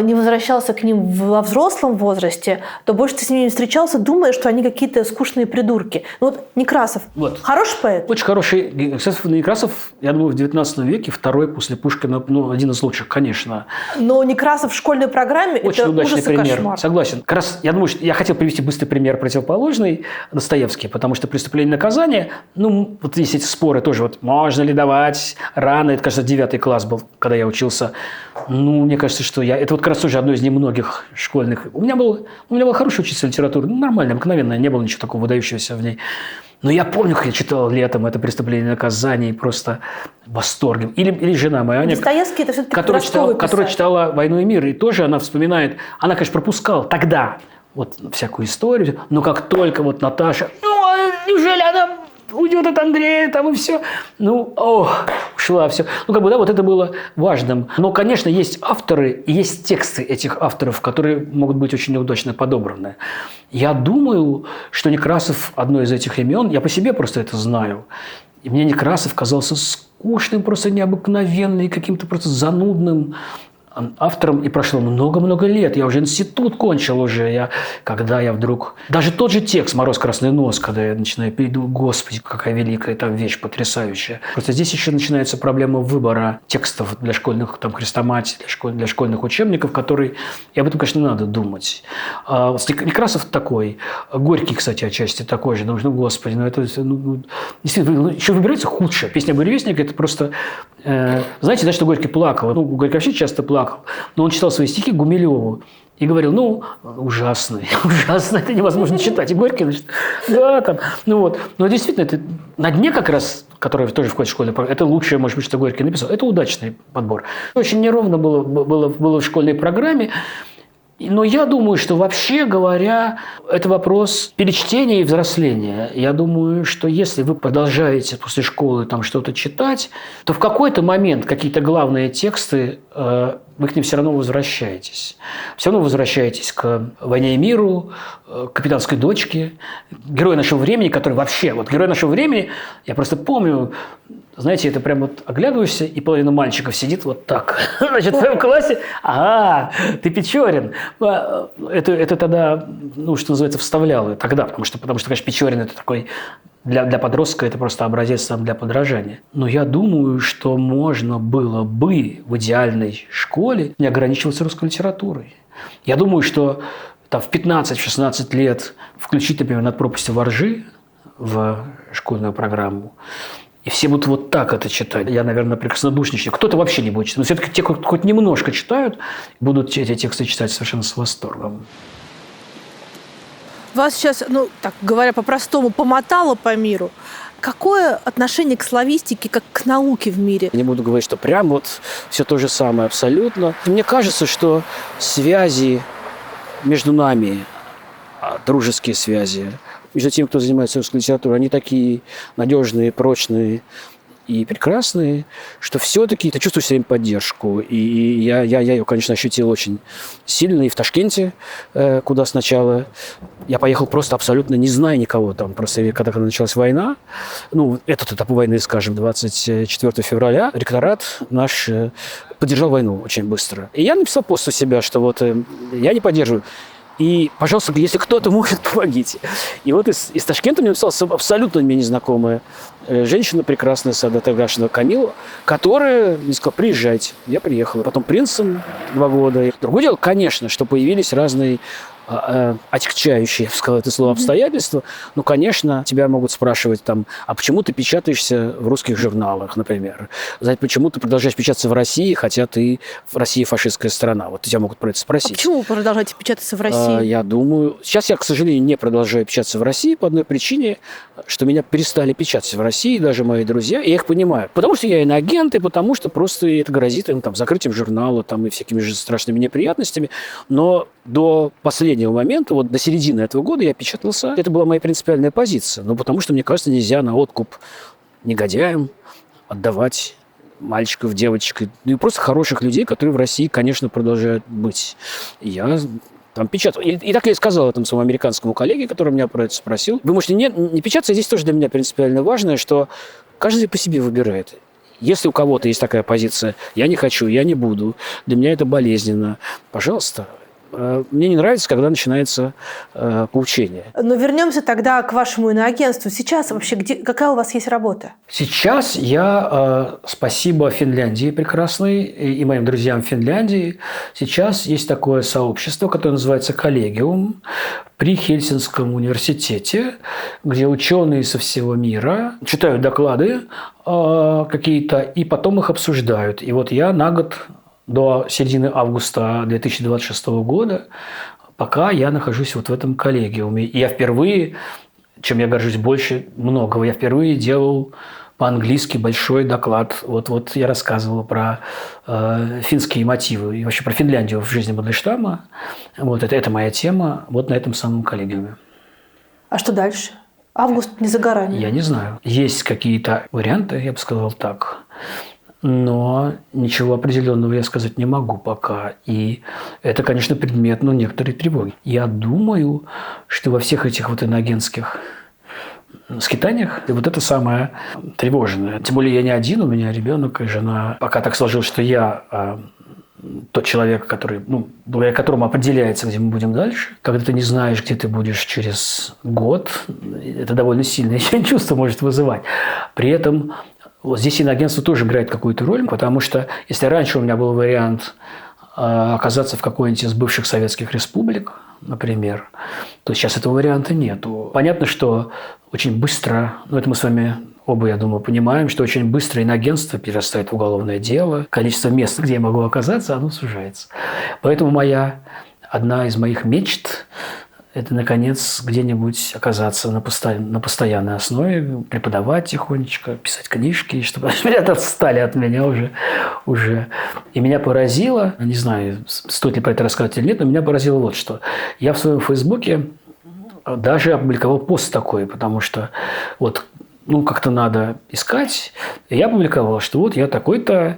не возвращался к ним во взрослом возрасте, то больше ты с ними не встречался, думая, что они какие-то скучные придурки. Ну, вот Некрасов. Вот. Хороший поэт? Очень хороший. Некрасов, я думаю, в 19 веке второй после Пушкина, один из лучших, конечно. Но Некрасов в школьной программе – очень это удачный ужас и пример. кошмар. Согласен. Как раз я думаю, что я хотел привести быстрый пример противоположный, Достоевский, потому что «Преступление и наказание», ну, вот есть эти споры тоже, вот можно ли давать рано, это, кажется, 9 класс был, когда я учился. Ну, мне кажется, что это вот как раз тоже одно из немногих школьных. У меня был хороший учитель литературы, ну, нормальный, обыкновенный, не было ничего такого выдающегося в ней. Но я помню, как я читал летом это «Преступление и наказание», просто в восторге. Или жена моя, Аня, Достоевский – это все-таки которая читала «Войну и мир», и тоже она вспоминает, она, конечно, пропускала тогда вот всякую историю, но как только вот Наташа, неужели она уйдет от Андрея, там и все. Ушла все. Вот это было важным. Но, конечно, есть авторы и есть тексты этих авторов, которые могут быть очень неудачно подобраны. Я думаю, что Некрасов одно из этих имен, я по себе просто это знаю. И мне Некрасов казался скучным, просто необыкновенным, каким-то просто занудным. автором, и прошло много-много лет. Я уже институт кончил уже. Когда я вдруг... Даже тот же текст «Мороз, красный нос», когда я начинаю передумать, господи, какая великая там вещь, потрясающая. Просто здесь еще начинается проблема выбора текстов для школьных там, хрестоматий, для школьных учебников, которые... И об этом, конечно, надо думать. Некрасов такой. Горький, кстати, отчасти такой же. Ну, господи, это... действительно, еще выбирается худшее. Песня «Буревестник» – это просто... знаете, что Горький плакал? Ну, Горький вообще часто плакал. Но он читал свои стихи Гумилеву и говорил, ужасный, это невозможно читать. И Горький, значит, да, там, вот. Но действительно, это на дне как раз, который тоже входит в школьную программу, это лучшее, может быть, что Горький написал. Это удачный подбор. Очень неровно было в школьной программе. Но я думаю, что вообще говоря, это вопрос перечтения и взросления. Я думаю, что если вы продолжаете после школы там что-то читать, то в какой-то момент какие-то главные тексты, вы к ним все равно возвращаетесь. Все равно возвращаетесь к «Войне и миру», к «Капитанской дочке», «Герой нашего времени», который вообще... Вот «Герой нашего времени», я просто помню... Знаете, это прям вот оглядываешься, и половина мальчиков сидит вот так. Значит, в твоем классе, ты Печорин. Это тогда, что называется, вставляло тогда, потому что, конечно, Печорин – это такой, для подростка это просто образец там, для подражания. Но я думаю, что можно было бы в идеальной школе не ограничиваться русской литературой. Я думаю, что там, в 15-16 лет включить, например, «Над пропастью воржи» в школьную программу, и все будут вот так это читать. Я, наверное, прекраснодушничаю. Кто-то вообще не будет читать. Но все-таки те, кто хоть немножко читают, будут эти тексты читать совершенно с восторгом. Вас сейчас, так говоря по-простому, помотало по миру. Какое отношение к славистике, как к науке в мире? Я не буду говорить, что прям вот все то же самое абсолютно. Мне кажется, что связи между нами, дружеские связи, между тем, кто занимается русской литературой, они такие надежные, прочные и прекрасные, что все-таки ты чувствуешь все время поддержку. И я ее, конечно, ощутил очень сильно и в Ташкенте, куда сначала я поехал просто абсолютно не зная никого там. Просто когда началась война, этот этап войны, скажем, 24 февраля, ректорат наш поддержал войну очень быстро. И я написал пост у себя, что вот я не поддерживаю. И, пожалуйста, если кто-то может, помогите. И вот из Ташкента мне написала абсолютно мне незнакомая женщина, прекрасная Садат Агашина Камила, которая мне сказала, приезжайте. Я приехал. Потом Принцем 2 года. Другое дело, конечно, что появились разные отягчающие, я бы сказал это слово, обстоятельства. Конечно, тебя могут спрашивать там, а почему ты печатаешься в русских журналах, например? Почему ты продолжаешь печататься в России, хотя ты в России фашистская страна? Вот тебя могут про это спросить. А почему вы продолжаете печататься в России? Я думаю... Сейчас я, к сожалению, не продолжаю печататься в России по одной причине, что меня перестали печататься в России, даже мои друзья, и я их понимаю. Потому что я иноагент, и потому что просто это грозит им закрытием журнала и всякими же страшными неприятностями. Но до последнего момента, вот до середины этого года я печатался. Это была моя принципиальная позиция. Потому что, мне кажется, нельзя на откуп негодяям отдавать мальчиков, девочек, и просто хороших людей, которые в России, конечно, продолжают быть. И я там печатал. И так я и сказал этому своему американскому коллеге, который меня про это спросил. Вы можете не печататься. Здесь тоже для меня принципиально важно, что каждый по себе выбирает. Если у кого-то есть такая позиция, я не хочу, я не буду, для меня это болезненно, пожалуйста. Мне не нравится, когда начинается поучение. Но вернемся тогда к вашему иноагентству. Сейчас вообще какая у вас есть работа? Сейчас я, спасибо Финляндии прекрасной и моим друзьям в Финляндии, сейчас есть такое сообщество, которое называется «Коллегиум» при Хельсинском университете, где ученые со всего мира читают доклады какие-то и потом их обсуждают. И вот я на год до середины августа 2026 года, пока я нахожусь вот в этом коллегиуме. И я впервые, чем я горжусь больше многого, я впервые делал по-английски большой доклад. Вот я рассказывал про финские мотивы и вообще про Финляндию в жизни Мандельштама. Вот это моя тема вот на этом самом коллегиуме. А что дальше? Август не за горами. Я не знаю. Есть какие-то варианты, я бы сказал так. Но ничего определенного я сказать не могу пока. И это, конечно, предмет некоторой тревоги. Я думаю, что во всех этих иноагентских скитаниях вот это самое тревожное. Тем более я не один, у меня ребенок и жена. Пока так сложилось, что я тот человек, который, благодаря которому определяется, где мы будем дальше. Когда ты не знаешь, где ты будешь через год, это довольно сильное чувство может вызывать. При этом вот здесь иноагентство тоже играет какую-то роль, потому что если раньше у меня был вариант оказаться в какой-нибудь из бывших советских республик, например, то сейчас этого варианта нету. Понятно, что очень быстро, это мы с вами оба, я думаю, понимаем, что очень быстро иноагентство перерастает в уголовное дело. Количество мест, где я могу оказаться, оно сужается. Поэтому одна из моих мечт – это, наконец, где-нибудь оказаться на постоянной основе, преподавать тихонечко, писать книжки, чтобы ребята отстали от меня уже. И меня поразило, не знаю, стоит ли про это рассказать или нет, но меня поразило вот что. Я в своем Фейсбуке даже опубликовал пост такой, потому что как-то надо искать. И я опубликовал, что вот я такой-то,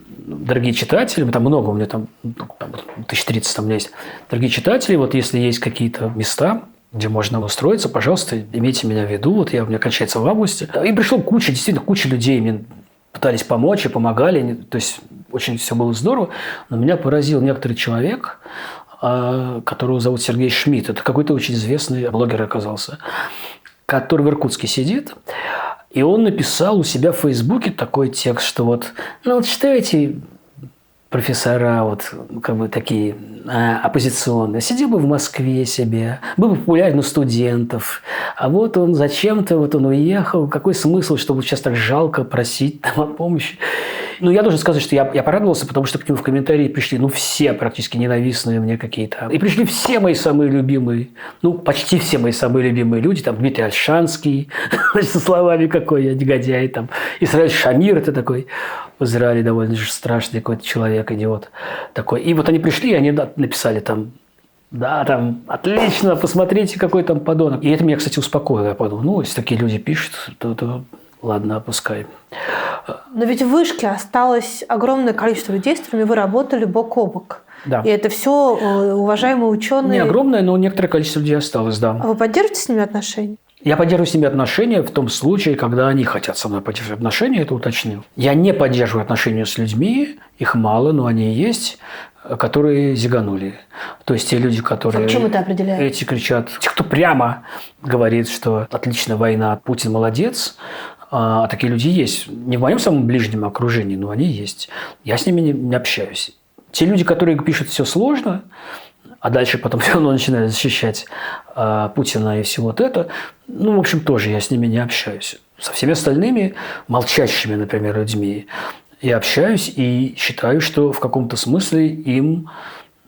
дорогие читатели, там много, у меня там 1030 там есть. Дорогие читатели, вот если есть какие-то места, где можно устроиться, пожалуйста, имейте меня в виду. Вот у меня кончается в августе. И пришло действительно куча людей, мне пытались помочь и помогали. То есть очень все было здорово. Но меня поразил некоторый человек, которого зовут Сергей Шмидт. Это какой-то очень известный блогер оказался, который в Иркутске сидит. И он написал у себя в Фейсбуке такой текст, что что эти профессора такие оппозиционные, сидел бы в Москве себе, был бы популярен у студентов, а вот он зачем-то, он уехал, какой смысл, чтобы сейчас так жалко просить о помощи. Я должен сказать, что я порадовался, потому что к нему в комментарии пришли, все практически ненавистные мне какие-то. И пришли все мои самые любимые, почти все мои самые любимые люди, там Дмитрий Ольшанский, со словами «какой я негодяй», там Исраиль Шамир, это такой в Израиле довольно же страшный какой-то человек, идиот такой. И они пришли, и они написали там: да, там, отлично, посмотрите, какой там подонок. И это меня, кстати, успокоило. Я подумал, если такие люди пишут, то ладно, опускай. Но ведь в Вышке осталось огромное количество людей, с которыми вы работали бок о бок. Да. И это все уважаемые ученые. Не огромное, но некоторое количество людей осталось, да. А вы поддерживаете с ними отношения? Я поддерживаю с ними отношения в том случае, когда они хотят со мной поддерживать отношения, это уточнил. Я не поддерживаю отношения с людьми, их мало, но они есть, которые зиганули. То есть те люди, которые... А чем это определяет? Эти кричат... Те, кто прямо говорит, что отличная война, Путин молодец, а такие люди есть. Не в моем самом ближнем окружении, но они есть. Я с ними не общаюсь. Те люди, которые пишут «все сложно», а дальше потом все равно начинают защищать Путина и все это, в общем, тоже я с ними не общаюсь. Со всеми остальными, молчащими, например, людьми, я общаюсь и считаю, что в каком-то смысле им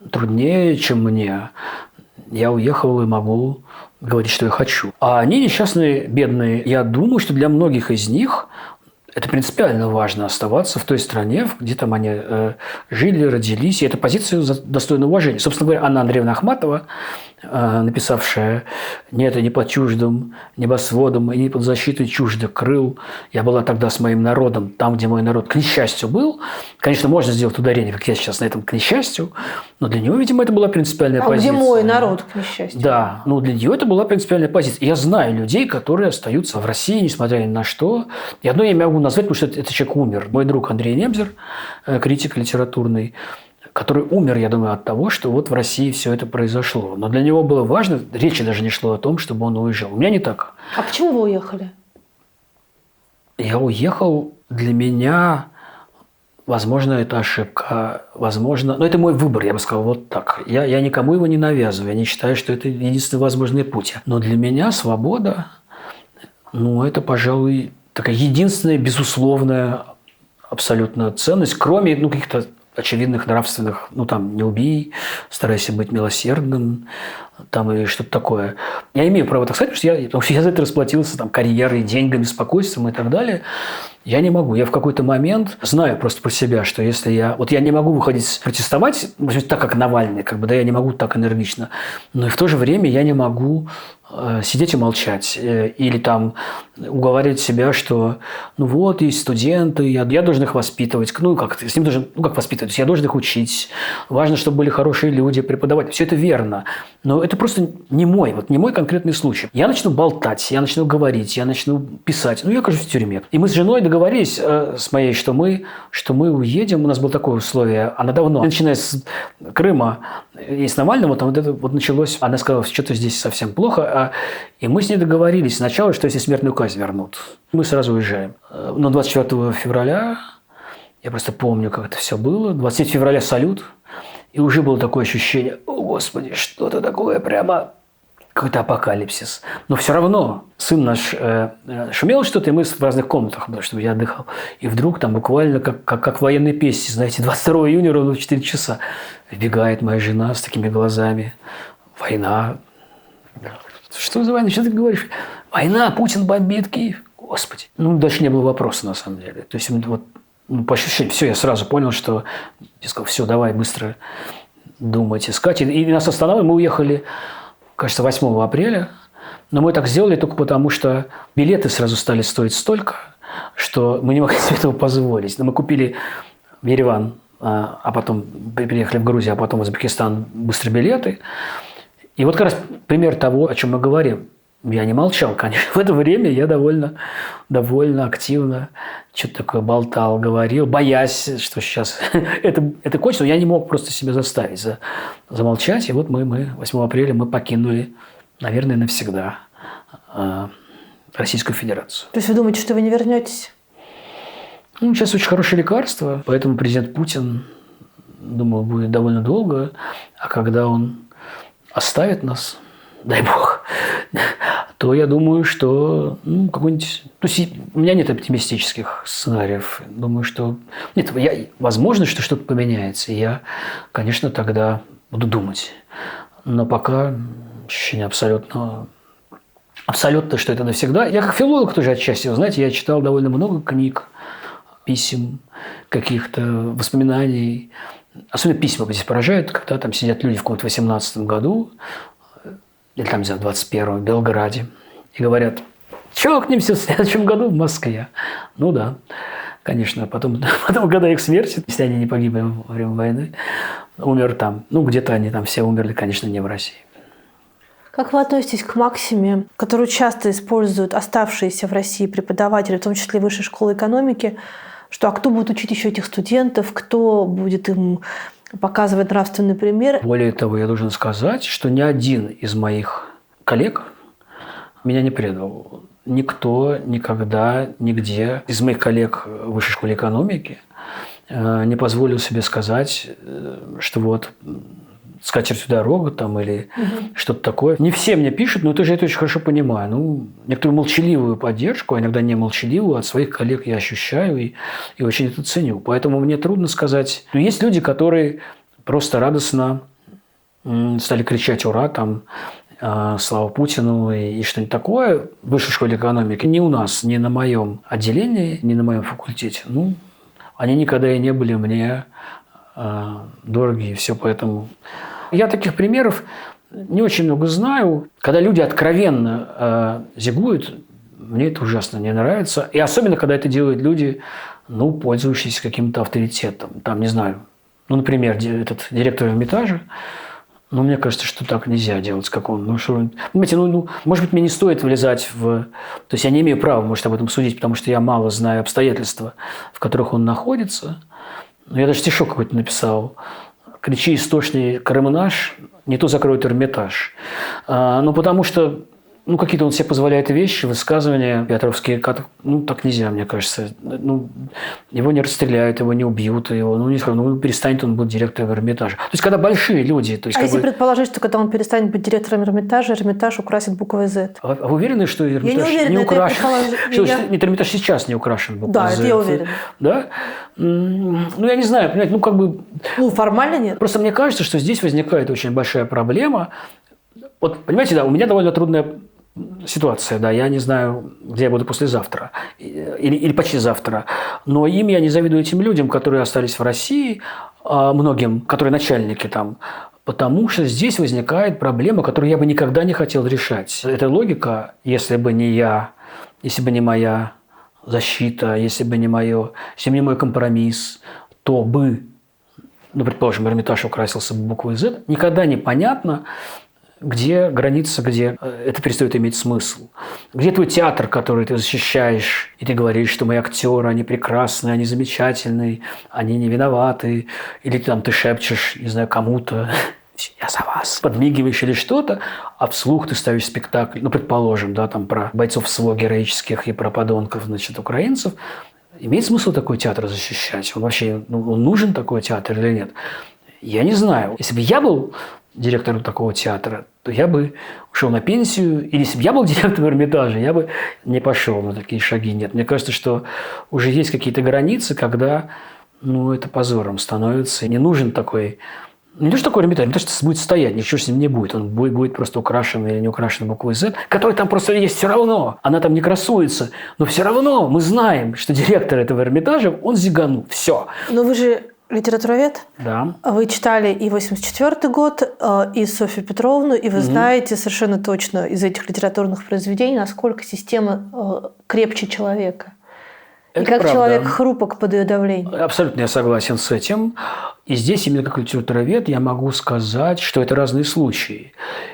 труднее, чем мне. Я уехал и могу говорить, что я хочу. А они несчастные, бедные. Я думаю, что для многих из них это принципиально важно оставаться в той стране, где там они жили, родились. И эта позиция достойна уважения. Собственно говоря, Анна Андреевна Ахматова, написавшая «Нет, и не под чуждым небосводом, и не под защитой чуждых крыл. Я была тогда с моим народом, там, где мой народ, к несчастью, был». Конечно, можно сделать ударение, как я сейчас на этом, к несчастью, но для него, видимо, это была принципиальная позиция. А где мой народ, к несчастью? Да, для нее это была принципиальная позиция. Я знаю людей, которые остаются в России, несмотря ни на что. И одно я могу назвать, потому что этот человек умер. Мой друг Андрей Немзер, критик литературный, который умер, я думаю, от того, что в России все это произошло. Но для него было важно, речи даже не шло о том, чтобы он уезжал. У меня не так. А почему вы уехали? Я уехал, для меня, возможно, это ошибка, возможно, но это мой выбор, я бы сказал, вот так. Я никому его не навязываю, я не считаю, что это единственный возможный путь. Но для меня свобода, это, пожалуй, такая единственная, безусловная, абсолютно ценность, кроме каких-то очевидных нравственных, не убей, старайся быть милосердным, и что-то такое. Я имею право так сказать, потому что я за это расплатился карьерой, деньгами, спокойствием и так далее. Я не могу. Я в какой-то момент знаю просто про себя, что если я не могу выходить протестовать, может быть, так, как Навальный, я не могу так энергично, но и в то же время я не могу сидеть и молчать. Или там уговаривать себя, что ну вот, есть студенты, я должен их воспитывать. Ну, как с ним должен, ну, как воспитывать? Я должен их учить. Важно, чтобы были хорошие люди, преподаватели. Все это верно. Но это просто не мой конкретный случай. Я начну болтать, я начну говорить, я начну писать. Ну, я окажусь в тюрьме. И мы с женой договорились с моей, что мы уедем. У нас было такое условие. Она давно, начиная с Крыма и с Навального, там вот это вот началось. Она сказала, что-то здесь совсем плохо. И мы с ней договорились сначала, что если смертную казнь вернут, мы сразу уезжаем. Но 24 февраля, я просто помню, как это все было. 23 февраля салют. И уже было такое ощущение, о, Господи, что-то такое прямо... Какой-то апокалипсис. Но все равно сын наш шумел что-то, и мы в разных комнатах, чтобы я отдыхал. И вдруг там буквально, как в военной песне, знаете, 22 июня ровно в 4 часа вбегает моя жена с такими глазами. Война. Что за война? Что ты говоришь? Война, Путин бомбит Киев. Господи. Ну, дальше не было вопроса, на самом деле. То есть, вот, по ощущениям, все, я сразу понял, что я сказал, все, давай быстро думать, искать. И нас останавливали, мы уехали, кажется, 8 апреля. Но мы так сделали только потому, что билеты сразу стали стоить столько, что мы не могли себе этого позволить. Но мы купили в Ереван, а потом приехали в Грузию, а потом в Узбекистан быстро билеты. И вот как раз пример того, о чем мы говорим. Я не молчал, конечно. В это время я довольно активно что-то такое болтал, говорил, боясь, что сейчас это кончится. Но я не мог просто себя заставить замолчать. И вот мы 8 апреля мы покинули, наверное, навсегда Российскую Федерацию. То есть вы думаете, что вы не вернетесь? Ну, сейчас очень хорошее лекарство, поэтому президент Путин, думаю, будет довольно долго. А когда он оставит нас, дай бог, то я думаю, что какой-нибудь... То есть у меня нет оптимистических сценариев. Думаю, что... Нет, возможно, что что-то поменяется. И я, конечно, тогда буду думать. Но пока ощущение абсолютно, что это навсегда. Я как филолог тоже отчасти. Вы знаете, я читал довольно много книг, писем, каких-то воспоминаний. Особенно письма здесь поражают, когда там сидят люди в каком-то 18-м году, или там, не знаю, в 21-м, в Белграде, и говорят, чокнемся в следующем году в Москве. Ну да, конечно. Потом, когда их смерть, если они не погибли во время войны, умер там. Ну, где-то они там все умерли, конечно, не в России. Как вы относитесь к максиме, которую часто используют оставшиеся в России преподаватели, в том числе Высшей школы экономики, что кто будет учить еще этих студентов, кто будет им показывать нравственный пример? Более того, я должен сказать, что ни один из моих коллег меня не предал. Никто никогда, нигде из моих коллег в Высшей школе экономики не позволил себе сказать, что вот с катертью дорога там или что-то такое. Не все мне пишут, но тоже это очень хорошо понимаю. Ну, некоторую молчаливую поддержку, а иногда не молчаливую, от своих коллег я ощущаю и очень это ценю. Поэтому мне трудно сказать. Но есть люди, которые просто радостно стали кричать «Ура!», там, «Слава Путину!» и что-нибудь такое в Высшей школе экономики. Не у нас, не на моем отделении, не на моем факультете. Ну, они никогда и не были мне дороги, и все, поэтому... Я таких примеров не очень много знаю. Когда люди откровенно зигуют, мне это ужасно не нравится. И особенно, когда это делают люди, пользующиеся каким-то авторитетом. Там, не знаю, например, этот директор Эрмитажа, мне кажется, что так нельзя делать, как он. Понимаете, может быть, мне не стоит влезать в... То есть я не имею права, может, об этом судить, потому что я мало знаю обстоятельства, в которых он находится. Но я даже стишок какой-то написал. «Кричи истошный Крымнаш, не то закроет Эрмитаж». Потому что какие-то он себе позволяет вещи, высказывания петровские, так нельзя, мне кажется. Его не расстреляют, его не убьют, его перестанет он быть директором Эрмитажа. То есть, когда большие люди... То есть, если предположить, что когда он перестанет быть директором Эрмитажа, Эрмитаж украсит буквой «Z». А вы уверены, что Эрмитаж не украшен? Нет, Эрмитаж сейчас не украшен буквой «Z». Да, это я уверена. Да? Я не знаю, понимаете, формально нет. Просто мне кажется, что здесь возникает очень большая проблема. Вот, понимаете, у меня довольно трудная ситуация, я не знаю, где я буду послезавтра или почти завтра, но я не завидую этим людям, которые остались в России, многим, которые начальники там, Потому что здесь возникает проблема, которую я бы никогда не хотел решать. Эта логика, если бы не я, если бы не моя защита, если бы не мой компромисс, то бы, предположим, Эрмитаж украсился бы буквой Z, никогда не понятно, где граница, где это перестает иметь смысл. Где твой театр, который ты защищаешь, и ты говоришь, что мои актеры, они прекрасные, они замечательные, они не виноваты, или ты шепчешь, не знаю, кому-то, я за вас, подмигиваешь или что-то, а вслух ты ставишь спектакль, предположим, там про бойцов СВО героических и про подонков, украинцев. Имеет смысл такой театр защищать? Он вообще он нужен такой театр или нет? Я не знаю. Если бы я был директором такого театра, то я бы ушел на пенсию. Или если бы я был директором Эрмитажа, я бы не пошел на такие шаги. Нет, мне кажется, что уже есть какие-то границы, когда это позором становится. Не нужен такой... Не то, что такой Эрмитаж, Эрмитаж будет стоять, ничего с ним не будет. Он будет просто украшен или не украшен буквой Z, которая там просто есть все равно. Она там не красуется. Но все равно мы знаем, что директор этого Эрмитажа, он зиганул. Все. Но вы же литературовед? Да. Вы читали и 1984 год, и Софью Петровну, и вы знаете совершенно точно из этих литературных произведений, насколько система крепче человека. Это и как правда. человек хрупок под ее давлением. Абсолютно я согласен с этим. И здесь именно как литературовед я могу сказать, что это разные случаи.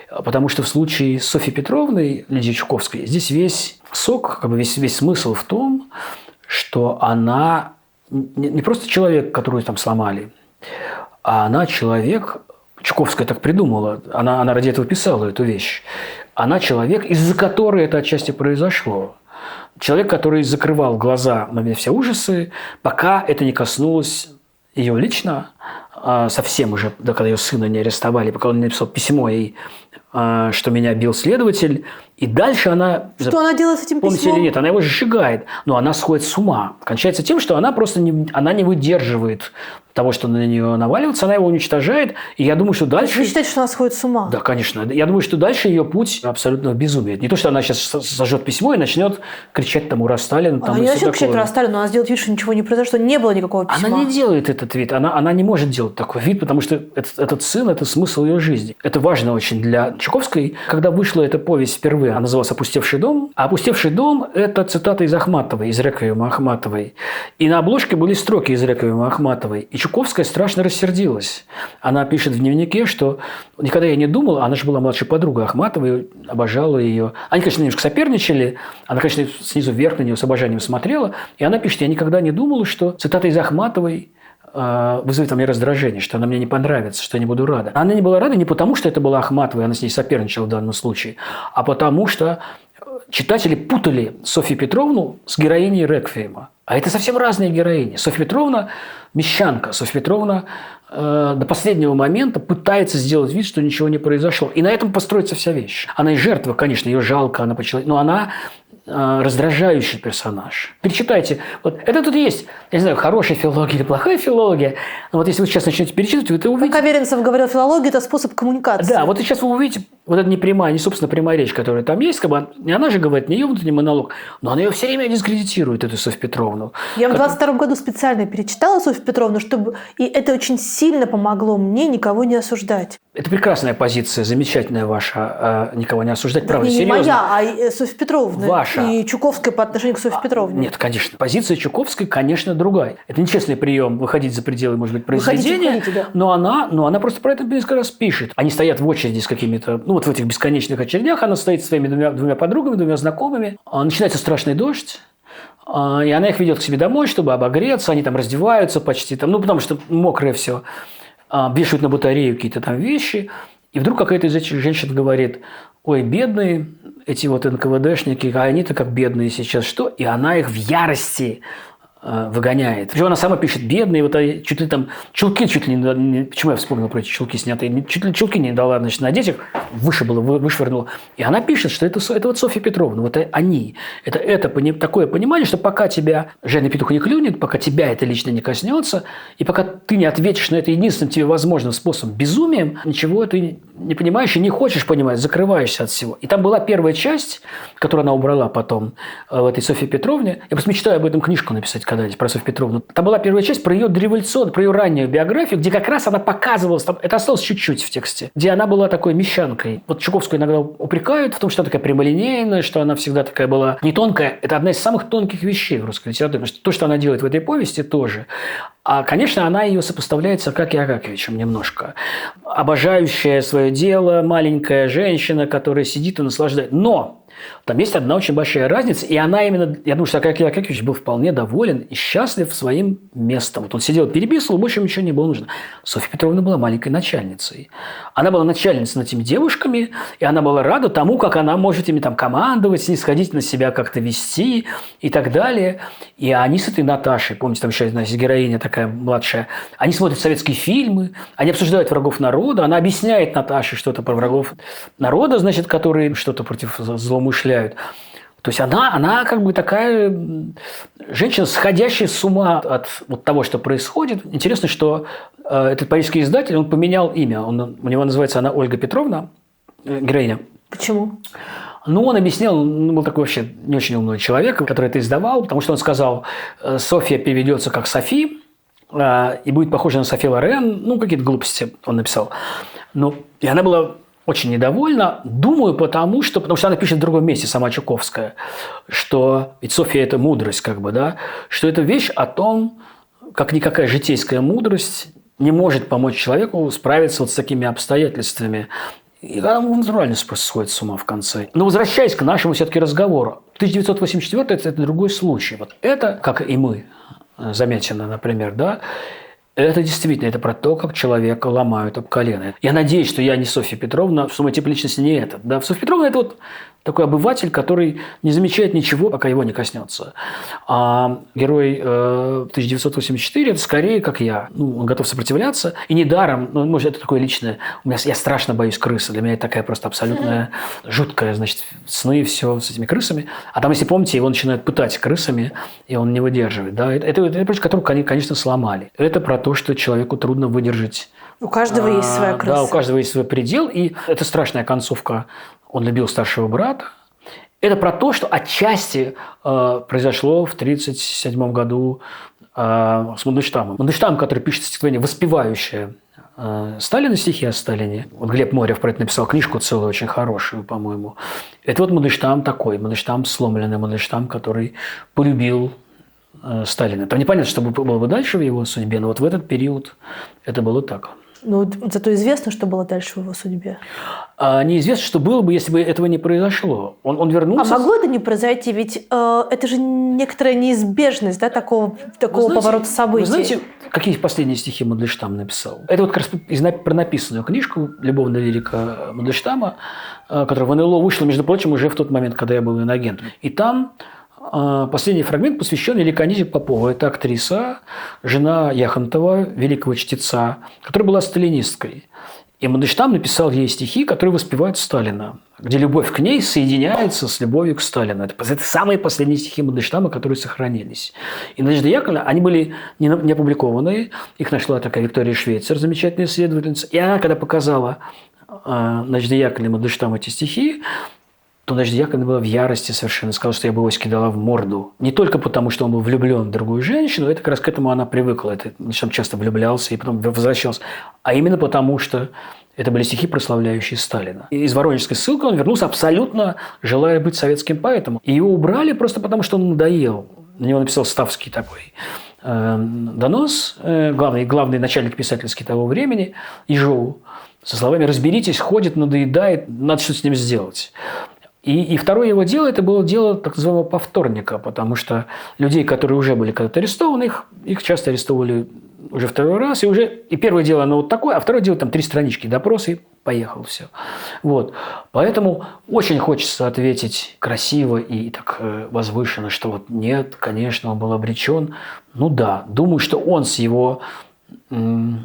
Потому что в случае с Софьей Петровной, Лидией Чуковской, здесь весь сок, весь смысл в том, что она не просто человек, которую там сломали, а она человек, Чуковская так придумала, она ради этого писала эту вещь, она человек, из-за которой это отчасти произошло. Человек, который закрывал глаза на все ужасы, пока это не коснулось ее лично, совсем уже, когда ее сына не арестовали, пока он не написал письмо ей, что меня бил следователь. И дальше она... Что она делает с этим письмом? Помните или нет, она его сжигает, но она сходит с ума. Кончается тем, что она просто не выдерживает того, что на нее наваливается, она его уничтожает. И я думаю, что дальше... Вы считаете, что она сходит с ума? Да, конечно. Я думаю, что дальше ее путь абсолютно безумие. Не то, что она сейчас сожжет письмо и начнет кричать там «Ура, Сталин!» Она не начнет кричать «Ура, Сталин!», но она сделает вид, что ничего не произошло, не было никакого письма. Она не делает этот вид, она не может делать такой вид, потому что этот сын – это смысл ее жизни. Это важно очень для Чуковской. Когда вышла эта повесть впервые, она называлась «Опустевший дом». А «Опустевший дом» – это цитата из Ахматовой, из «Реквиема» Ахматовой. И на обложке были строки из «Реквиема» Ахматовой. И Чуковская страшно рассердилась. Она пишет в дневнике, что никогда я не думала, она же была младшей подругой Ахматовой, обожала ее. Они, конечно, немножко соперничали, она, конечно, снизу вверх на нее с обожанием смотрела, и она пишет: я никогда не думала, что цитата из Ахматовой вызовет у меня раздражение, что она мне не понравится, что я не буду рада. Она не была рада не потому, что это была Ахматова, и она с ней соперничала в данном случае, а потому что читатели путали Софью Петровну с героиней «Реквиема». А это совсем разные героини. Софья Петровна – мещанка. Софья Петровна до последнего момента пытается сделать вид, что ничего не произошло. И на этом построится вся вещь. Она и жертва, конечно, ее жалко, но она раздражающий персонаж. Перечитайте. Вот это тут есть, я не знаю, хорошая филология или плохая филология. Но вот если вы сейчас начнете перечитывать, вы это увидите. Как Аверинцев говорил, филология – это способ коммуникации. Да, вот и сейчас вы увидите вот эта непрямая, не собственно прямая речь, которая там есть, как бы не она же говорит, не ее внутренний монолог, но она ее все время дискредитирует, эту Софью Петровну. Я в 22 году специально перечитала Софью Петровну, и это очень сильно помогло мне никого не осуждать. Это прекрасная позиция, замечательная ваша, никого не осуждать, правда, не серьезно. моя, а Софья Петровна. Ваша. И Чуковская по отношению к Софье Петровне. Нет, конечно. Позиция Чуковской, конечно, другая. Это нечестный прием выходить за пределы, может быть, произведения. Выходите, да. Но она просто про это несколько раз пишет. Они стоят в очереди с какими-то, вот в этих бесконечных очередях, она стоит со своими двумя подругами, двумя знакомыми. Начинается страшный дождь. И она их ведет к себе домой, чтобы обогреться. Они там раздеваются почти, потому что мокрое все. Вешают на батарею какие-то там вещи. И вдруг какая-то из этих женщин говорит: ой, бедные эти вот НКВДшники, а они-то как бедные сейчас, что? И она их в ярости выгоняет. Причем она сама пишет: бедные, вот чуть ли там чулки чуть ли не... Почему я вспомнил про эти чулки снятые? Чуть ли чулки не дала, значит, надеть их, вышвырнула. И она пишет, что это вот Софья Петровна, вот они. Это такое понимание, что пока тебя жадный петух не клюнет, пока тебя это лично не коснется, и пока ты не ответишь на это единственным тебе возможным способом, безумием, ничего ты не понимаешь и не хочешь понимать, закрываешься от всего. И там была первая часть, которую она убрала потом в этой Софье Петровне. Я просто мечтаю об этом книжку написать, когда-нибудь про Софью Петровну. Там была первая часть про ее дореволюционную, про ее раннюю биографию, где как раз она показывалась, там, это осталось чуть-чуть в тексте, где она была такой мещанкой. Вот Чуковскую иногда упрекают в том, что она такая прямолинейная, что она всегда такая была не тонкая. Это одна из самых тонких вещей в русской литературе. Потому что то, что она делает в этой повести, тоже. А, конечно, она ее сопоставляет с Акакием Акакевичем немножко. Обожающая свое дело, маленькая женщина, которая сидит и наслаждается. Но там есть одна очень большая разница, и она именно, я думаю, что Акакий Акакевич был вполне доволен и счастлив своим местом. Вот он сидел, переписывал, больше ему ничего не было нужно. Софья Петровна была маленькой начальницей. Она была начальницей над этими девушками, и она была рада тому, как она может ими там командовать, снисходительно себя как-то вести и так далее. И они с этой Наташей, помните, там еще одна героиня такая младшая, они смотрят советские фильмы, они обсуждают врагов народа, она объясняет Наташе что-то про врагов народа, значит, которые что-то против злоумышляют. То есть она как бы такая женщина, сходящая с ума от вот того, что происходит. Интересно, что этот парижский издатель, он поменял имя. У него называется она Ольга Петровна, героиня. Почему? Ну, он объяснил, он был такой вообще не очень умный человек, который это издавал, потому что он сказал, Софья переведется как Софи, и будет похожа на Софи Лорен. Ну, какие-то глупости он написал. Ну, и она была очень недовольна. Думаю, потому что она пишет в другом месте, сама Чуковская, что ведь Софья – это мудрость, как бы, да, что это вещь о том, как никакая житейская мудрость не может помочь человеку справиться вот с такими обстоятельствами. И она натурально просто сходит с ума в конце. Но возвращаясь к нашему все-таки разговору, 1984 – это другой случай. Вот это, как и мы, Замятина, например, да, это действительно, это про то, как человека ломают об колено. Я надеюсь, что я не Софья Петровна, что мой тип личности не этот. Да? Софья Петровна – это вот такой обыватель, который не замечает ничего, пока его не коснется. А герой 1984 – это скорее, как я. Ну, он готов сопротивляться. И недаром, ну, может, это такое личное. Я страшно боюсь крысы. Для меня это такая просто абсолютная жуткая, значит, сны, все с этими крысами. А там, если помните, его начинают пытать крысами, и он не выдерживает. Да? Это прочь, которую, конечно, сломали. Это про то, что человеку трудно выдержать. У каждого есть своя крыса. Да, у каждого есть свой предел. И это страшная концовка. Он любил старшего брата. Это про то, что отчасти произошло в 1937 году с Мандельштамом. Мандельштам, который пишет стихотворение, воспевающее Сталина, стихи о Сталине. Вот Глеб Морев про это написал книжку целую, очень хорошую, по-моему. Это вот Мандельштам такой. Мандельштам сломленный, Мандельштам, который полюбил Сталина. Там непонятно, что было бы дальше в его судьбе, но вот в этот период это было так. Ну, зато известно, что было дальше в его судьбе. Неизвестно, что было бы, если бы этого не произошло. Он вернулся. А могло это не произойти? Ведь это же некоторая неизбежность, да, такого поворота событий. Вы знаете, какие последние стихи Мандельштам написал? Это вот как раз про написанную книжку «Любовная лирика» Мандельштама, которая в НЛО вышла, между прочим, уже в тот момент, когда я был иноагентом. И там последний фрагмент посвящен Ликонизе Поповой. Это актриса, жена Яхонтова, великого чтеца, которая была сталинисткой. И Мандельштам написал ей стихи, которые воспевают Сталина, где любовь к ней соединяется с любовью к Сталину. Это самые последние стихи Мандельштама, которые сохранились. И Надежда Яковлевна, они были не опубликованные. Их нашла такая Виктория Швейцер, замечательная исследовательница. И она, когда показала Надежде Яковлевне Мандельштаму эти стихи, то Надежда Яковлевна была в ярости совершенно. Сказала, что я бы его кидала в морду. Не только потому, что он был влюблен в другую женщину, это как раз к этому она привыкла. Он часто влюблялся и потом возвращался. А именно потому, что это были стихи, прославляющие Сталина. И из воронежской ссылки он вернулся абсолютно желая быть советским поэтом. И его убрали просто потому, что он надоел. На него написал Ставский такой донос, главный начальник писательский того времени, Ежову, со словами «разберитесь, ходит, надоедает, надо что-то с ним сделать». И второе его дело – это было дело так называемого повторника, потому что людей, которые уже были когда-то арестованы, их часто арестовывали уже второй раз. И первое дело оно вот такое, а второе дело там 3 странички допроса, и поехал все. Вот. Поэтому очень хочется ответить красиво и так возвышенно, что вот нет, конечно, он был обречен. Ну да, думаю, что он с его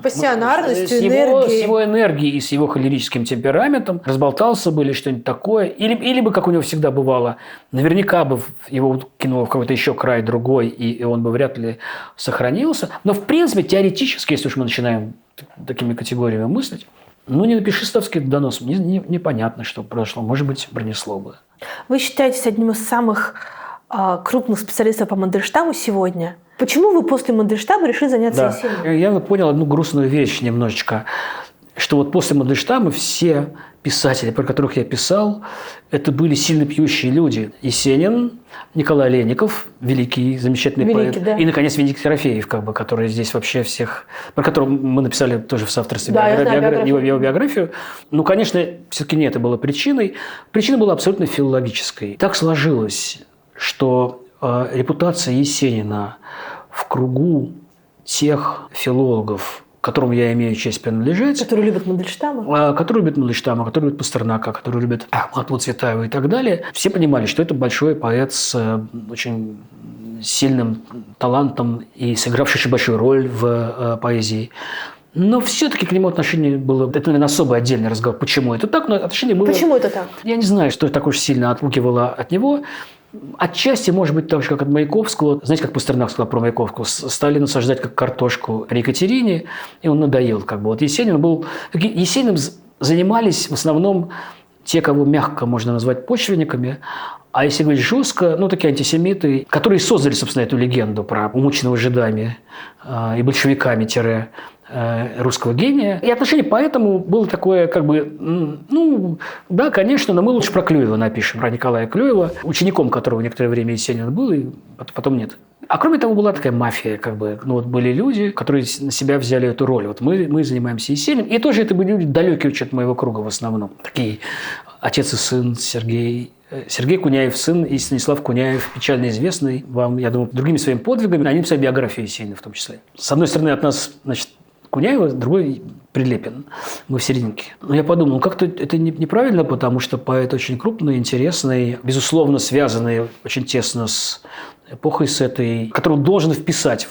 пассионарностью, с его энергией и с его холерическим темпераментом разболтался бы или что-нибудь такое. Или бы, как у него всегда бывало, наверняка бы его кинуло в какой-то еще край другой, и он бы вряд ли сохранился. Но, в принципе, теоретически, если уж мы начинаем такими категориями мыслить, не напиши Ставский донос, мне непонятно, что произошло. Может быть, пронесло бы. Вы считаетесь одним из самых крупных специалистов по Мандельштаму сегодня? Почему вы после Мандельштама решили заняться Да. Есениным? Я понял одну грустную вещь немножечко, что вот после Мандельштама все писатели, про которых я писал, это были сильно пьющие люди. Есенин, Николай Леников, великий, замечательный Великий, поэт, да. и, наконец, Венедикт Ерофеев, который здесь вообще всех, про которого мы написали тоже в соавторстве Да, я знаю биографию. его биографию. Ну, конечно, все-таки не это было причиной. Причина была абсолютно филологической. Так сложилось, что репутация Есенина в кругу тех филологов, к которым я имею честь принадлежать, Которые любят Мандельштама? которые любят Мандельштама, которые любят Пастернака, которые любят Ахматову, Цветаева и так далее, все понимали, что это большой поэт с очень сильным талантом и сыгравший очень большую роль в поэзии. Но все-таки к нему отношение было... Это, наверное, особый отдельный разговор. Почему это так? Но отношение было... Почему это так? Я не знаю, что так уж сильно отпугивало от него. Отчасти, может быть, так же, как от Маяковского. Знаете, как Пастернак сказал про Маяковского? Стали насаждать как картошку при Екатерине, и он надоел. Вот Есенин был... Есениным занимались в основном те, кого мягко можно назвать почвенниками, а если говорить жестко, такие антисемиты, которые создали, собственно, эту легенду про умученного жидами и большевиками русского гения. И отношение поэтому было такое, да, конечно, но мы лучше про Клюева напишем, про Николая Клюева, учеником которого некоторое время Есенин был, и потом нет. А кроме того, была такая мафия, были люди, которые на себя взяли эту роль. Вот мы занимаемся Есениным, и тоже это были люди далекие от моего круга в основном. Такие отец и сын Сергей Куняев, сын, и Станислав Куняев, печально известный вам, я думаю, другими своими подвигами. Они написали биографию Есенина в том числе. С одной стороны, от нас, Куняева, другой Прилепин. Мы в серединке. Но я подумал, как-то это неправильно, потому что поэт очень крупный, интересный, безусловно, связанный очень тесно с эпохой с этой, которую он должен вписать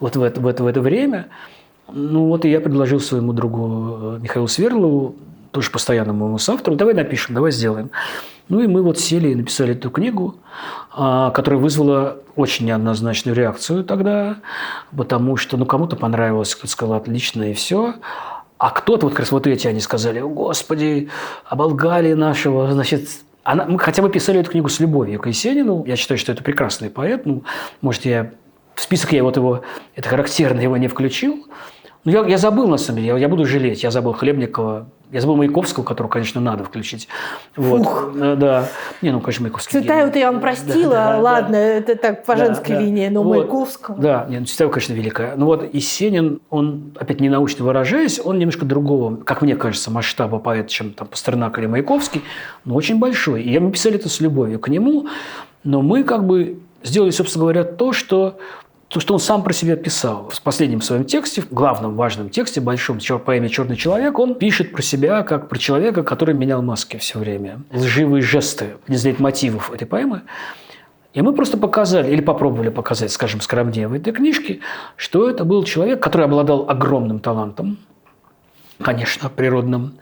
в это время. И я предложил своему другу Михаилу Сверлову, тоже постоянному моему соавтору, давай напишем, давай сделаем. И мы сели и написали эту книгу, которая вызвала очень неоднозначную реакцию тогда, потому что кому-то понравилось, кто-то сказал отлично и все. А кто-то, как раз эти, они сказали: «О, Господи, оболгали нашего, мы хотя бы писали эту книгу с любовью к Есенину. Я считаю, что это прекрасный поэт. Может, в список я его, это характерно, его не включил. Но я забыл, на самом деле, я буду жалеть. Я забыл Хлебникова, я забыл Маяковского, которого, конечно, надо включить. Да. Конечно, Маяковский. Цветаеву-то я вам простила, Да. Ладно, это так по женской линии, но Маяковского... Да, Цветаева, конечно, великая. Есенин, он, опять не научно выражаясь, он немножко другого, как мне кажется, масштаба поэта, чем Пастернак или Маяковский, но очень большой. И мы писали это с любовью к нему, но мы сделали, собственно говоря, то, что он сам про себя писал. В последнем своем тексте, в главном важном тексте, большом поэме «Черный человек», он пишет про себя как про человека, который менял маски все время. Лживые жесты, из лейтмотивов этой поэмы. И мы просто показали, или попробовали показать, скажем, скромнее в этой книжке, что это был человек, который обладал огромным талантом, конечно, природным,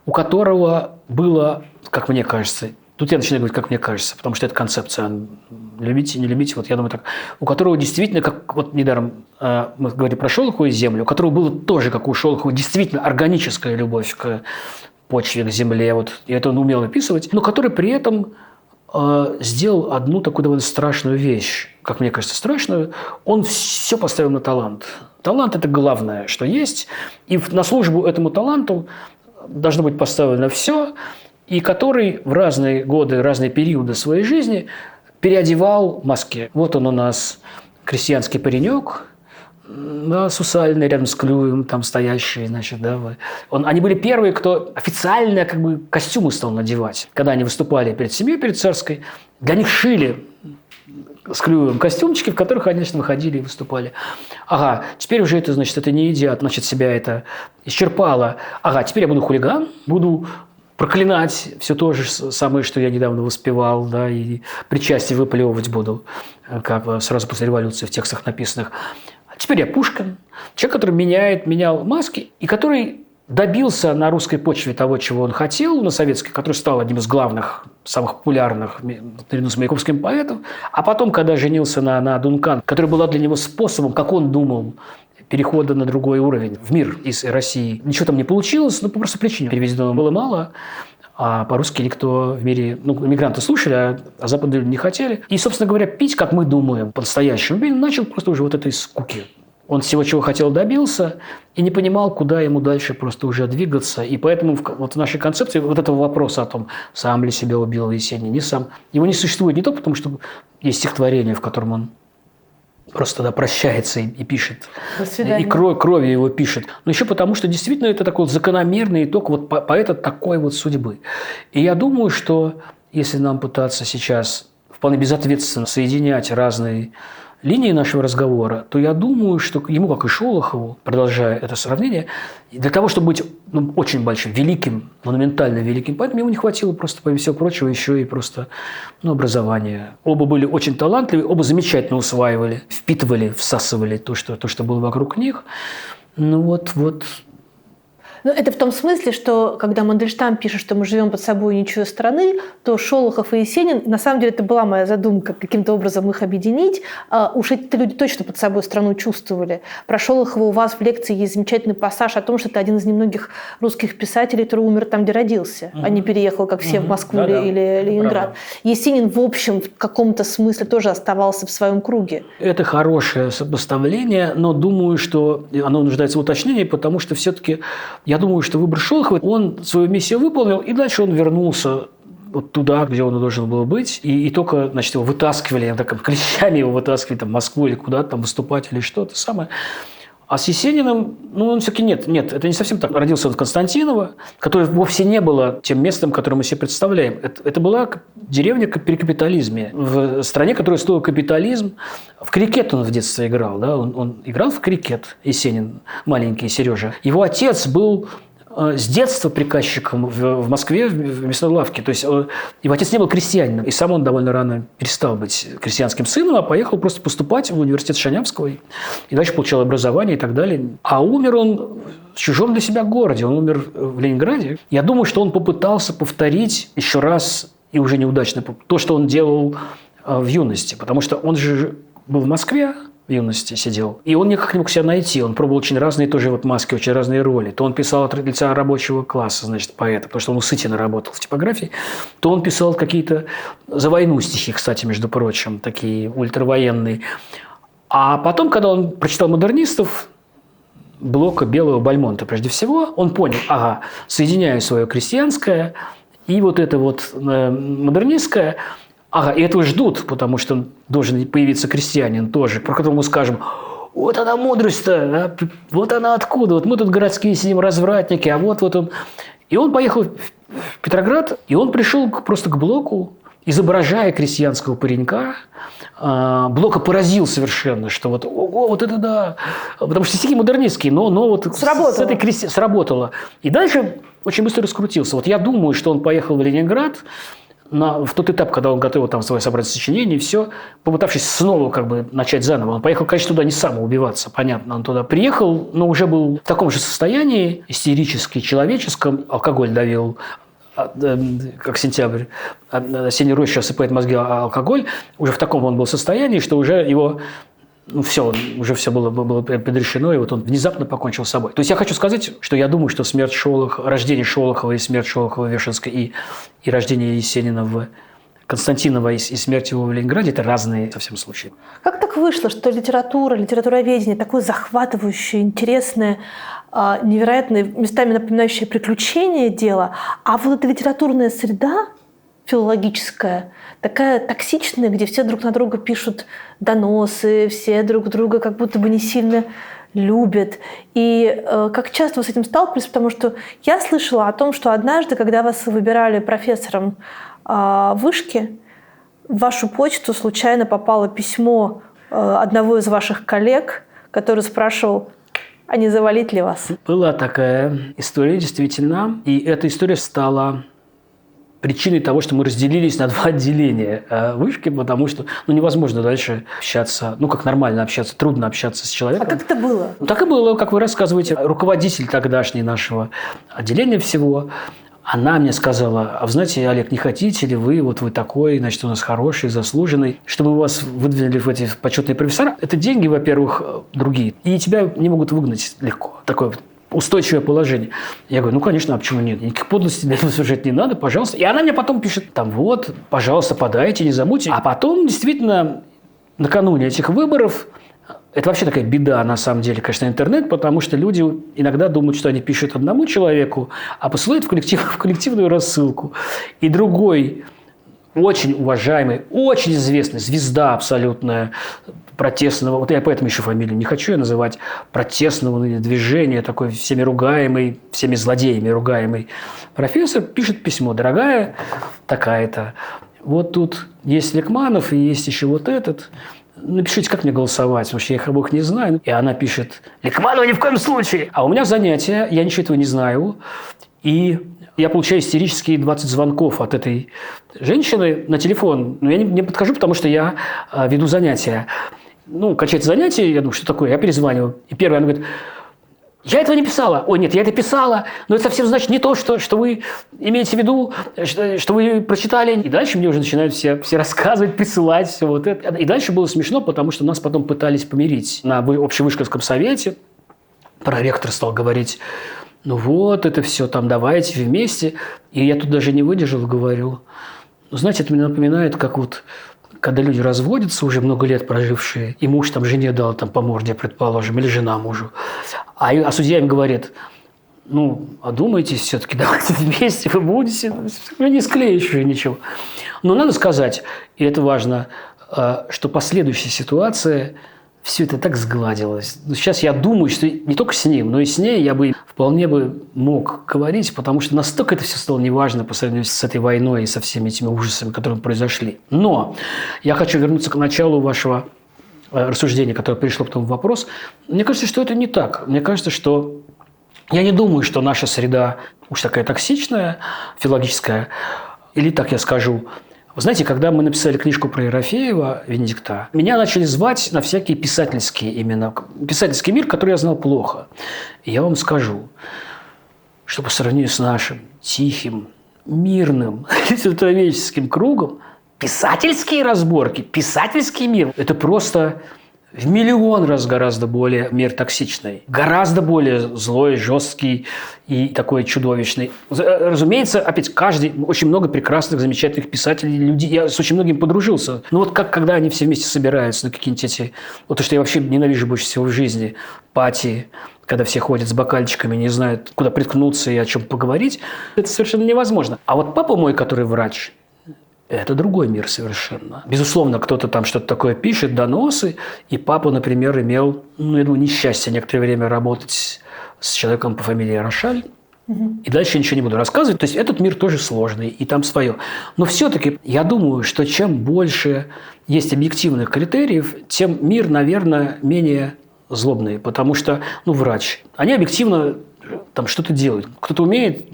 у которого было, как мне кажется, тут я начинаю говорить, как мне кажется, потому что это концепция. Любите, не любите, я думаю так. У которого действительно, как недаром мы говорили про Шолохова и землю, у которого было тоже, как у Шолохова, действительно органическая любовь к почве, к земле. И это он умел описывать, но который при этом сделал одну такую довольно страшную вещь, как мне кажется, страшную. Он все поставил на талант. Талант – это главное, что есть. И на службу этому таланту должно быть поставлено все, и который в разные годы, разные периоды своей жизни переодевал маски. Вот он у нас, крестьянский паренек, сусальный, рядом с Клюевым, там стоящий, Они были первые, кто официально костюмы стал надевать. Когда они выступали перед семьей, перед царской, для них шили с Клюевым костюмчики, в которых они, выходили и выступали. Теперь уже это, это не едят, себя это исчерпало. Теперь я буду хулиган, буду проклинать все то же самое, что я недавно воспевал, и причастие выплевывать буду, как сразу после революции в текстах написанных. Теперь я Пушкин, человек, который менял маски, и который добился на русской почве того, чего он хотел, на советской, который стал одним из главных, самых популярных, наряду с Маяковским, поэтов. А потом, когда женился на Дункан, которая была для него способом, как он думал, перехода на другой уровень, в мир из России. Ничего там не получилось, по простой причине. Переведено было мало. а по-русски никто в мире... Ну, иммигранты слушали, а западные люди не хотели. И, собственно говоря, пить, как мы думаем, по-настоящему, начал просто уже вот этой скуки. Он всего, чего хотел, добился и не понимал, куда ему дальше просто уже двигаться. И поэтому вот в нашей концепции вот этого вопроса о том, сам ли себя убил Есенин, не сам, его не существует не только потому, что есть стихотворение, в котором он просто тогда прощается и пишет. До свидания. И кровью его пишет. Но еще потому, что действительно это такой вот закономерный итог вот поэта такой вот судьбы. И я думаю, что если нам пытаться сейчас вполне безответственно соединять разные линии нашего разговора, то я думаю, что ему, как и Шолохову, продолжая это сравнение, для того, чтобы быть очень большим, великим, монументально великим поэтом, ему не хватило просто, помимо всего прочего, еще и просто образования. Оба были очень талантливы, оба замечательно усваивали, впитывали, всасывали то, что было вокруг них. Ну, это в том смысле, что когда Мандельштам пишет, что мы живем под собой ничьей страны, то Шолохов и Есенин, на самом деле это была моя задумка, каким-то образом их объединить. Уж эти люди точно под собой страну чувствовали. Про Шолохова у вас в лекции есть замечательный пассаж о том, что это один из немногих русских писателей, который умер там, где родился, а не переехал, как все, в Москву или Ленинград. Правда. Есенин, в общем, в каком-то смысле тоже оставался в своем круге. Это хорошее сопоставление, но думаю, что оно нуждается в уточнении, потому что все-таки я думаю, что выбор Шолохова, он свою миссию выполнил, и дальше он вернулся вот туда, где он должен был быть, и только, значит, его вытаскивали, так, клещами его вытаскивали там, в Москву или куда-то там выступать или что-то самое. А с Есениным, он все-таки нет, это не совсем так. Родился он в Константиново, которое вовсе не было тем местом, которое мы себе представляем. Это была деревня при капитализме. В стране, которая стоила капитализм. В крикет он в детстве играл. Да? Он играл в крикет, Есенин, маленький Сережа. Его отец был с детства приказчиком в Москве в мясной лавке. То есть его отец не был крестьянином. И сам он довольно рано перестал быть крестьянским сыном, а поехал просто поступать в университет Шанявского. И дальше получал образование и так далее. А умер он в чужом для себя городе. Он умер в Ленинграде. Я думаю, что он попытался повторить еще раз, и уже неудачно, то, что он делал в юности. Потому что он же был в Москве, в юности сидел. И он никак не мог себя найти. Он пробовал очень разные тоже вот маски, очень разные роли. То он писал от лица рабочего класса, значит, поэта, потому что он у Сытина работал в типографии. То он писал какие-то за войну стихи, кстати, между прочим, такие ультравоенные. А потом, когда он прочитал модернистов, Блока, Белого, Бальмонта прежде всего, он понял, соединяю свое крестьянское и вот это вот модернистское. И этого ждут, потому что должен появиться крестьянин тоже, про которого мы скажем, вот она мудрость-то, вот она откуда, вот мы тут городские сидим развратники, а вот он. И он поехал в Петроград, и он пришел просто к Блоку, изображая крестьянского паренька. Блока поразил совершенно, что вот это да, потому что стихи модернистские, но вот с этой сработало. И дальше очень быстро раскрутился. Вот я думаю, что он поехал в Ленинград, в тот этап, когда он готовил там свое собрать сочинение, и все, попытавшись снова начать заново. Он поехал, конечно, туда не самоубиваться, понятно. Он туда приехал, но уже был в таком же состоянии, истерически человеческом. Алкоголь давил, как сентябрь, осенняя роща осыпает мозги, алкоголь. Уже в таком он был состоянии, что уже его... уже все было предрешено, и вот он внезапно покончил с собой. То есть я хочу сказать, что я думаю, что рождение Шолохова и смерть Шолохова в Вешенской и рождение Есенина в Константиново и смерть его в Ленинграде – это разные совсем случаи. Как так вышло, что литературоведение такое захватывающее, интересное, невероятное, местами напоминающее приключение дело, а вот эта литературная среда филологическая, такая токсичная, где все друг на друга пишут доносы, все друг друга как будто бы не сильно любят. И как часто вы с этим сталкивались? Потому что я слышала о том, что однажды, когда вас выбирали профессором вышки, в вашу почту случайно попало письмо одного из ваших коллег, который спрашивал, а не завалить ли вас? Была такая история, действительно. И эта история стала причиной того, что мы разделились на 2 отделения вышки, потому что невозможно дальше общаться, как нормально общаться, трудно общаться с человеком. А как это было? Так и было, как вы рассказываете. Руководитель тогдашний нашего отделения всего, она мне сказала, а вы знаете, Олег, не хотите ли вы такой, значит, у нас хороший, заслуженный, чтобы мы вас выдвинули в эти почетные профессора? Это деньги, во-первых, другие, и тебя не могут выгнать легко. Такое устойчивое положение. Я говорю, ну, конечно, а почему нет? Никаких подлостей для этого совершать не надо, пожалуйста. И она мне потом пишет, там, вот, пожалуйста, подайте, не забудьте. А потом, действительно, накануне этих выборов, это вообще такая беда, на самом деле, конечно, интернет, потому что люди иногда думают, что они пишут одному человеку, а посылают в коллективную рассылку. И другой очень уважаемый, очень известный, звезда абсолютная протестного, вот я поэтому еще фамилию не хочу я называть, протестного движения, такой всеми ругаемый, всеми злодеями ругаемый профессор пишет письмо: дорогая такая-то, вот тут есть Ликманов и есть еще вот этот, напишите, как мне голосовать, потому что я их обоих не знаю. И она пишет: Ликманова ни в коем случае. А у меня занятия, я ничего этого не знаю, и я получаю истерические 20 звонков от этой женщины на телефон. Но я не подхожу, потому что я веду занятия. Ну, качается занятие, я думаю, что такое? Я перезваниваю. И первая, она говорит: я этого не писала. Ой, нет, я это писала, но это совсем значит не то, что вы имеете в виду, что вы прочитали. И дальше мне уже начинают все рассказывать, присылать все вот это. И дальше было смешно, потому что нас потом пытались помирить на общевышковском совете. Проректор стал говорить: ну вот, это все там, давайте вместе. И я тут даже не выдержал, говорю: ну, знаете, это мне напоминает, как вот, когда люди разводятся, уже много лет прожившие, и муж там жене дал там по морде, предположим, или жена мужу. А судья им говорит: ну, одумайтесь все-таки, давайте вместе, вы будете, не склеишь уже ничего. Но надо сказать, и это важно, что последующая ситуация, все это так сгладилось. Сейчас я думаю, что не только с ним, но и с ней я бы вполне бы мог говорить, потому что настолько это все стало неважно по сравнению с этой войной и со всеми этими ужасами, которые произошли. Но я хочу вернуться к началу вашего рассуждения, которое пришло потом в вопрос. Мне кажется, что это не так. Мне кажется, что я не думаю, что наша среда уж такая токсичная, филологическая, или так я скажу. Вы знаете, когда мы написали книжку про Ерофеева, Венедикта, меня начали звать на всякие писательские имена. Писательский мир, который я знал плохо. И я вам скажу, что по сравнению с нашим тихим, мирным, литературоведческим кругом, писательские разборки, писательский мир – это просто в миллион раз гораздо более мир токсичный, гораздо более злой, жесткий и такой чудовищный. Разумеется, опять очень много прекрасных, замечательных писателей, людей. Я с очень многими подружился. Но вот как, когда они все вместе собираются на какие-нибудь эти... Вот то, что я вообще ненавижу больше всего в жизни, пати, когда все ходят с бокальчиками, не знают, куда приткнуться и о чем поговорить, это совершенно невозможно. А вот папа мой, который врач, это другой мир совершенно. Безусловно, кто-то там что-то такое пишет, доносы. И папа, например, имел, я думаю, несчастье некоторое время работать с человеком по фамилии Рошаль. И дальше я ничего не буду рассказывать. То есть этот мир тоже сложный, и там свое. Но все-таки я думаю, что чем больше есть объективных критериев, тем мир, наверное, менее злобный. Потому что, врач, они объективно там что-то делают. Кто-то умеет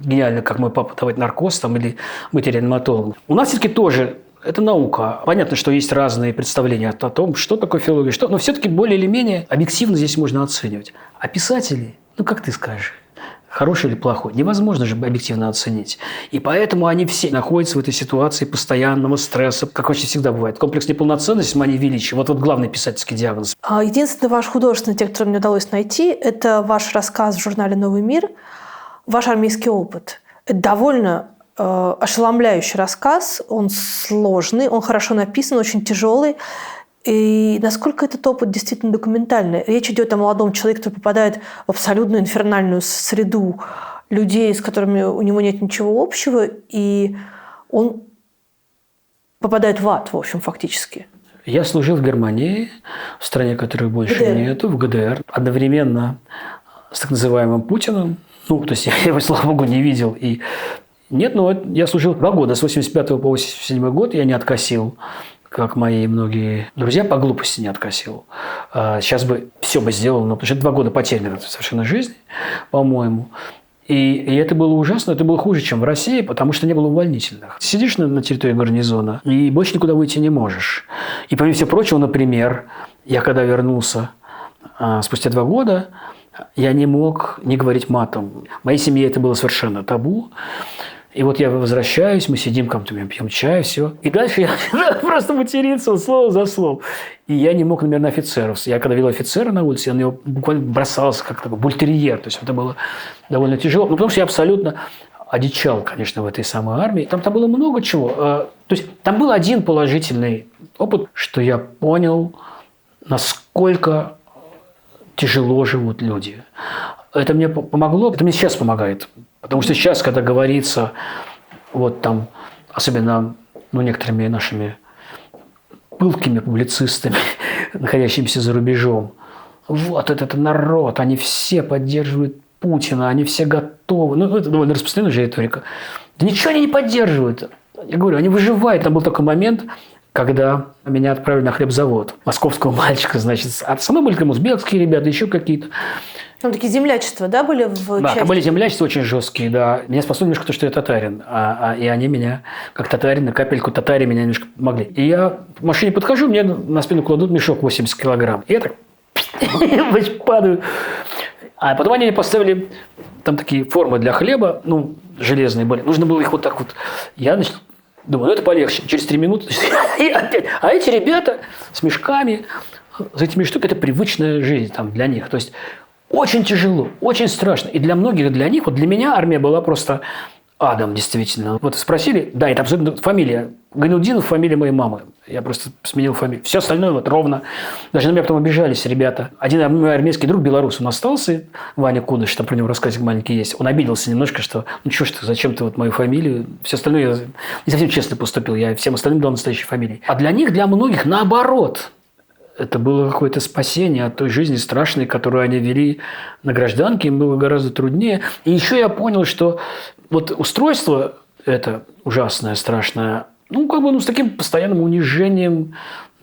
гениально, как мой папа, давать наркоз там, или быть реаниматологом. У нас все-таки тоже это наука. Понятно, что есть разные представления о том, что такое филология, но все-таки более или менее объективно здесь можно оценивать. А писатели, как ты скажешь, хороший или плохой, невозможно же объективно оценить. И поэтому они все находятся в этой ситуации постоянного стресса, как почти всегда бывает. Комплекс неполноценности, мания величия. Вот главный писательский диагноз. Единственный ваш художественный текст, который мне удалось найти, это ваш рассказ в журнале «Новый мир», ваш армейский опыт. Это довольно ошеломляющий рассказ. Он сложный, он хорошо написан, очень тяжелый. И насколько этот опыт действительно документальный? Речь идет о молодом человеке, который попадает в абсолютно инфернальную среду людей, с которыми у него нет ничего общего, и он попадает в ад, в общем, фактически. Я служил в Германии, в стране, которой больше нету, в ГДР, одновременно с так называемым Путиным. То есть я его, слава богу, не видел. И нет, я служил 2 года, с 85 по 87 год я не откосил, как мои многие друзья, по глупости не откосил. Сейчас бы все бы сделал, потому что 2 года потеряны совершенно жизни, по-моему. И это было ужасно, это было хуже, чем в России, потому что не было увольнительных. Сидишь на территории гарнизона и больше никуда выйти не можешь. И, помимо всего прочего, например, я когда вернулся спустя 2 года, я не мог не говорить матом. В моей семье это было совершенно табу. И вот я возвращаюсь, мы сидим, пьем чай, все. И дальше я просто материться слово за словом. И я не мог, наверное, офицеров. Я когда видел офицера на улице, я на него буквально бросался, как такой бультерьер. То есть это было довольно тяжело. Ну, потому что я абсолютно одичал, конечно, в этой самой армии. Там было много чего. То есть там был один положительный опыт, что я понял, насколько тяжело живут люди. Это мне помогло, это мне сейчас помогает. Потому что сейчас, когда говорится, вот там, особенно некоторыми нашими пылкими публицистами, находящимися за рубежом, вот это народ, они все поддерживают Путина, они все готовы. Это довольно распространенная же риторика. Да ничего они не поддерживают. Я говорю, они выживают. Там был такой момент, когда меня отправили на хлебзавод. Московского мальчика, значит. А со мной были там узбекские ребята, еще какие-то. Там такие землячества, да, были в части? Да, там были землячества очень жесткие, да. Меня спасло немножко то, что я татарин. И они меня, как татарин, на капельку татари меня немножко помогли. И я в машине подхожу, мне на спину кладут мешок 80 килограмм. И я так падаю. А потом они мне поставили там такие формы для хлеба, железные были. Нужно было их вот так вот. Я, значит, думаю, это полегче. Через 3 минуты. А эти ребята с мешками, за этими штуками, это привычная жизнь там для них. То есть очень тяжело, очень страшно. И для многих, для них, вот для меня армия была просто адом, действительно. Вот спросили, да, это абсолютно фамилия. Ганудинов, фамилия моей мамы. Я просто сменил фамилию. Все остальное вот ровно. Даже на меня потом обижались ребята. Один мой армейский друг, белорус, он остался, Ваня Кудыш, там про него рассказик маленький есть. Он обиделся немножко, что что ж ты, зачем ты вот мою фамилию? Все остальное я не совсем честно поступил. Я всем остальным дал настоящей фамилии. А для них, для многих, наоборот. Это было какое-то спасение от той жизни страшной, которую они вели на гражданке. Им было гораздо труднее. И еще я понял, что вот устройство это ужасное, страшное, с таким постоянным унижением.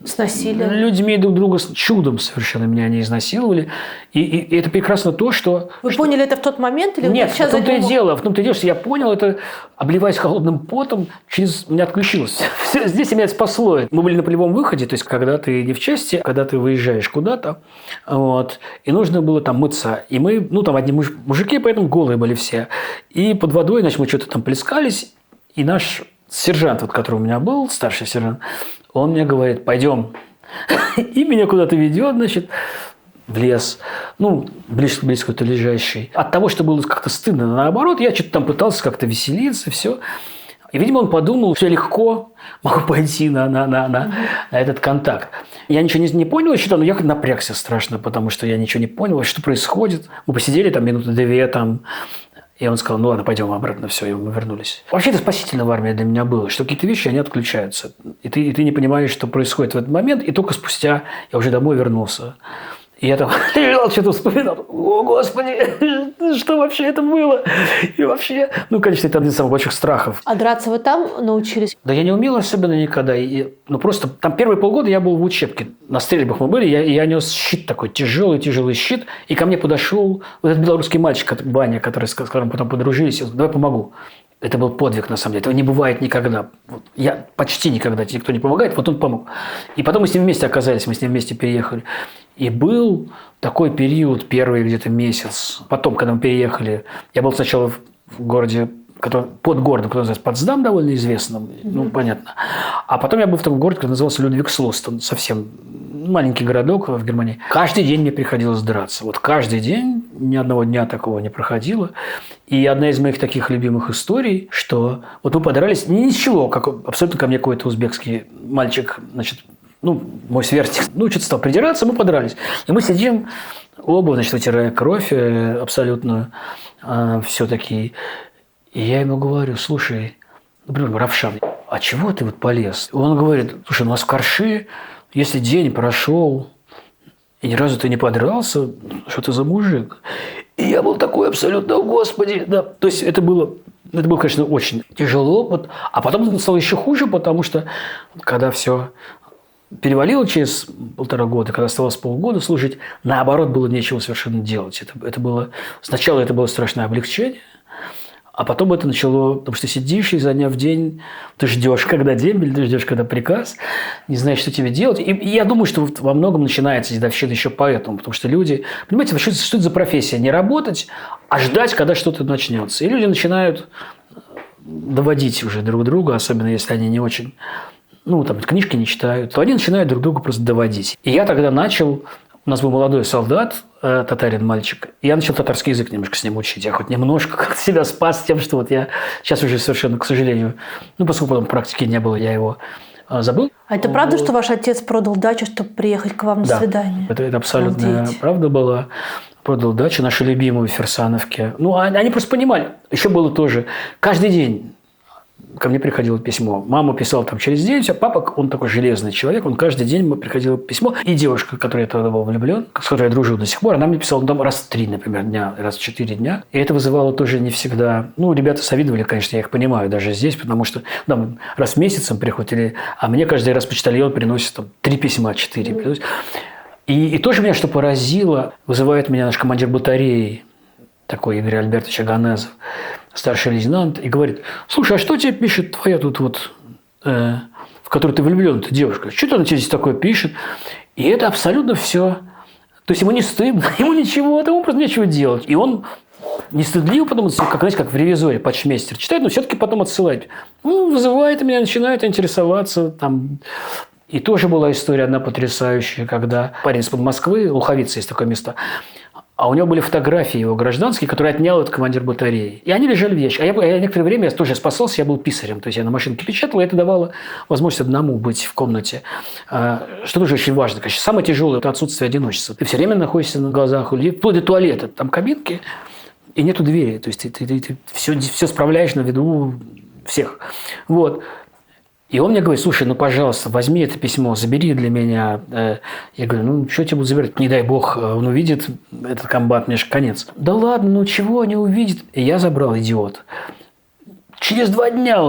С насилием. Людьми друг друга с чудом совершенно меня они изнасиловали. И это прекрасно то, что... Вы поняли это в тот момент? Или Нет, в том-то и дело, что я понял это, обливаясь холодным потом, меня отключилось. Здесь меня спасло. Мы были на полевом выходе, то есть когда ты не в части, когда ты выезжаешь куда-то, и нужно было там мыться. И мы, там одни мужики, поэтому голые были все. И под водой, значит, мы что-то там плескались, и наш сержант, который у меня был, старший сержант, он мне говорит, пойдем. И меня куда-то ведет, значит, в лес. Близко-то лежащий. От того, что было как-то стыдно. Наоборот, я что-то там пытался как-то веселиться, все. И, видимо, он подумал, что я легко могу пойти на этот контакт. Я ничего не понял еще, но я напрягся страшно, потому что я ничего не понял, что происходит. Мы посидели там минуты 2, там. И он сказал, ладно, пойдем обратно, все, и мы вернулись. Вообще это спасительно в армии для меня было, что какие-то вещи, они отключаются. И ты не понимаешь, что происходит в этот момент, и только спустя я уже домой вернулся. И я там лежал, что-то вспоминал. О, Господи, что вообще это было? И вообще, конечно, это один из самых больших страхов. А драться вы там научились? Да я не умел особенно никогда. Просто там первые полгода я был в учебке. На стрельбах мы были, я нес щит такой, тяжелый щит. И ко мне подошел вот этот белорусский мальчик, Ваня, с которым потом подружились. Давай помогу. Это был подвиг, на самом деле. Этого не бывает никогда. Я почти никогда, никто не помогает, вот он помог. И потом мы с ним вместе оказались, мы с ним вместе переехали. И был такой период, первый где-то месяц. Потом, когда мы переехали, я был сначала в городе, под городом, который называется Потсдам, довольно известным, понятно. А потом я был в таком городе, который назывался Людвигслост, он совсем маленький городок в Германии. Каждый день мне приходилось драться. Вот каждый день, ни одного дня такого не проходило. И одна из моих таких любимых историй, что вот мы подрались, ничего, как абсолютно ко мне какой-то узбекский мальчик, значит, мой сверстник, что-то стал придираться, мы подрались. И мы сидим, оба, значит, вытирая кровь абсолютную, все-таки. И я ему говорю, слушай, например, Равшан, а чего ты вот полез? Он говорит, слушай, у нас в Карши, если день прошел, и ни разу ты не подрался, что ты за мужик? И я был такой абсолютно, Господи, да. То есть это было, конечно, очень тяжелый опыт. А потом стало еще хуже, потому что когда все перевалило через 1,5 года, когда оставалось полгода служить, наоборот, было нечего совершенно делать. Сначала это было страшное облегчение, а потом это начало, потому что сидишь изо дня в день, ты ждешь, когда дембель, ты ждешь, когда приказ, не знаешь, что тебе делать. И я думаю, что во многом начинается дедовщина еще поэтому, потому что люди, понимаете, что это за профессия? Не работать, а ждать, когда что-то начнется. И люди начинают доводить уже друг друга, особенно если они не очень, там книжки не читают, то они начинают друг друга просто доводить. И я тогда начал, у нас был молодой солдат, татарин мальчик, и я начал татарский язык немножко с ним учить. Я хоть немножко как-то себя спас тем, что вот я сейчас уже совершенно, к сожалению, поскольку потом практики не было, я его забыл. А это правда, что ваш отец продал дачу, чтобы приехать к вам на свидание? Это абсолютная правда была. Продал дачу, нашу любимую в Фирсановке. Они просто понимали. Еще было тоже. Каждый день ко мне приходило письмо. Мама писала там через день, все. Папа, он такой железный человек, он каждый день приходило письмо. И девушка, которой я тогда был влюблен, с которой я дружил до сих пор, она мне писала раз в 3, например, дня, раз в 4 дня. И это вызывало тоже не всегда... ребята завидовали, конечно, я их понимаю даже здесь, потому что раз в месяц им приходит, а мне каждый раз почтальон приносит 3 письма, 4. И тоже меня что поразило, вызывает меня наш командир батареи, такой Игорь Альбертович Аганезов, старший лейтенант, и говорит: слушай, а что тебе пишет твоя тут в которой ты влюблен-то девушка? Что она тебе здесь такое пишет? И это абсолютно все. То есть ему не стыдно, ему ничего, ему просто нечего делать. И он не стыдливо потом, как в ревизоре почмейстер читает, но все-таки потом отсылает. Вызывает меня, начинает интересоваться там. И тоже была история одна потрясающая, когда парень из-под Москвы, Луховица есть такое место, а у него были фотографии его гражданские, которые отнял этот командир батареи. И они лежали в ящике. А я некоторое время я тоже спасался, я был писарем. То есть я на машинке печатал, и это давало возможность одному быть в комнате. Что тоже очень важно. Конечно, самое тяжелое – это отсутствие одиночества. Ты все время находишься на глазах у людей, вплоть до туалета. Там кабинки, и нету двери. То есть ты все справляешь на виду всех. Вот. И он мне говорит: слушай, пожалуйста, возьми это письмо, забери для меня. Я говорю: что тебе буду забирать? Не дай бог, он увидит этот комбат, мне же конец. Да ладно, чего не увидит? И я забрал, идиот. Через 2 дня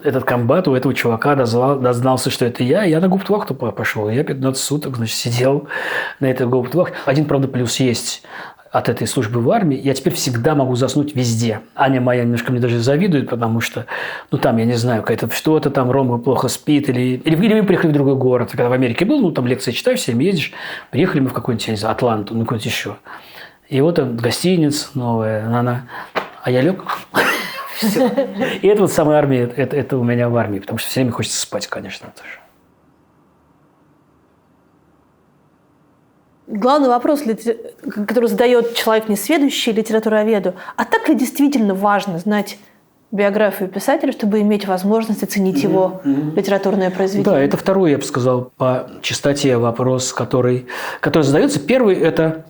этот комбат у этого чувака дознался, что это я, и я на гауптвахту пошел. Я 15 суток, сидел на этой гауптвахте. Один, правда, плюс есть от этой службы в армии, я теперь всегда могу заснуть везде. Аня моя немножко мне даже завидует, потому что, там, я не знаю, что-то там, Рома плохо спит, или мы приехали в другой город. Когда в Америке был, там лекции читаю, всем ездишь, приехали мы в какой-нибудь, я не знаю, Атланту, какой-нибудь еще. И вот там гостиница новая, а я лег. И это самая армия, это у меня в армии, потому что все время хочется спать, конечно, тоже. Главный вопрос, который задает человек несведущий, литературоведу: а так ли действительно важно знать биографию писателя, чтобы иметь возможность оценить его литературное произведение? Да, это второй, я бы сказал, по частоте вопрос, который задается. Первый – это,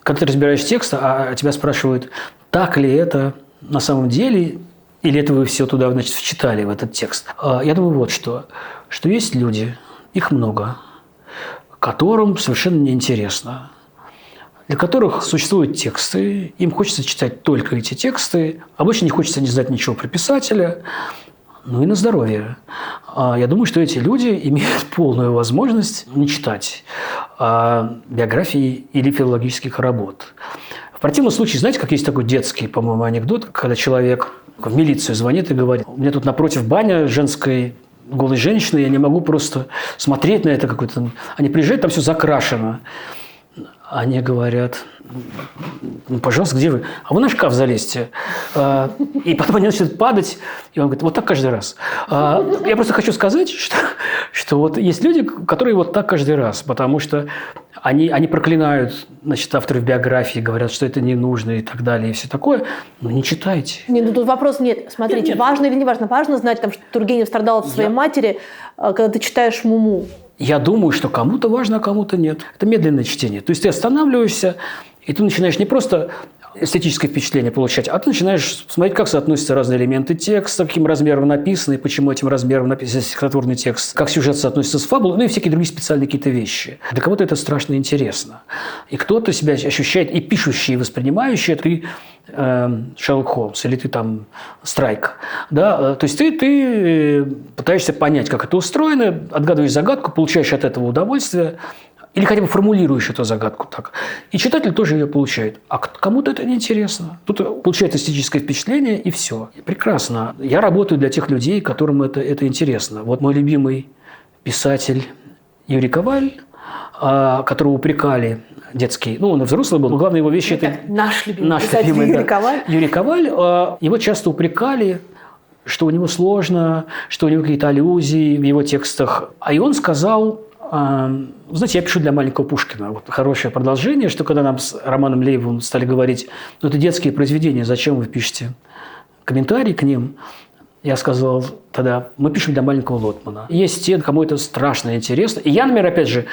когда ты разбираешь текст, а тебя спрашивают, так ли это на самом деле, или это вы все туда, вчитали в этот текст. Я думаю, что есть люди, их много, которым совершенно неинтересно, для которых существуют тексты, им хочется читать только эти тексты, обычно не хочется не знать ничего про писателя, и на здоровье. Я думаю, что эти люди имеют полную возможность не читать биографии или филологических работ. В противном случае, знаете, как есть такой детский, по-моему, анекдот, когда человек в милицию звонит и говорит: у меня тут напротив баня женской, голой женщины, я не могу просто смотреть на это какое-то. Они приезжают, там все закрашено. Они говорят: пожалуйста, где вы? А вы на шкаф залезьте. И потом они начинают падать, и он говорит: вот так каждый раз. Я просто хочу сказать, что вот есть люди, которые вот так каждый раз, потому что они проклинают, авторов биографии, говорят, что это не нужно и так далее, и все такое. Но не читайте. Тут вопрос нет. Смотрите, нет. Важно или не важно? Важно знать, что Тургенев страдал от своей матери, когда ты читаешь Муму. Я думаю, что кому-то важно, а кому-то нет. Это медленное чтение. То есть ты останавливаешься, и ты начинаешь не просто эстетическое впечатление получать, а ты начинаешь смотреть, как соотносятся разные элементы текста, каким размером написано, и почему этим размером написан стихотворный текст, как сюжет соотносится с фабулой, и всякие другие специальные какие-то вещи. Для кого-то это страшно интересно. И кто-то себя ощущает, и пишущий, и воспринимающий, ты Шерлок Холмс, или ты там Страйк. Да? То есть ты пытаешься понять, как это устроено, отгадываешь загадку, получаешь от этого удовольствие, или хотя бы формулируешь эту загадку так. И читатель тоже ее получает. А кому-то это неинтересно. Тут получает эстетическое впечатление, и все. Прекрасно. Я работаю для тех людей, которым это интересно. Вот мой любимый писатель Юрий Коваль, которого упрекали детский. Он и взрослый был, но главное его вещи – это наш любимый писатель Юрий Коваль. Юрий Коваль. Его часто упрекали что у него сложно, что у него какие-то аллюзии в его текстах. И он сказал, знаете, я пишу для маленького Пушкина. Вот хорошее продолжение, что когда нам с Романом Лейбовым стали говорить, ну, это детские произведения, зачем вы пишете комментарии к ним? Я сказал тогда, мы пишем для маленького Лотмана. Есть те, кому это страшно интересно. И я, например, опять же,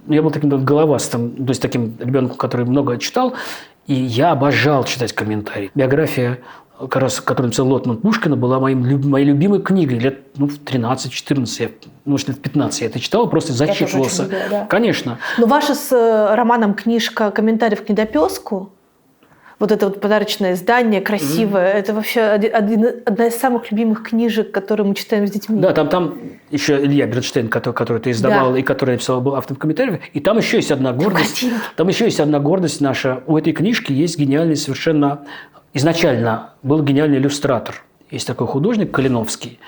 я был таким головастым, то есть таким ребенком, который много читал, и я обожал читать комментарии. Биография, как раз, которую написал Лотман Пушкина, была моей любимой книгой. Лет в 13-14, может, лет 15 я это читал, просто зачитывался. Я тоже очень любила, да. Конечно. Но ваша с Романом книжка «Комментариев к недопеску», вот это вот подарочное издание, красивое, это вообще одна из самых любимых книжек, которые мы читаем с детьми. Да, там еще Илья Бернштейн, который ты издавал, и который написал, был автором комментариев. И там еще есть одна гордость. Там еще есть одна гордость наша. У этой книжки есть гениальный совершенно... Изначально был гениальный иллюстратор. Есть такой художник Калиновский.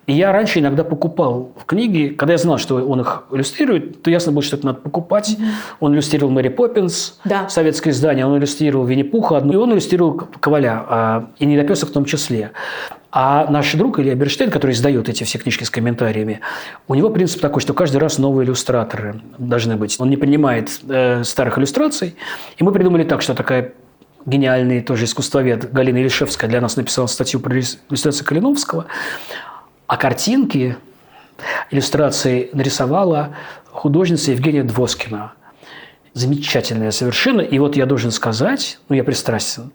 И я раньше иногда покупал книги, когда я знал, что он их иллюстрирует, то ясно было, что это надо покупать. Он иллюстрировал Мэри Поппинс, советское издание, он иллюстрировал Винни-Пуха, и он иллюстрировал Коваля, и «Недопесок» в том числе. А наш друг Илья Бернштейн, который издает эти все книжки с комментариями, у него принцип такой, что каждый раз новые иллюстраторы должны быть. Он не принимает старых иллюстраций. И мы придумали так, что такая гениальный тоже искусствовед Галина Елишевская для нас написала статью про иллюстрацию Калиновского. А картинки, иллюстрации нарисовала художница Евгения Двоскина. Замечательная совершенно. И вот я должен сказать, я пристрастен,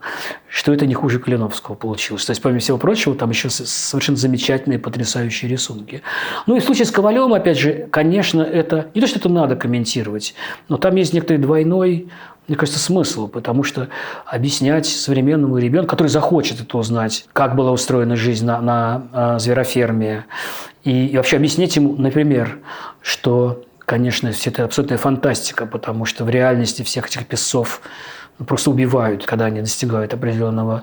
что это не хуже Калиновского получилось. То есть, помимо всего прочего, там еще совершенно замечательные, потрясающие рисунки. Ну и в случае с Ковалем, опять же, конечно, это не то, что это надо комментировать, но там есть некоторый двойной, мне кажется, смысл, потому что объяснять современному ребенку, который захочет это узнать, как была устроена жизнь на звероферме, и вообще объяснить ему, например, что, конечно, все это абсолютная фантастика, потому что в реальности всех этих песцов просто убивают, когда они достигают определенного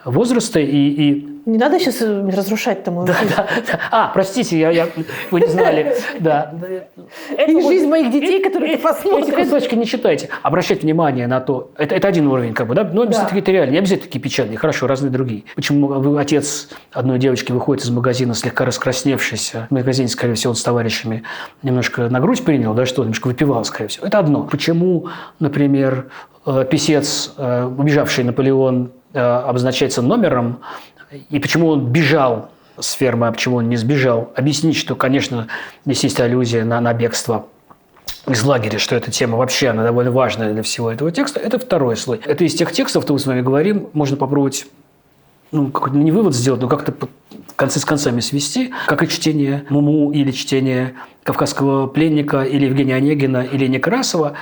возраста. Не надо сейчас разрушать там. Да. Простите, вы не знали. Да. И жизнь моих детей, которые ты посмотришь. Эти кусочки не читайте. Обращать внимание на то. Это один уровень, да? Но обязательно какие-то реальные. Не обязательно такие печальные. Хорошо, разные другие. Почему отец одной девочки выходит из магазина слегка раскрасневшийся? В магазине, скорее всего, он с товарищами немножко на грудь принял, да, что немножко выпивал, скорее всего. Это одно. Почему, например, писец, убежавший Наполеон, обозначается номером, и почему он бежал с фермы, а почему он не сбежал. Объяснить, что, конечно, здесь есть аллюзия на бегство из лагеря, что эта тема вообще она довольно важная для всего этого текста. Это второй слой. Это из тех текстов, что мы с вами говорим, можно попробовать какой-то не вывод сделать, но как-то концы с концами свести, как и чтение Муму или чтение «Кавказского пленника» или Евгения Онегина или Некрасова.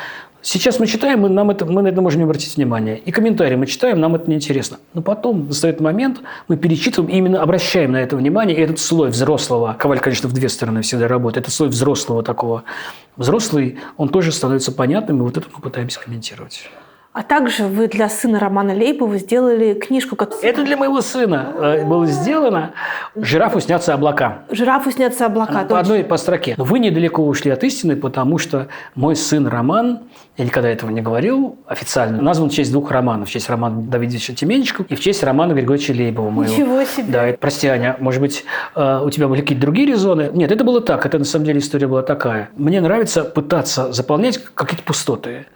Сейчас мы читаем, мы на это можем не обратить внимание. И комментарии мы читаем, нам это неинтересно. Но потом настает момент, мы перечитываем и именно обращаем на это внимание. И этот слой взрослого, Коваль, конечно, в две стороны всегда работает, этот слой взрослого такого, взрослый, он тоже становится понятным, и вот это мы пытаемся комментировать. А также вы для сына Романа Лейбова сделали книжку. Это для моего сына было сделано. «Жирафу снятся облака». «Жирафу снятся облака». По строке. Вы недалеко ушли от истины, потому что мой сын Роман, я никогда этого не говорил официально, назван в честь двух романов. В честь Романа Давидовича Тименчика и в честь Романа Григорьевича Лейбова. Моего. Ничего себе. Да, прости, Аня, может быть, у тебя были какие-то другие резоны? Нет, это было так. Это на самом деле история была такая. Мне нравится пытаться заполнять какие-то пустоты.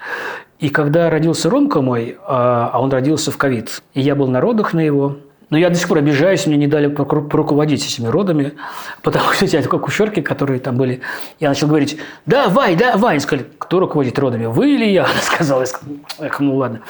И когда родился Ромка мой, а он родился в ковид, и я был на родах на его, но я до сих пор обижаюсь, мне не дали поруководить этими родами, потому что эти акушерки, которые там были, я начал говорить: давай. Они сказали: кто руководит родами, вы или я? Она сказала, ну ладно.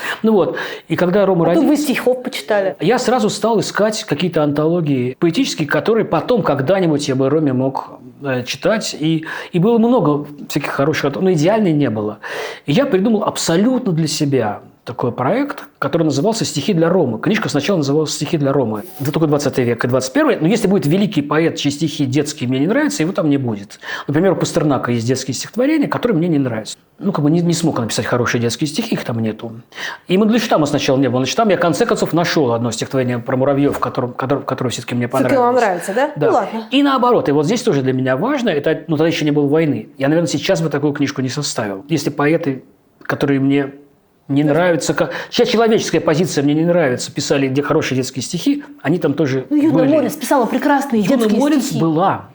И когда Рома родился... вы стихов почитали. Я сразу стал искать какие-то антологии поэтические, которые потом когда-нибудь я бы Роме мог читать. И было много всяких хороших, но идеальной не было. И я придумал абсолютно для себя такой проект, который назывался «Стихи для Ромы». Книжка сначала называлась «Стихи для Ромы». Это только 20 век и 21. Но если будет великий поэт, чьи стихи детские мне не нравятся, его там не будет. Например, у Пастернака есть детские стихотворения, которые мне не нравятся. Не смог он написать хорошие детские стихи, их там нету. И Мандельштама сначала не было. Мандельштам я, в конце концов, нашел одно стихотворение про муравьев, которое все-таки мне понравилось. Все-таки вам нравится, да? Да. Ну ладно. И наоборот. И вот здесь тоже для меня важно, тогда еще не было войны. Я, наверное, сейчас бы такую книжку не составил. Если поэты, которые мне не нравится. Чья человеческая позиция мне не нравится. Писали где хорошие детские стихи, они там тоже Ну, Юна были. Морец писала прекрасные детские стихи.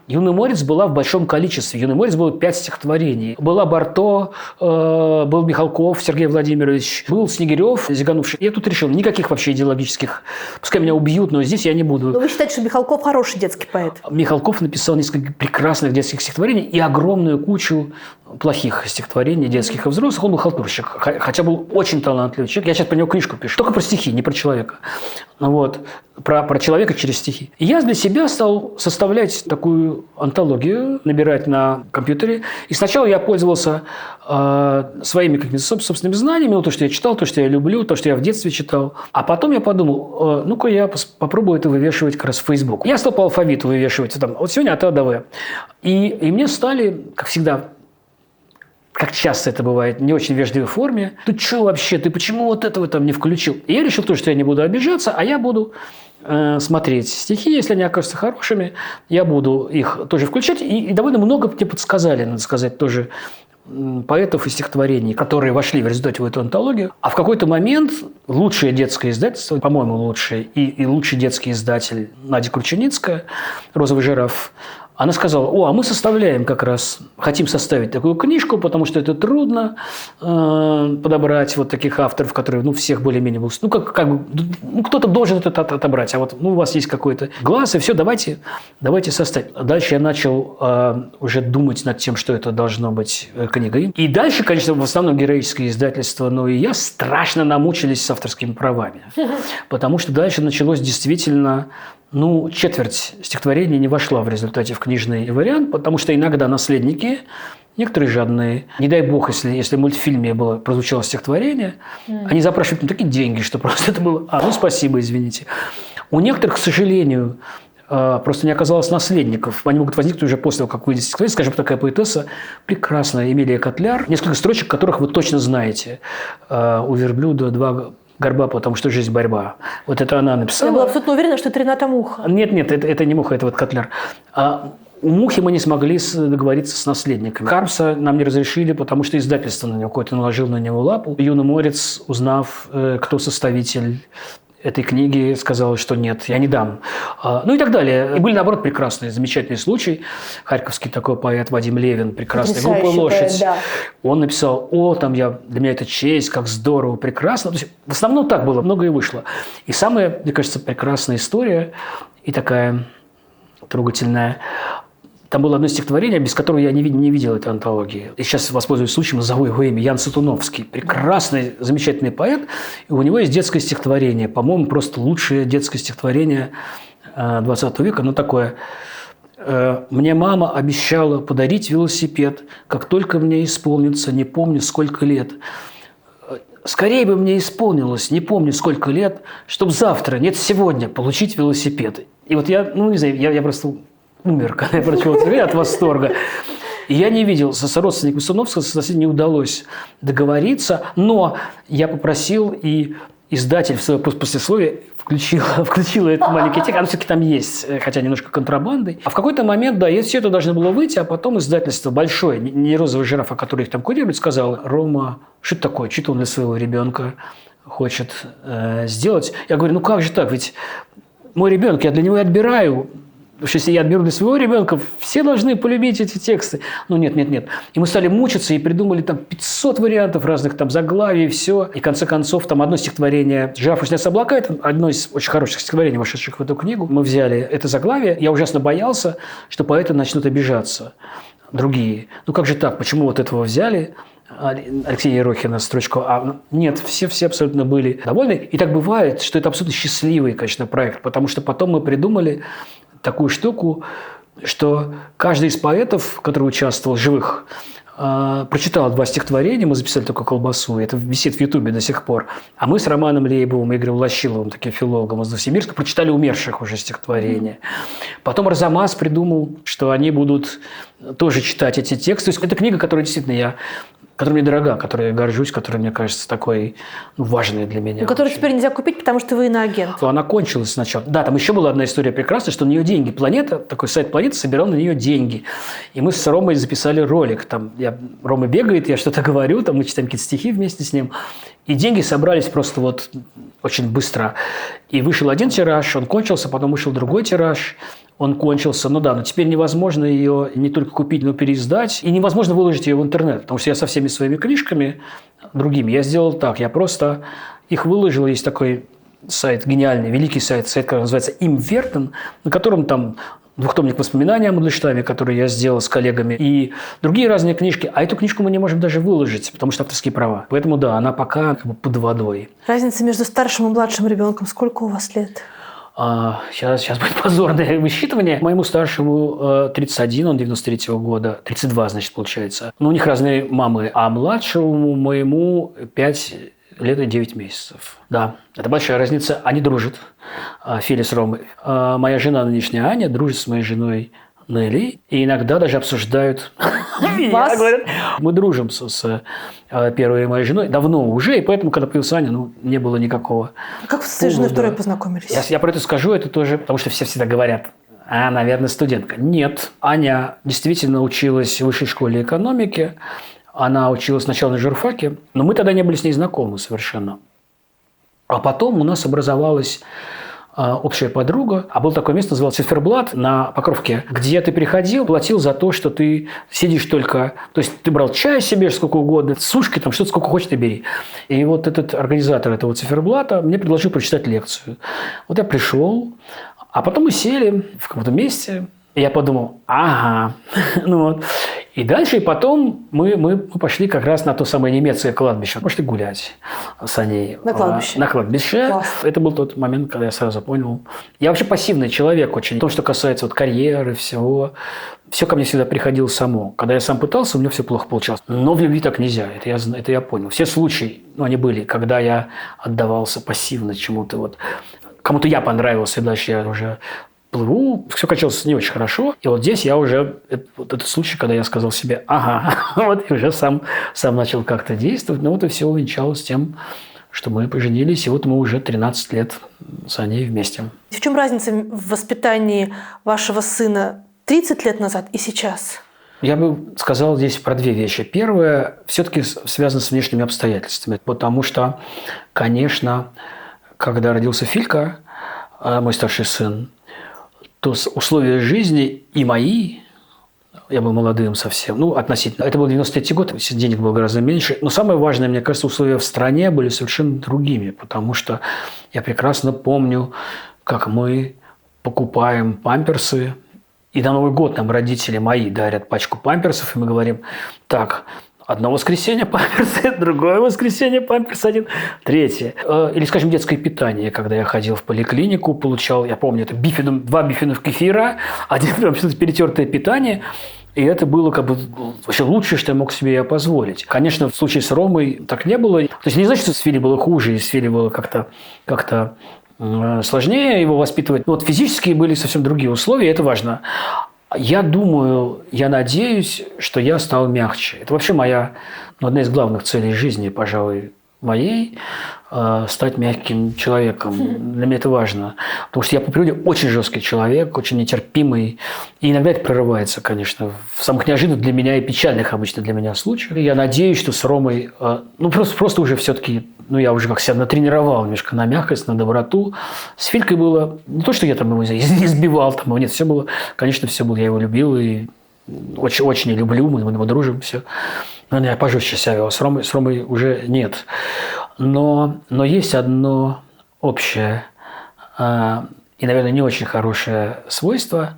Юна Морец была в большом количестве. Юна Морец было 5 стихотворений. Была Барто, был Михалков Сергей Владимирович, был Снегирев, Зиганувший. Я тут решил, никаких вообще идеологических... Пускай меня убьют, но здесь я не буду. Но вы считаете, что Михалков хороший детский поэт? Михалков написал несколько прекрасных детских стихотворений и огромную кучу плохих стихотворений детских и взрослых. Он был халтурщик, хотя был очень талантливый человек. Я сейчас про него книжку пишу. Только про стихи, не про человека. Вот. Про человека через стихи. И я для себя стал составлять такую антологию, набирать на компьютере. И сначала я пользовался своими какими-то собственными знаниями, то, что я читал, то, что я люблю, то, что я в детстве читал. А потом я подумал, ну-ка я попробую это вывешивать как раз в Facebook. Я стал по алфавиту вывешивать. Там, вот сегодня от А до В. И мне стали, как всегда, как часто это бывает, в не очень вежливой форме. Ты что вообще? Ты почему вот этого там не включил? И я решил, что я не буду обижаться, а я буду смотреть стихи, если они окажутся хорошими, я буду их тоже включать. И довольно много мне подсказали, надо сказать, тоже поэтов и стихотворений, которые вошли в результате в эту антологию. А в какой-то момент лучшее детское издательство, по-моему, лучшее, и лучший детский издатель Надя Крученицкая, «Розовый жираф», она сказала, а мы составляем как раз, хотим составить такую книжку, потому что это трудно подобрать вот таких авторов, которые, всех более-менее будут. Кто-то должен это отобрать, а вот у вас есть какой-то глаз, и все, давайте составим. Дальше я начал уже думать над тем, что это должно быть книгой. И дальше, конечно, в основном героическое издательство, но и я страшно намучились с авторскими правами. Потому что дальше началось действительно... четверть стихотворений не вошла в результате в книжный вариант, потому что иногда наследники, некоторые жадные, не дай бог, если в мультфильме прозвучало стихотворение, они запрашивают такие деньги, что просто это было... спасибо, извините. У некоторых, к сожалению, просто не оказалось наследников. Они могут возникнуть уже после того, как выйдет стихотворение. Скажем, такая поэтесса прекрасная, Эмилия Котляр, несколько строчек которых вы точно знаете. «У верблюда 2 горба, потому что жизнь – борьба». Вот это она написала. Я была абсолютно уверена, что это Рената Муха. Нет, это не Муха, это вот Котляр. У Мухи мы не смогли договориться с наследниками. Кармса нам не разрешили, потому что издательство на него какое-то наложило на него лапу. Юна Морец, узнав, кто составитель этой книги, сказала, что нет, я не дам. И так далее. И были, наоборот, прекрасные, замечательные случаи. Харьковский такой поэт Вадим Левин, прекрасный, группа «Лошадь». Да. Он написал, для меня это честь, как здорово, прекрасно. То есть, в основном так было, многое вышло. И самая, мне кажется, прекрасная история и такая трогательная. Там было одно стихотворение, без которого я не видел этой антологии. И сейчас, воспользуюсь случаем, назову его имя. Ян Сатуновский. Прекрасный, замечательный поэт. И у него есть детское стихотворение. По-моему, просто лучшее детское стихотворение 20 века. Такое. «Мне мама обещала подарить велосипед, как только мне исполнится, не помню, сколько лет. Скорее бы мне исполнилось, не помню, сколько лет, чтобы завтра, нет, сегодня, получить велосипед». И вот я, не знаю, я просто... умер, когда я прочел это от восторга. И я не видел, с родственником Сатуновского не удалось договориться, но я попросил, и издатель в свое послесловие включил этот маленький текст. Оно все-таки там есть, хотя немножко контрабандой. А в какой-то момент, и все это должно было выйти, а потом издательство большое, не «Розовый жираф», а который их там курирует, сказал: «Рома, что это такое? Что-то он для своего ребенка хочет сделать». Я говорю, как же так? Ведь мой ребенок, я для него и отбираю. Потому что если я отберу для своего ребенка, все должны полюбить эти тексты. Нет. И мы стали мучиться и придумали там 500 вариантов разных там заглавий и все. И в конце концов там одно стихотворение «Жираф снятся облака» – это одно из очень хороших стихотворений, вошедших в эту книгу. Мы взяли это заглавие. Я ужасно боялся, что поэты начнут обижаться. Другие. Как же так? Почему вот этого взяли? Алексея Ерохина строчку. Нет, все абсолютно были довольны. И так бывает, что это абсолютно счастливый, конечно, проект. Потому что потом мы придумали такую штуку, что каждый из поэтов, который участвовал, живых, прочитал 2 стихотворения, мы записали только «Колбасу», это висит в Ютубе до сих пор. А мы с Романом Лейбовым и Игорем Лощиловым, таким филологом из Новосибирска, прочитали умерших уже стихотворения. Потом Арзамас придумал, что они будут тоже читать эти тексты. То есть это книга, которую действительно я которая мне дорога, которой я горжусь, которая, мне кажется, такой важной для меня. Который теперь нельзя купить, потому что вы иноагент. Она кончилась сначала. Да, там еще была одна история прекрасная, что на нее деньги. Планета, такой сайт Планеты собирал на нее деньги. И мы с Ромой записали ролик. Там Рома бегает, я что-то говорю, там мы читаем какие-то стихи вместе с ним. И деньги собрались просто вот очень быстро. И вышел один тираж, он кончился, потом вышел другой тираж. Он кончился, но теперь невозможно ее не только купить, но и переиздать. И невозможно выложить ее в интернет, потому что я со всеми своими книжками другими, я сделал так, я просто их выложил, есть такой сайт гениальный, великий сайт, который называется Имвертен, на котором там двухтомник воспоминаний о Мандельштаме, который я сделал с коллегами, и другие разные книжки. А эту книжку мы не можем даже выложить, потому что авторские права. Поэтому, она пока под водой. Разница между старшим и младшим ребенком. Сколько у вас лет? Сейчас будет позорное высчитывание. Моему старшему 31, он 93-го года. 32, значит, получается. Но у них разные мамы. А младшему моему 5 лет и 9 месяцев. Да, это большая разница. Они дружат, Филя с Ромой. Моя жена нынешняя Аня дружит с моей женой Нелли. И иногда даже обсуждают меня. Говорят, мы дружим с первой моей женой давно уже, и поэтому, когда появился Аня, не было никакого. Как вы с своей женой второй познакомились? Я про это скажу, это тоже, потому что все всегда говорят, наверное, студентка. Нет, Аня действительно училась в высшей школе экономики. Она училась сначала на журфаке, но мы тогда не были с ней знакомы совершенно. А потом у нас образовалась общая подруга, а было такое место, называлось Циферблат на Покровке, где ты приходил, платил за то, что ты сидишь только... То есть ты брал чай себе сколько угодно, сушки, там что-то сколько хочешь, ты бери. И вот этот организатор этого Циферблата мне предложил прочитать лекцию. Вот я пришел, а потом мы сели в каком-то месте, и я подумал, И дальше, и потом мы пошли как раз на то самое немецкое кладбище. Пошли гулять с Аней. На кладбище. На кладбище. Класс. Это был тот момент, когда я сразу понял. Я вообще пассивный человек очень. То, что касается карьеры, всего. Все ко мне всегда приходило само. Когда я сам пытался, у меня все плохо получалось. Но в любви так нельзя. Это я понял. Все случаи, они были, когда я отдавался пассивно чему-то. Кому-то я понравился, и дальше я уже... плыву, все качалось не очень хорошо. И вот здесь я уже, этот случай, когда я сказал себе, и уже сам начал как-то действовать. И все увенчалось тем, что мы поженились, и мы уже 13 лет с Аней вместе. В чем разница в воспитании вашего сына 30 лет назад и сейчас? Я бы сказал здесь про две вещи. Первое, все-таки связано с внешними обстоятельствами, потому что, конечно, когда родился Филька, мой старший сын, то условия жизни и мои, я был молодым совсем, относительно, это был 93-й год, денег было гораздо меньше, но самое важное, мне кажется, условия в стране были совершенно другими, потому что я прекрасно помню, как мы покупаем памперсы, и на Новый год нам родители мои дарят пачку памперсов, и мы говорим, так, одно воскресенье памперсы, другое воскресенье памперс один, третье. Или, скажем, детское питание, когда я ходил в поликлинику, получал, я помню, это 2 бифидума кефира, один что-то перетертое питание. И это было вообще лучшее, что я мог себе позволить. Конечно, в случае с Ромой так не было. То есть не значит, что с Филей было хуже, и с Филей было как-то сложнее его воспитывать. Но физические были совсем другие условия, и это важно. Я думаю, я надеюсь, что я стал мягче. Это вообще одна из главных целей жизни, пожалуй, моей стать мягким человеком. Для меня это важно. Потому что я по природе очень жесткий человек, очень нетерпимый. И иногда это прорывается, конечно, в самых неожиданных для меня и печальных обычно для меня случаях. И я надеюсь, что с Ромой просто уже все-таки я уже как себя натренировал немножко на мягкость, на доброту. С Филькой было не то, что я там его избивал, нет, все было, конечно, я его любил и очень люблю, мы его дружим, все. Но я пожестче себя вел, с Ромой уже нет. Но есть одно общее и, наверное, не очень хорошее свойство,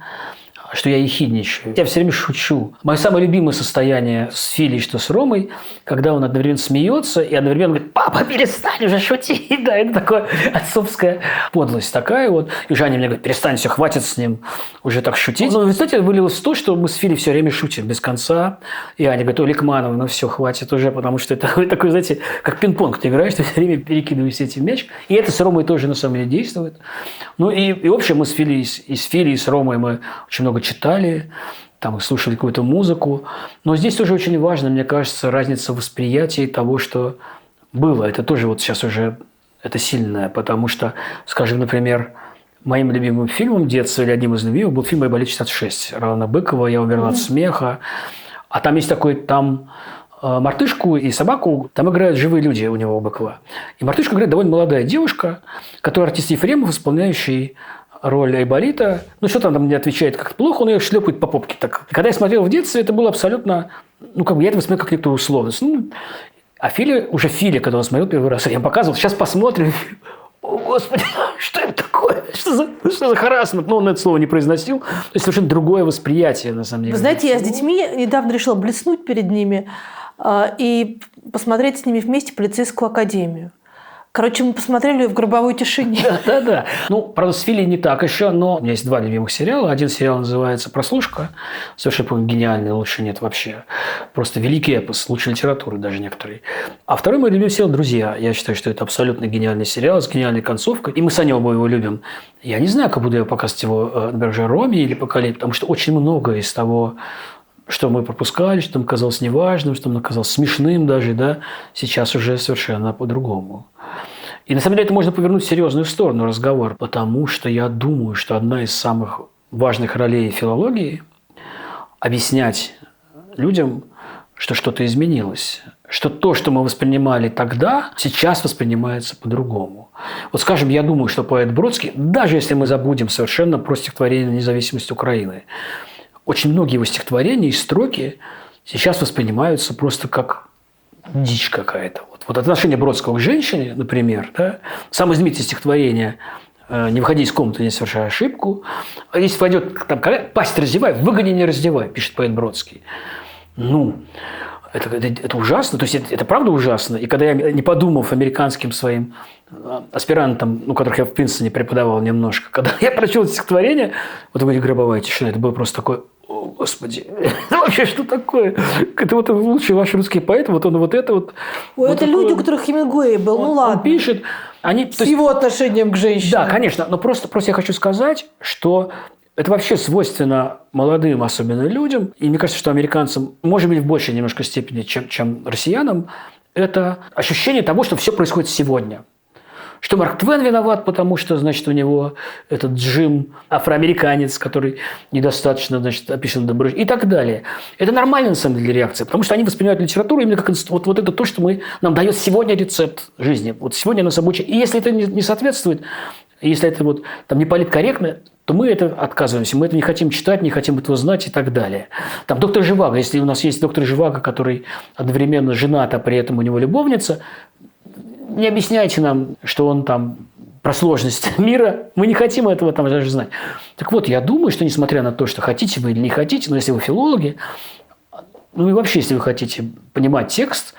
что я ехидничаю. Я все время шучу. Мое самое любимое состояние с Филей, что с Ромой, когда он одновременно смеется и одновременно говорит: папа, перестань уже шутить. Да, это такая отцовская подлость такая вот. И Жаня мне говорит: перестань, все, хватит с ним уже так шутить. Но в результате вылилось в то, что мы с Филей все время шутим без конца. И Аня говорит: Ликманова, все, хватит уже, потому что это такой, знаете, как пинг-понг ты играешь, ты все время перекидываешь этим мяч. И это с Ромой тоже на самом деле действует. И в общем, мы с Филей и с Ромой мы очень много читали, там слушали какую-то музыку. Но здесь тоже очень важно, мне кажется, разница в восприятии того, что было. Это тоже вот сейчас уже это сильное, потому что, скажем, например, моим любимым фильмом детства или одним из любимых был фильм «Айболит-66» Ролана Быкова «Я умерла от смеха». А там есть такой, там мартышку и собаку, там играют живые люди у него, у Быкова. И мартышку играет довольно молодая девушка, которая артист Ефремов, исполняющий роль Айболита. Ну, что там не отвечает как-то плохо, он ее шлепает по попке так. И когда я смотрел в детстве, это было абсолютно... Ну, как бы я это воспринимал как некоторую условность. Ну, а Филя, когда он смотрел первый раз, я ему показывал, сейчас посмотрим. О, Господи, что это такое? Что за харассмент? Ну, он это слово не произносил. То есть совершенно другое восприятие, на самом деле. Вы знаете, я с детьми недавно решила блеснуть перед ними и посмотреть с ними вместе «Полицейскую академию». Короче, мы посмотрели в гробовой тишине. Да. Ну, правда, с Филей не так еще, но у меня есть 2 любимых сериала. Один сериал называется «Прослушка». Совершенно, по-моему, гениальный, лучше нет вообще. Просто великий эпос, лучше литературы даже некоторые. А второй мой любимый сериал «Друзья». Я считаю, что это абсолютно гениальный сериал с гениальной концовкой. И мы с Аней оба его любим. Я не знаю, как буду я показывать его, например, уже Роме или поколеть, потому что очень много из того, что мы пропускали, что нам казалось неважным, что нам казалось смешным даже, да, сейчас уже совершенно по-другому. И на самом деле это можно повернуть в серьезную сторону разговор, потому что я думаю, что одна из самых важных ролей филологии – объяснять людям, что что-то изменилось, что то, что мы воспринимали тогда, сейчас воспринимается по-другому. Вот, скажем, я думаю, что поэт Бродский, даже если мы забудем совершенно про стихотворение «Независимость Украины», очень многие его стихотворения и строки сейчас воспринимаются просто как дичь какая-то. Вот отношение Бродского к женщине, например, да, самое знаменитое стихотворение «Не выходи из комнаты, не совершай ошибку». Если войдет, там, пасть раздевай, выгони, не раздевай, пишет поэт Бродский. Ну, это ужасно, то есть это правда ужасно. И когда я, не подумав американским своим аспирантам, ну, которых я в Принстоне преподавал немножко, когда я прочел это стихотворение, вот говорит «Гробовая тишина», это было просто такое: о, Господи, это вообще что такое? Это вот лучший ваш русский поэт, вот он вот это вот. Ой, вот это люди, у которых Хемингуэй был, ну ладно. Он пишет, они... С его отношением к женщине. Да, конечно, но просто я хочу сказать, что это вообще свойственно молодым, особенно людям, и мне кажется, что американцам, может быть, в большей немножко степени, чем россиянам, это ощущение того, что все происходит сегодня. Что Марк Твен виноват, потому что, значит, у него этот Джим афроамериканец, который недостаточно, значит, описан добрый, и так далее. Это нормальная, на самом деле, реакция, потому что они воспринимают литературу именно как вот это то, что нам дает сегодня рецепт жизни. Вот сегодня нас обучают. И если это не соответствует, если это вот там не политкорректно, то мы это отказываемся, мы это не хотим читать, не хотим этого знать и так далее. Там доктор Живаго, если у нас есть доктор Живаго, который одновременно женат, а при этом у него любовница, не объясняйте нам, что он там про сложность мира. Мы не хотим этого там даже знать. Так вот, я думаю, что несмотря на то, что хотите вы или не хотите, но если вы филологи, ну и вообще, если вы хотите понимать текст,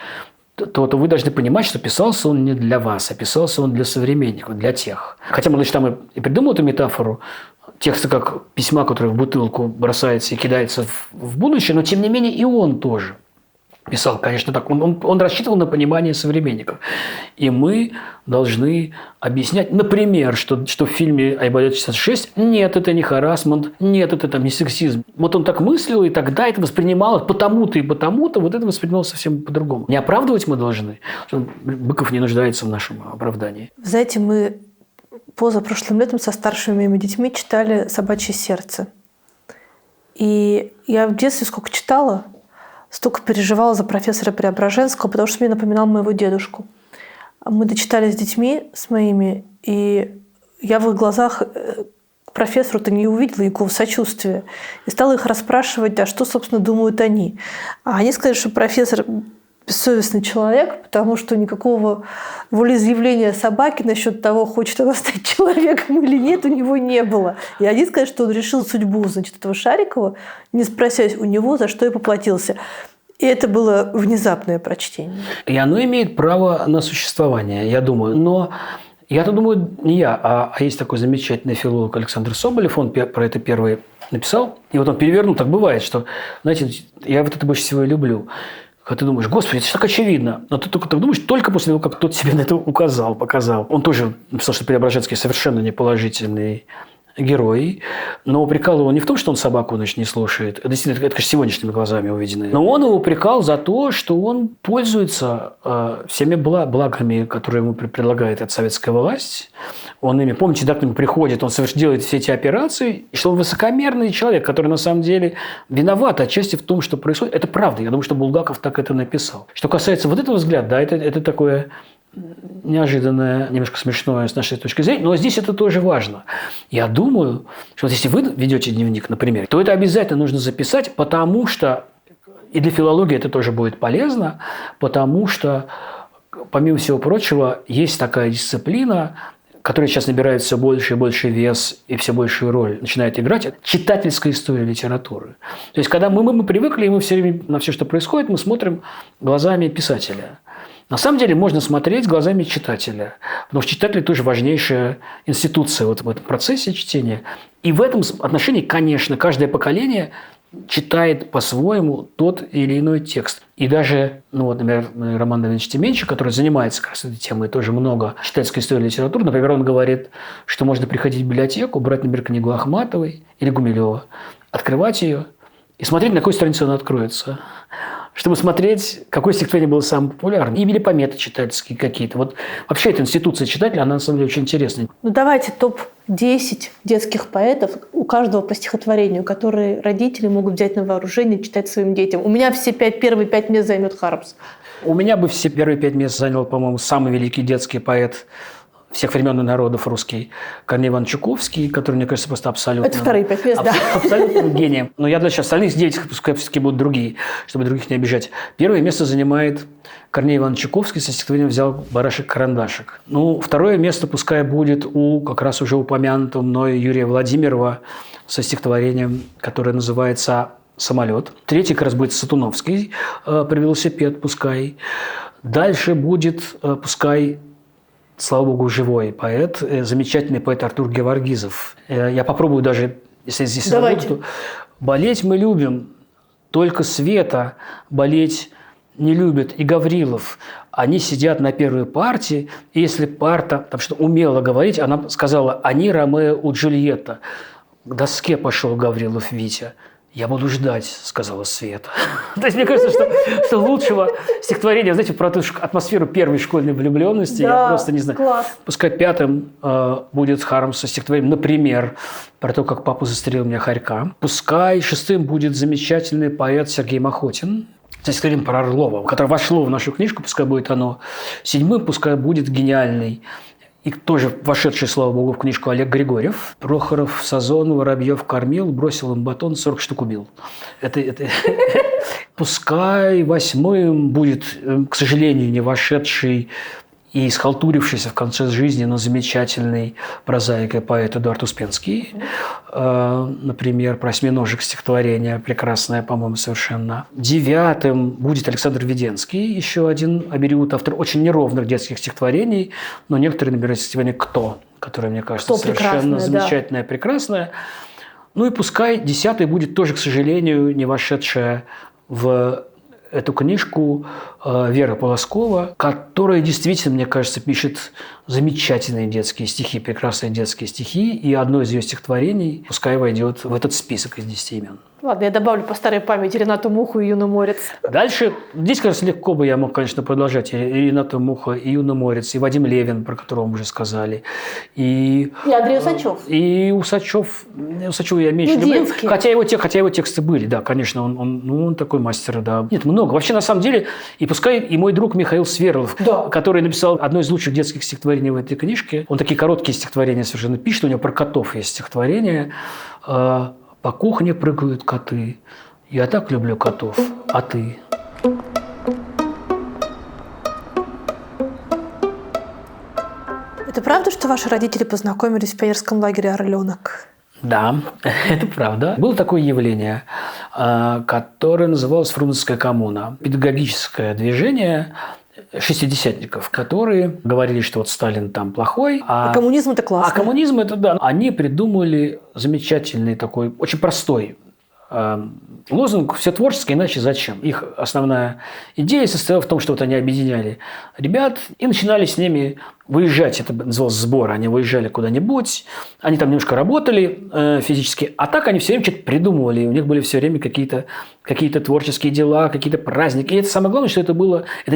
то вы должны понимать, что писался он не для вас, а писался он для современников, для тех. Хотя, значит, там и придумал эту метафору текста как письма, которое в бутылку бросается и кидается в будущее, но тем не менее и он тоже писал, конечно, так. Он рассчитывал на понимание современников. И мы должны объяснять, например, что в фильме «Айболит-66» нет, это не харассмент, нет, это там не сексизм. Вот он так мыслил, и тогда это воспринималось потому-то и потому-то, вот это воспринималось совсем по-другому. Не оправдывать мы должны. Быков не нуждается в нашем оправдании. Знаете, мы позапрошлым летом со старшими моими детьми читали «Собачье сердце». И я в детстве сколько читала, столько переживала за профессора Преображенского, потому что мне напоминал моего дедушку. Мы дочитали с детьми, с моими, и я в их глазах к профессору-то не увидела никакого сочувствия. И стала их расспрашивать, а что, собственно, думают они. А они сказали, что профессор бессовестный человек, потому что никакого волеизъявления собаки насчет того, хочет она стать человеком или нет, у него не было. И они сказали, что он решил судьбу, значит, этого Шарикова, не спросясь у него, за что и поплатился. И это было внезапное прочтение. И оно имеет право на существование, я думаю. Но я-то думаю, не я, а есть такой замечательный филолог Александр Соболев, он про это первый написал. И вот он перевернул, так бывает, что, знаете, я вот это больше всего и люблю. Когда ты думаешь, господи, это же так очевидно. Но ты только так думаешь только после того, как кто-то тебе на это показал. Он тоже написал, что Преображенский совершенно неположительный герой, но упрекал его не в том, что он собаку, значит, не слушает. Это действительно, это, конечно, сегодняшними глазами увиденное. Но он его упрекал за то, что он пользуется всеми благами, которые ему предлагает эта советская власть. Он ими, помните, да, к нему приходит, он делает все эти операции, и что он высокомерный человек, который на самом деле виноват отчасти в том, что происходит. Это правда. Я думаю, что Булгаков так это написал. Что касается вот этого взгляда, да, это такое неожиданное, немножко смешное с нашей точки зрения, но здесь это тоже важно. Я думаю, что вот если вы ведете дневник, например, то это обязательно нужно записать, потому что, и для филологии это тоже будет полезно, потому что, помимо всего прочего, есть такая дисциплина, которая сейчас набирает все больше и больше вес и все большую роль начинает играть, это читательская история литературы. То есть, когда мы привыкли, и мы все время на все, что происходит, мы смотрим глазами писателя. На самом деле можно смотреть глазами читателя, потому что читатель тоже важнейшая институция вот в этом процессе чтения. И в этом отношении, конечно, каждое поколение читает по-своему тот или иной текст. И даже, например, Роман Давидович Тименчик, который занимается как раз этой темой, тоже много читательской истории литературы, например, он говорит, что можно приходить в библиотеку, брать, например, книгу Ахматовой или Гумилева, открывать ее и смотреть, на какой странице она откроется, чтобы смотреть, какое стихотворение было самым популярным. Или пометы читательские какие-то. Вот вообще эта институция читателя, она на самом деле очень интересная. Давайте топ-10 детских поэтов, у каждого по стихотворению, которые родители могут взять на вооружение и читать своим детям. У меня все первые 5 мест займет Хармс. У меня бы все первые 5 мест занял, по-моему, самый великий детский поэт всех времен и народов русский Корней Иванович Чуковский, который, мне кажется, просто абсолютно... Это вторые 5 мест, да. Абсолютно гением. Но я дальше остальных 9, пускай все-таки будут другие, чтобы других не обижать. Первое место занимает Корней Иванович Чуковский со стихотворением «Взял барашек-карандашик». Второе место пускай будет у как раз уже упомянутого мной Юрия Владимирова со стихотворением, которое называется «Самолет». Третий как раз будет Сатуновский про велосипед, пускай. Дальше будет, пускай, слава богу, живой поэт, замечательный поэт Артур Геворгизов. Я попробую даже, если здесь забуду. «Болеть мы любим, только Света болеть не любит, и Гаврилов. Они сидят на первой парте, и если парта, там что умела говорить, она сказала, они Ромео у Джульетта. К доске пошел Гаврилов Витя. «Я буду ждать», – сказала Света. То есть, мне кажется, что лучшего стихотворения, знаете, про эту атмосферу первой школьной влюбленности, я просто не знаю. Класс. Пускай пятым будет Хармс со стихотворением, например, про то, как папа застрелил меня хорька. Пускай шестым будет замечательный поэт Сергей Махотин со стихотворением про Орлова, которое вошло в нашу книжку, пускай будет оно. Седьмым пускай будет гениальный и тоже вошедший, слава богу, в книжку Олег Григорьев. Прохоров Сазон воробьев кормил, бросил им батон, 40 штук убил. Это... Пускай восьмым будет, к сожалению, не вошедший и схалтурившийся в конце жизни, но замечательный прозаик и поэт Эдуард Успенский. Например, про осьминожек стихотворение прекрасное, по-моему, совершенно. Девятым будет Александр Веденский, еще один абериут, автор очень неровных детских стихотворений, но некоторые набирают стихотворение «Кто», которое, мне кажется, совершенно замечательное, прекрасное. И пускай десятый будет тоже, к сожалению, не вошедшая в эту книжку Вера Полоскова, которая действительно, мне кажется, пишет замечательные детские стихи, прекрасные детские стихи, и одно из ее стихотворений пускай войдет в этот список из 10 имен. Ладно, я добавлю по старой памяти Ренату Муху и Юну Морец. Дальше, здесь, кажется, легко бы я мог, конечно, продолжать. И Рената Муха, и Юна Морец, и Вадим Левин, про которого мы уже сказали. И Андрей Усачев. И Усачева я меньше люблю. Хотя его тексты были, да, конечно, он такой мастер, да. Нет, много. Вообще, на самом деле, и пускай и мой друг Михаил Сверлов, который написал одно из лучших детских стихотворений в этой книжке. Он такие короткие стихотворения совершенно пишет. У него про котов есть стихотворение. «По кухне прыгают коты. Я так люблю котов. А ты?» Это правда, что ваши родители познакомились в пионерском лагере «Орленок»? Да, это правда. Было такое явление, которое называлось «Фрунзенская коммуна». Педагогическое движение шестидесятников, которые говорили, что вот Сталин там плохой. А коммунизм – это классно. А коммунизм – это да. Они придумали замечательный такой, очень простой лозунг «Все творческое, иначе зачем?». Их основная идея состояла в том, что вот они объединяли ребят и начинали с ними выезжать. Это называлось сбор. Они выезжали куда-нибудь, они там немножко работали физически, а так они все время что-то придумывали. И у них были все время какие-то творческие дела, какие-то праздники. И это самое главное, что это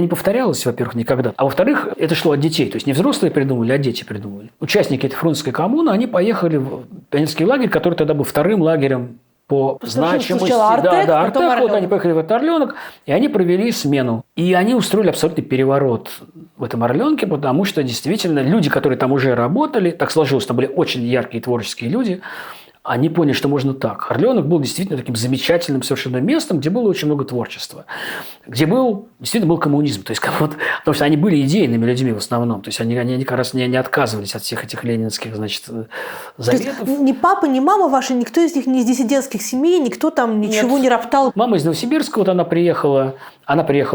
не повторялось, во-первых, никогда. А во-вторых, это шло от детей. То есть не взрослые придумывали, а дети придумывали. Участники этой Фрунзенской коммуны, они поехали в пионерский лагерь, который тогда был вторым лагерем по значимости. Сначала Артек, да, потом Артек. Вот Орленок. они поехали в этот Орленок, и они провели смену. И они устроили абсолютный переворот в этом Орленке, потому что действительно люди, которые там уже работали, так сложилось, там были очень яркие творческие люди, они поняли, что можно так. Орленок был действительно таким замечательным совершенно местом, где было очень много творчества, где действительно был коммунизм. То есть, потому что они были идейными людьми в основном. То есть, они как раз не отказывались от всех этих ленинских, заветов. То есть ни папа, ни мама ваша, никто из них не из диссидентских семей, никто там ничего не роптал. Мама из Новосибирска, вот она приехала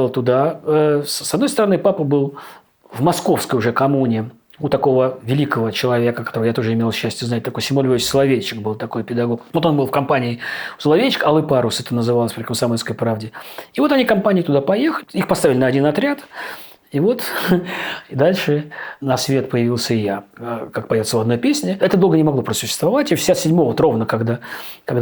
туда. С одной стороны, папа был в московской уже коммуне, у такого великого человека, которого я тоже имел счастье знать, такой Симон Львович Соловейчик был такой педагог. Вот он был в компании Соловейчик, «Алый парус» это называлось при «Комсомольской правде». И вот они компанией туда поехали, их поставили на один отряд, и вот и дальше на свет появился и я, как поется в одной песне. Это долго не могло просуществовать. И в 67-го, вот ровно когда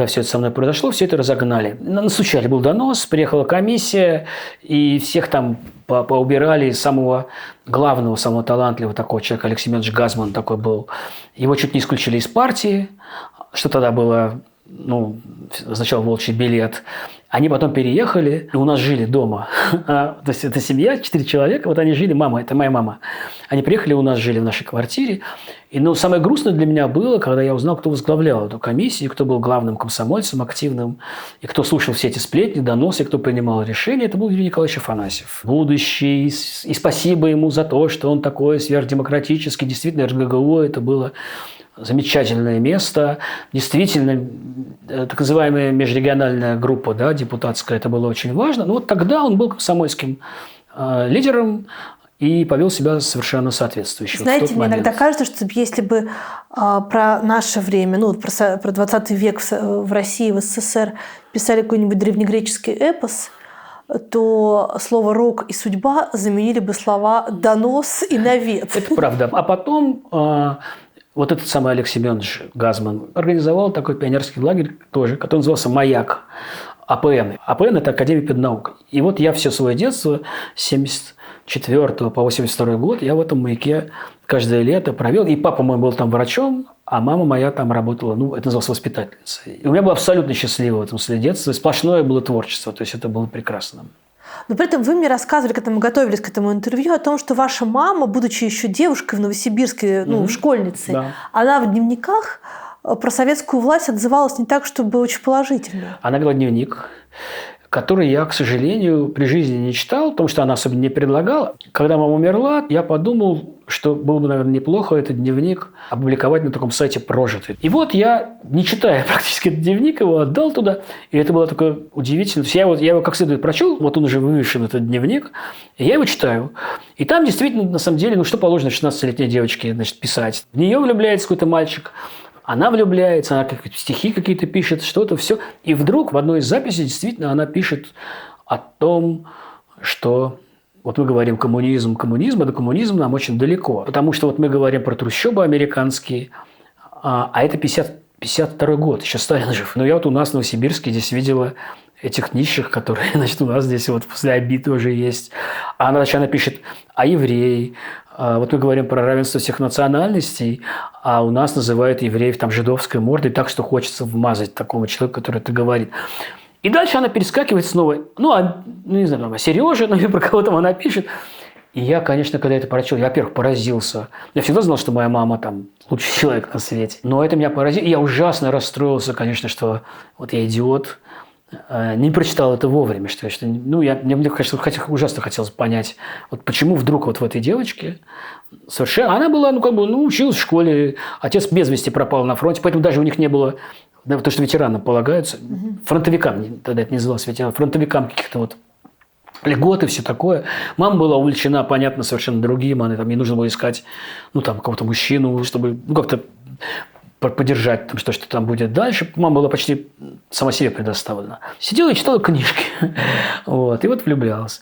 все это со мной произошло, все это разогнали. Настучали, был донос, приехала комиссия, и всех там поубирали. Самого главного, самого талантливого такого человека, Алексей Семенович Газман такой был. Его чуть не исключили из партии, что тогда было, означало волчий билет. Они потом переехали и у нас жили дома. То есть, это семья, 4 человека. Вот они жили, это моя мама. Они приехали, у нас жили в нашей квартире. И самое грустное для меня было, когда я узнал, кто возглавлял эту комиссию, кто был главным комсомольцем активным, и кто слушал все эти сплетни, доносы, кто принимал решения. Это был Юрий Николаевич Афанасьев. Будущий. И спасибо ему за то, что он такой сверхдемократический. Действительно, РГГУ это было замечательное место. Действительно, так называемая межрегиональная группа, депутатская, это было очень важно. Но вот тогда он был комсомольским лидером и повел себя совершенно соответствующе. Знаете, мне иногда кажется, что если бы про наше время, про 20 век в России, в СССР писали какой-нибудь древнегреческий эпос, то слово «рок» и «судьба» заменили бы слова «донос» и «навет». Это правда. А потом вот этот самый Алексей Семенович Газман организовал такой пионерский лагерь тоже, который назывался «Маяк». АПН. АПН – это Академия педнаук. И вот я все свое детство, с 74 по 82 год, я в этом маяке каждое лето провел. И папа мой был там врачом, а мама моя там работала, это называлось воспитательницей. И у меня было абсолютно счастливое в этом своем детстве. Сплошное было творчество, то есть это было прекрасно. Но при этом вы мне рассказывали, когда мы готовились к этому интервью, о том, что ваша мама, будучи еще девушкой в Новосибирске, школьницей, да. Она в дневниках про советскую власть отзывалась не так, чтобы очень положительно. Она вела дневник, который я, к сожалению, при жизни не читал, потому что она особенно не предлагала. Когда мама умерла, я подумал, что было бы, наверное, неплохо этот дневник опубликовать на таком сайте «Прожитый». И вот я, не читая практически этот дневник, его отдал туда, и это было такое удивительно. Я его как следует прочел, вот он уже вывешен, этот дневник, и я его читаю. И там действительно, на самом деле, что положено 16-летней девочке, писать. В нее влюбляется какой-то мальчик, она влюбляется, она стихи какие-то пишет, что-то, все. И вдруг в одной из записей действительно она пишет о том, что вот мы говорим коммунизм, а до коммунизма нам очень далеко. Потому что вот мы говорим про трущобы американские, а это 52 год, еще Сталин жив. Но я вот у нас в Новосибирске здесь видела этих нищих, которые, у нас здесь вот после обид тоже есть. А она пишет о евреи. Вот мы говорим про равенство всех национальностей, а у нас называют евреев жидовской мордой, так что хочется вмазать такому человеку, который это говорит. И дальше она перескакивает снова. Не знаю, Сережа, про кого там она пишет. И я, конечно, когда это прочел, я, во-первых, поразился. Я всегда знал, что моя мама лучший человек на свете. Но это меня поразило. И я ужасно расстроился, конечно, что вот я идиот. Не прочитал это вовремя. Мне, конечно, ужасно хотелось понять, вот почему вдруг вот в этой девочке совершенно... Она была, училась в школе, отец без вести пропал на фронте, поэтому даже у них не было... То, что ветеранам полагаются, фронтовикам, тогда это не называлось ветеранам, фронтовикам каких-то льготы, все такое. Мама была увлечена, понятно, совершенно другим. Ей нужно было искать, какого-то мужчину, чтобы, как-то поддержать, там, что там будет дальше. Мама была почти сама себе предоставлена. Сидела и читала книжки. Вот, и вот влюблялась.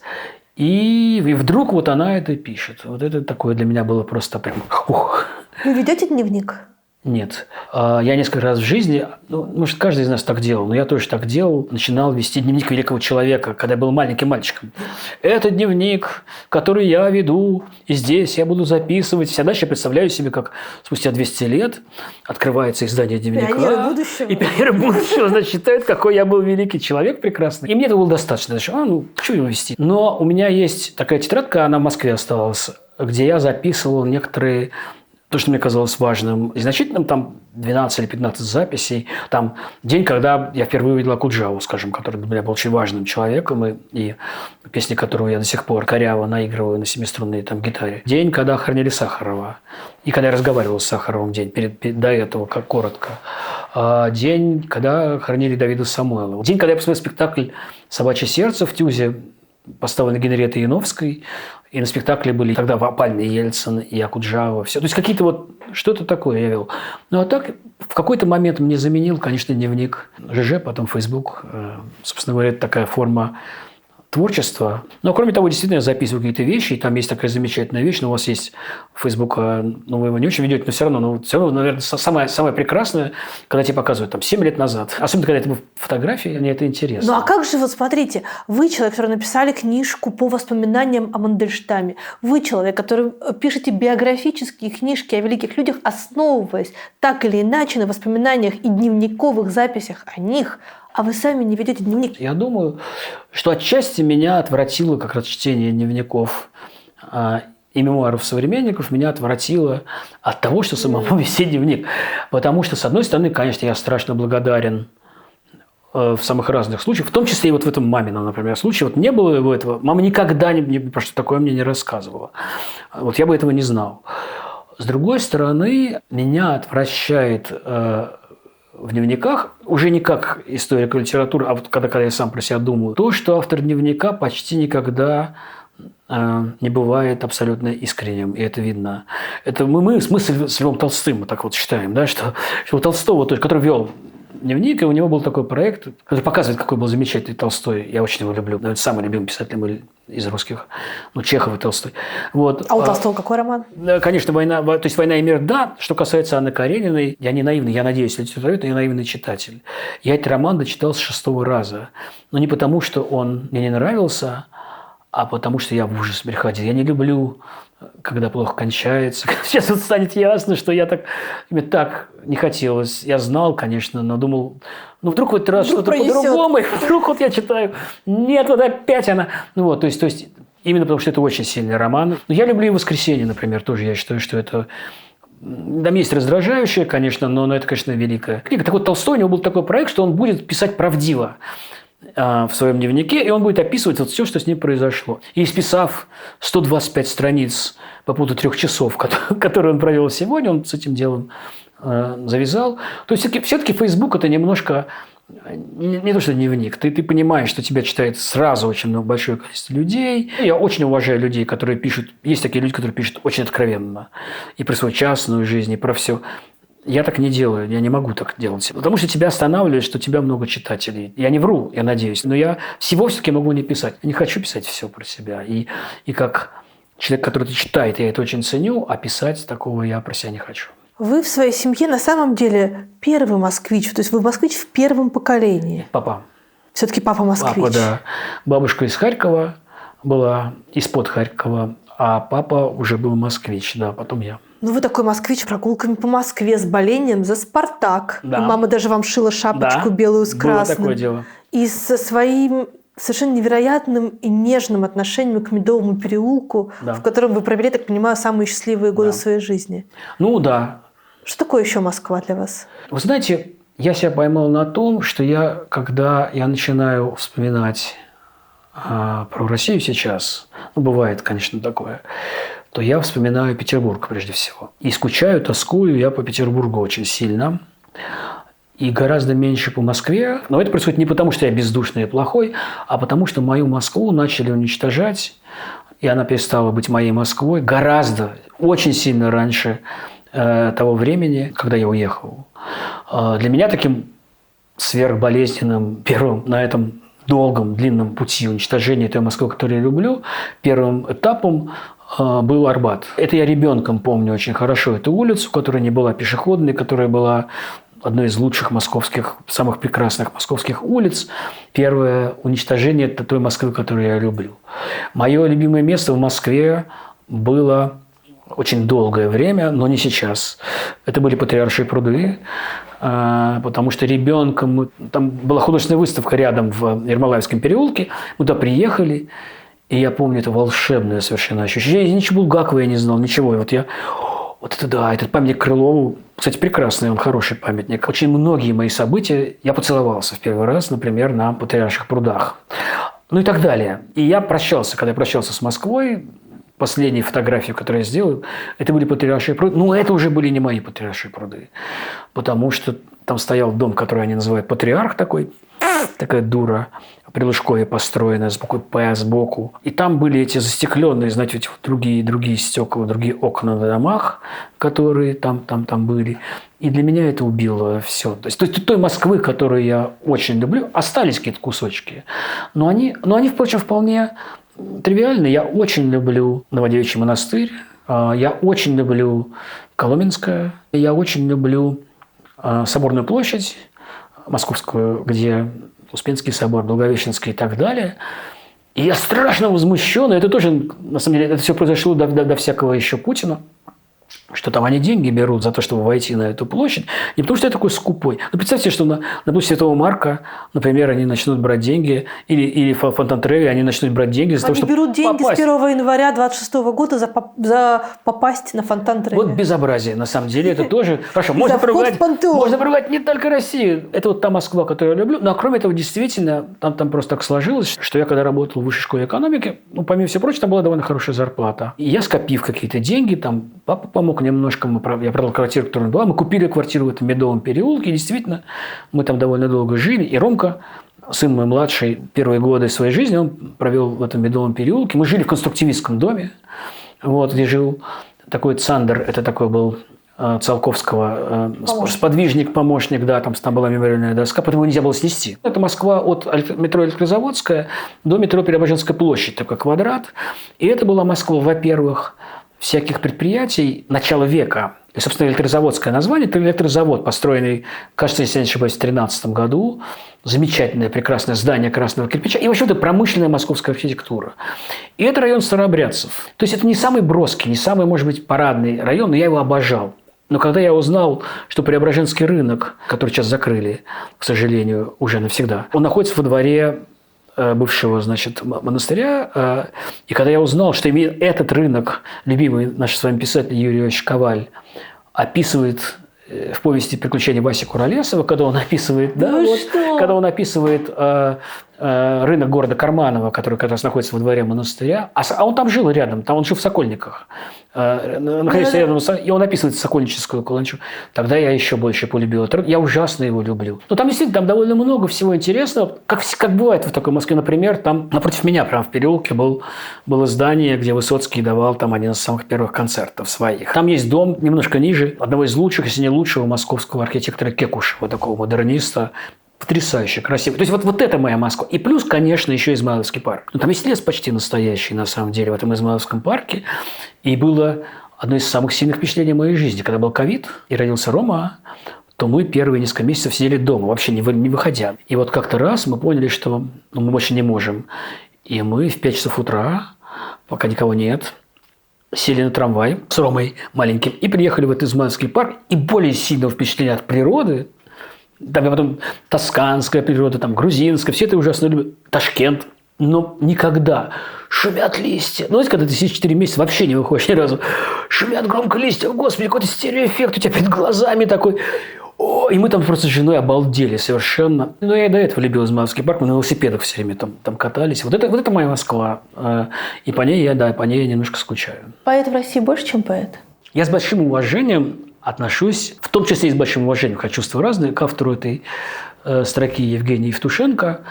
И вдруг вот она это пишет. Вот это такое для меня было просто прям... Ух. Вы ведете дневник? Нет. Я несколько раз в жизни, может, каждый из нас так делал, но я тоже так делал, начинал вести дневник великого человека, когда я был маленьким мальчиком. Это дневник, который я веду, и здесь я буду записывать. Вся дальше я представляю себе, как спустя 200 лет открывается издание дневника. Пионеры будущего. И пионеры будущего, значит, считают, какой я был великий человек прекрасный. И мне этого было достаточно. Что его вести? Но у меня есть такая тетрадка, она в Москве оставалась, где я записывал некоторые... То, что мне казалось важным и значительным, там 12 или 15 записей. Там день, когда я впервые увидел Окуджаву, скажем, который для меня был очень важным человеком, и песни которого я до сих пор коряво наигрываю на семиструнной гитаре. День, когда хоронили Сахарова. И когда я разговаривал с Сахаровым день до этого, как коротко. День, когда хоронили Давида Самойлова. День, когда я посмотрел спектакль «Собачье сердце» в ТЮЗе, поставленный Генриеттой Яновской. И на спектакле были тогда опальный Ельцин и Окуджава. Все. То есть какие-то вот что-то такое я вел. Ну а так в какой-то момент мне заменил, конечно, дневник ЖЖ, потом Facebook. Собственно говоря, это такая форма творчества. Но кроме того, действительно, я записываю какие-то вещи, и там есть такая замечательная вещь, но у вас есть Facebook, ну, вы его не очень ведете, но все равно, наверное, самое прекрасное, когда тебе показывают там 7 лет назад. Особенно, когда это фотографии, мне это интересно. Ну, а как же, вот смотрите, вы человек, который написали книжку по воспоминаниям о Мандельштаме. Вы человек, который пишете биографические книжки о великих людях, основываясь так или иначе на воспоминаниях и дневниковых записях о них, а вы сами не ведете дневник. Я думаю, что отчасти меня отвратило как раз чтение дневников и мемуаров современников, меня отвратило от того, что самому вести дневник. Потому что, с одной стороны, конечно, я страшно благодарен в самых разных случаях, в том числе и вот в этом мамином, например, случае. Вот не было его этого. Мама никогда про что такое мне не рассказывала. Вот я бы этого не знал. С другой стороны, меня отвращает в дневниках, уже не как историка литературы, а вот когда я сам про себя думаю, то, что автор дневника почти никогда не бывает абсолютно искренним, и это видно. Это мы смысл с Львом Толстым, мы так вот считаем, да, что у Толстого, то есть, который вел дневник, и у него был такой проект, который показывает, какой был замечательный Толстой. Я очень его люблю. Это самый любимый писатель был из русских. Ну, Чехов и Толстой. Вот. А у Толстого какой роман? Конечно, «Война», то есть «Война и мир», да. Что касается Анны Карениной, я не наивный, я надеюсь, литературовед, но я наивный читатель. Я этот роман дочитал с 6-го раза. Но не потому, что он мне не нравился, а потому, что я в ужас приходил. Я не люблю, когда плохо кончается. Сейчас вот станет ясно, что мне так не хотелось. Я знал, конечно, но думал, вдруг в этот раз что-то по-другому. И вдруг вот я читаю, нет, вот опять она. То есть именно потому, что это очень сильный роман. Но я люблю и «Воскресенье», например, тоже. Я считаю, что это... Там есть раздражающее, конечно, но это, конечно, великая книга. Так вот, Толстой, у него был такой проект, что он будет писать правдиво в своем дневнике, и он будет описывать вот все, что с ним произошло. И исписав 125 страниц по поводу 3 часов, которые он провел сегодня, он с этим делом завязал. То есть все-таки Facebook – это немножко не то, что дневник. Ты понимаешь, что тебя читает сразу очень большое количество людей. Я очень уважаю людей, которые пишут. Есть такие люди, которые пишут очень откровенно и про свою частную жизнь, и про все. Я так не делаю, я не могу так делать. Потому что тебя останавливает, что у тебя много читателей. Я не вру, я надеюсь, но я всего все-таки могу не писать. Я не хочу писать все про себя. И как человек, который это читает, я это очень ценю, а писать такого я про себя не хочу. Вы в своей семье на самом деле первый москвич, то есть вы москвич в первом поколении. Папа. Все-таки папа москвич. Папа, да. Бабушка из Харькова была, из-под Харькова, а папа уже был москвич, да, потом я. Вы такой москвич прогулками по Москве с болением за «Спартак». Да. И мама даже вам шила шапочку белую с красным. Было такое дело. И со своим совершенно невероятным и нежным отношением к Медовому переулку, в котором вы провели, так понимаю, самые счастливые годы своей жизни. Да. Что такое еще Москва для вас? Вы знаете, я себя поймал на том, что когда я начинаю вспоминать про Россию сейчас, бывает, конечно, такое, то я вспоминаю Петербург прежде всего. И скучаю, тоскую я по Петербургу очень сильно. И гораздо меньше по Москве. Но это происходит не потому, что я бездушный и плохой, а потому, что мою Москву начали уничтожать, и она перестала быть моей Москвой гораздо, очень сильно раньше, того времени, когда я уехал. Для меня таким сверхболезненным первым на этом долгом, длинном пути уничтожения той Москвы, которую я люблю, первым этапом был Арбат. Это я ребенком помню очень хорошо эту улицу, которая не была пешеходной, которая была одной из лучших московских, самых прекрасных московских улиц. Первое уничтожение той Москвы, которую я люблю. Мое любимое место в Москве было очень долгое время, но не сейчас. Это были Патриаршие пруды, потому что ребенком... Там была художественная выставка рядом в Ермолаевском переулке. Мы туда приехали, и я помню это волшебное совершенно ощущение. Ничего Булгакова я не знал, ничего. И вот я... Вот это да, этот памятник Крылову, кстати, прекрасный, он хороший памятник. Очень многие мои события, я поцеловался в первый раз, например, на Патриарших прудах. Ну и так далее. И я прощался, когда я прощался с Москвой, последние фотографии, которые я сделал, это были Патриаршие пруды. Но это уже были не мои Патриаршие пруды. Потому что там стоял дом, который они называют Патриарх такой, такая дура, при Лужкове построенная, с буквой «П» сбоку. И там были эти застекленные, знаете, эти вот другие стекла, другие окна на домах, которые там были. И для меня это убило все. То есть той Москвы, которую я очень люблю, остались какие-то кусочки. Но они, впрочем, вполне тривиальны. Я очень люблю Новодевичий монастырь, я очень люблю Коломенское, я очень люблю Соборную площадь Московскую, где Успенский собор, Благовещенский и так далее. И я страшно возмущен. Это тоже, на самом деле, это все произошло до всякого еще Путина. Что там они деньги берут за то, чтобы войти на эту площадь. Не потому, что я такой скупой. Но представьте, что на площади Святого Марка, например, они начнут брать деньги, или в Фонтан-Треве они начнут брать деньги за то, чтобы Они берут деньги попасть. с 1 января 2026 года за попасть на Фонтан-Треве. Вот безобразие, на самом деле, это тоже... Хорошо, И можно за вход в Пантеон. поругать не только Россию. Это вот та Москва, которую я люблю. Но кроме этого, действительно, там просто так сложилось, что я когда работал в высшей школе экономики, помимо всего прочего, там была довольно хорошая зарплата. И я, скопив какие-то деньги, там папа помог немножко, я продал квартиру, которая была, мы купили квартиру в этом Медовом переулке, и действительно, мы там довольно долго жили, и Ромка, сын мой младший, первые годы своей жизни он провел в этом Медовом переулке. Мы жили в конструктивистском доме, вот, где жил такой Цандер, это такой был Циолковского, сподвижник, помощник, да, там была мемориальная доска, поэтому его нельзя было снести. Это Москва от метро Электрозаводская до метро Преображенская площадь, такой квадрат. И это была Москва, во-первых, всяких предприятий начала века. И, собственно, электрозаводское название – это электрозавод, построенный, кажется, если я не ошибаюсь, в 1913 году. Замечательное, прекрасное здание красного кирпича. И, в общем-то, промышленная московская архитектура. И это район старообрядцев. То есть, это не самый броский, не самый, может быть, парадный район, но я его обожал. Но когда я узнал, что Преображенский рынок, который сейчас закрыли, к сожалению, уже навсегда, он находится во дворе бывшего, значит, монастыря. И когда я узнал, что именно этот рынок, любимый наш с вами писатель Юрий Иванович Коваль, описывает в повести «Приключения Васи Куролесова», когда он описывает, когда он описывает рынок города Карманова, который как раз находится во дворе монастыря, а он там жил рядом, там он жил в Сокольниках, находился рядом, и он описывает Сокольническую каланчу. Тогда я еще больше полюбил этот рынок. Я ужасно его люблю. Но там действительно там довольно много всего интересного. Как бывает в такой Москве, например, там напротив меня, прямо в переулке, было здание, где Высоцкий давал там один из самых первых концертов своих. Там есть дом немножко ниже, одного из лучших, если не лучшего московского архитектора Кекушева, такого модерниста. Потрясающе, красиво. То есть вот это моя Москва. И плюс, конечно, еще Измайловский парк. Ну, там есть лес почти настоящий, на самом деле, в этом Измайловском парке. И было одно из самых сильных впечатлений в моей жизни. Когда был ковид и родился Рома, то мы первые несколько месяцев сидели дома, вообще не выходя. И вот как-то раз мы поняли, что мы больше не можем. И мы в 5 часов утра, пока никого нет, сели на трамвай с Ромой маленьким и приехали в этот Измайловский парк. И более сильного впечатления от природы, там я потом тосканская природа, там грузинская, все это ужасно любят, Ташкент, но никогда шумят листья. Ну, знаете, когда ты сидишь 4 месяца, вообще не выходишь ни разу. Шумят громко листья, господи, какой-то стереоэффект у тебя перед глазами такой. О, и мы там просто с женой обалдели совершенно. Но я и до этого любил Измайловский парк, мы на велосипедах все время там катались. Вот это моя Москва. И по ней я немножко скучаю. Поэт в России больше, чем поэт? Я с большим уважением отношусь, в том числе и с большим уважением, хотя чувства разные, к автору этой строки Евгения Евтушенко,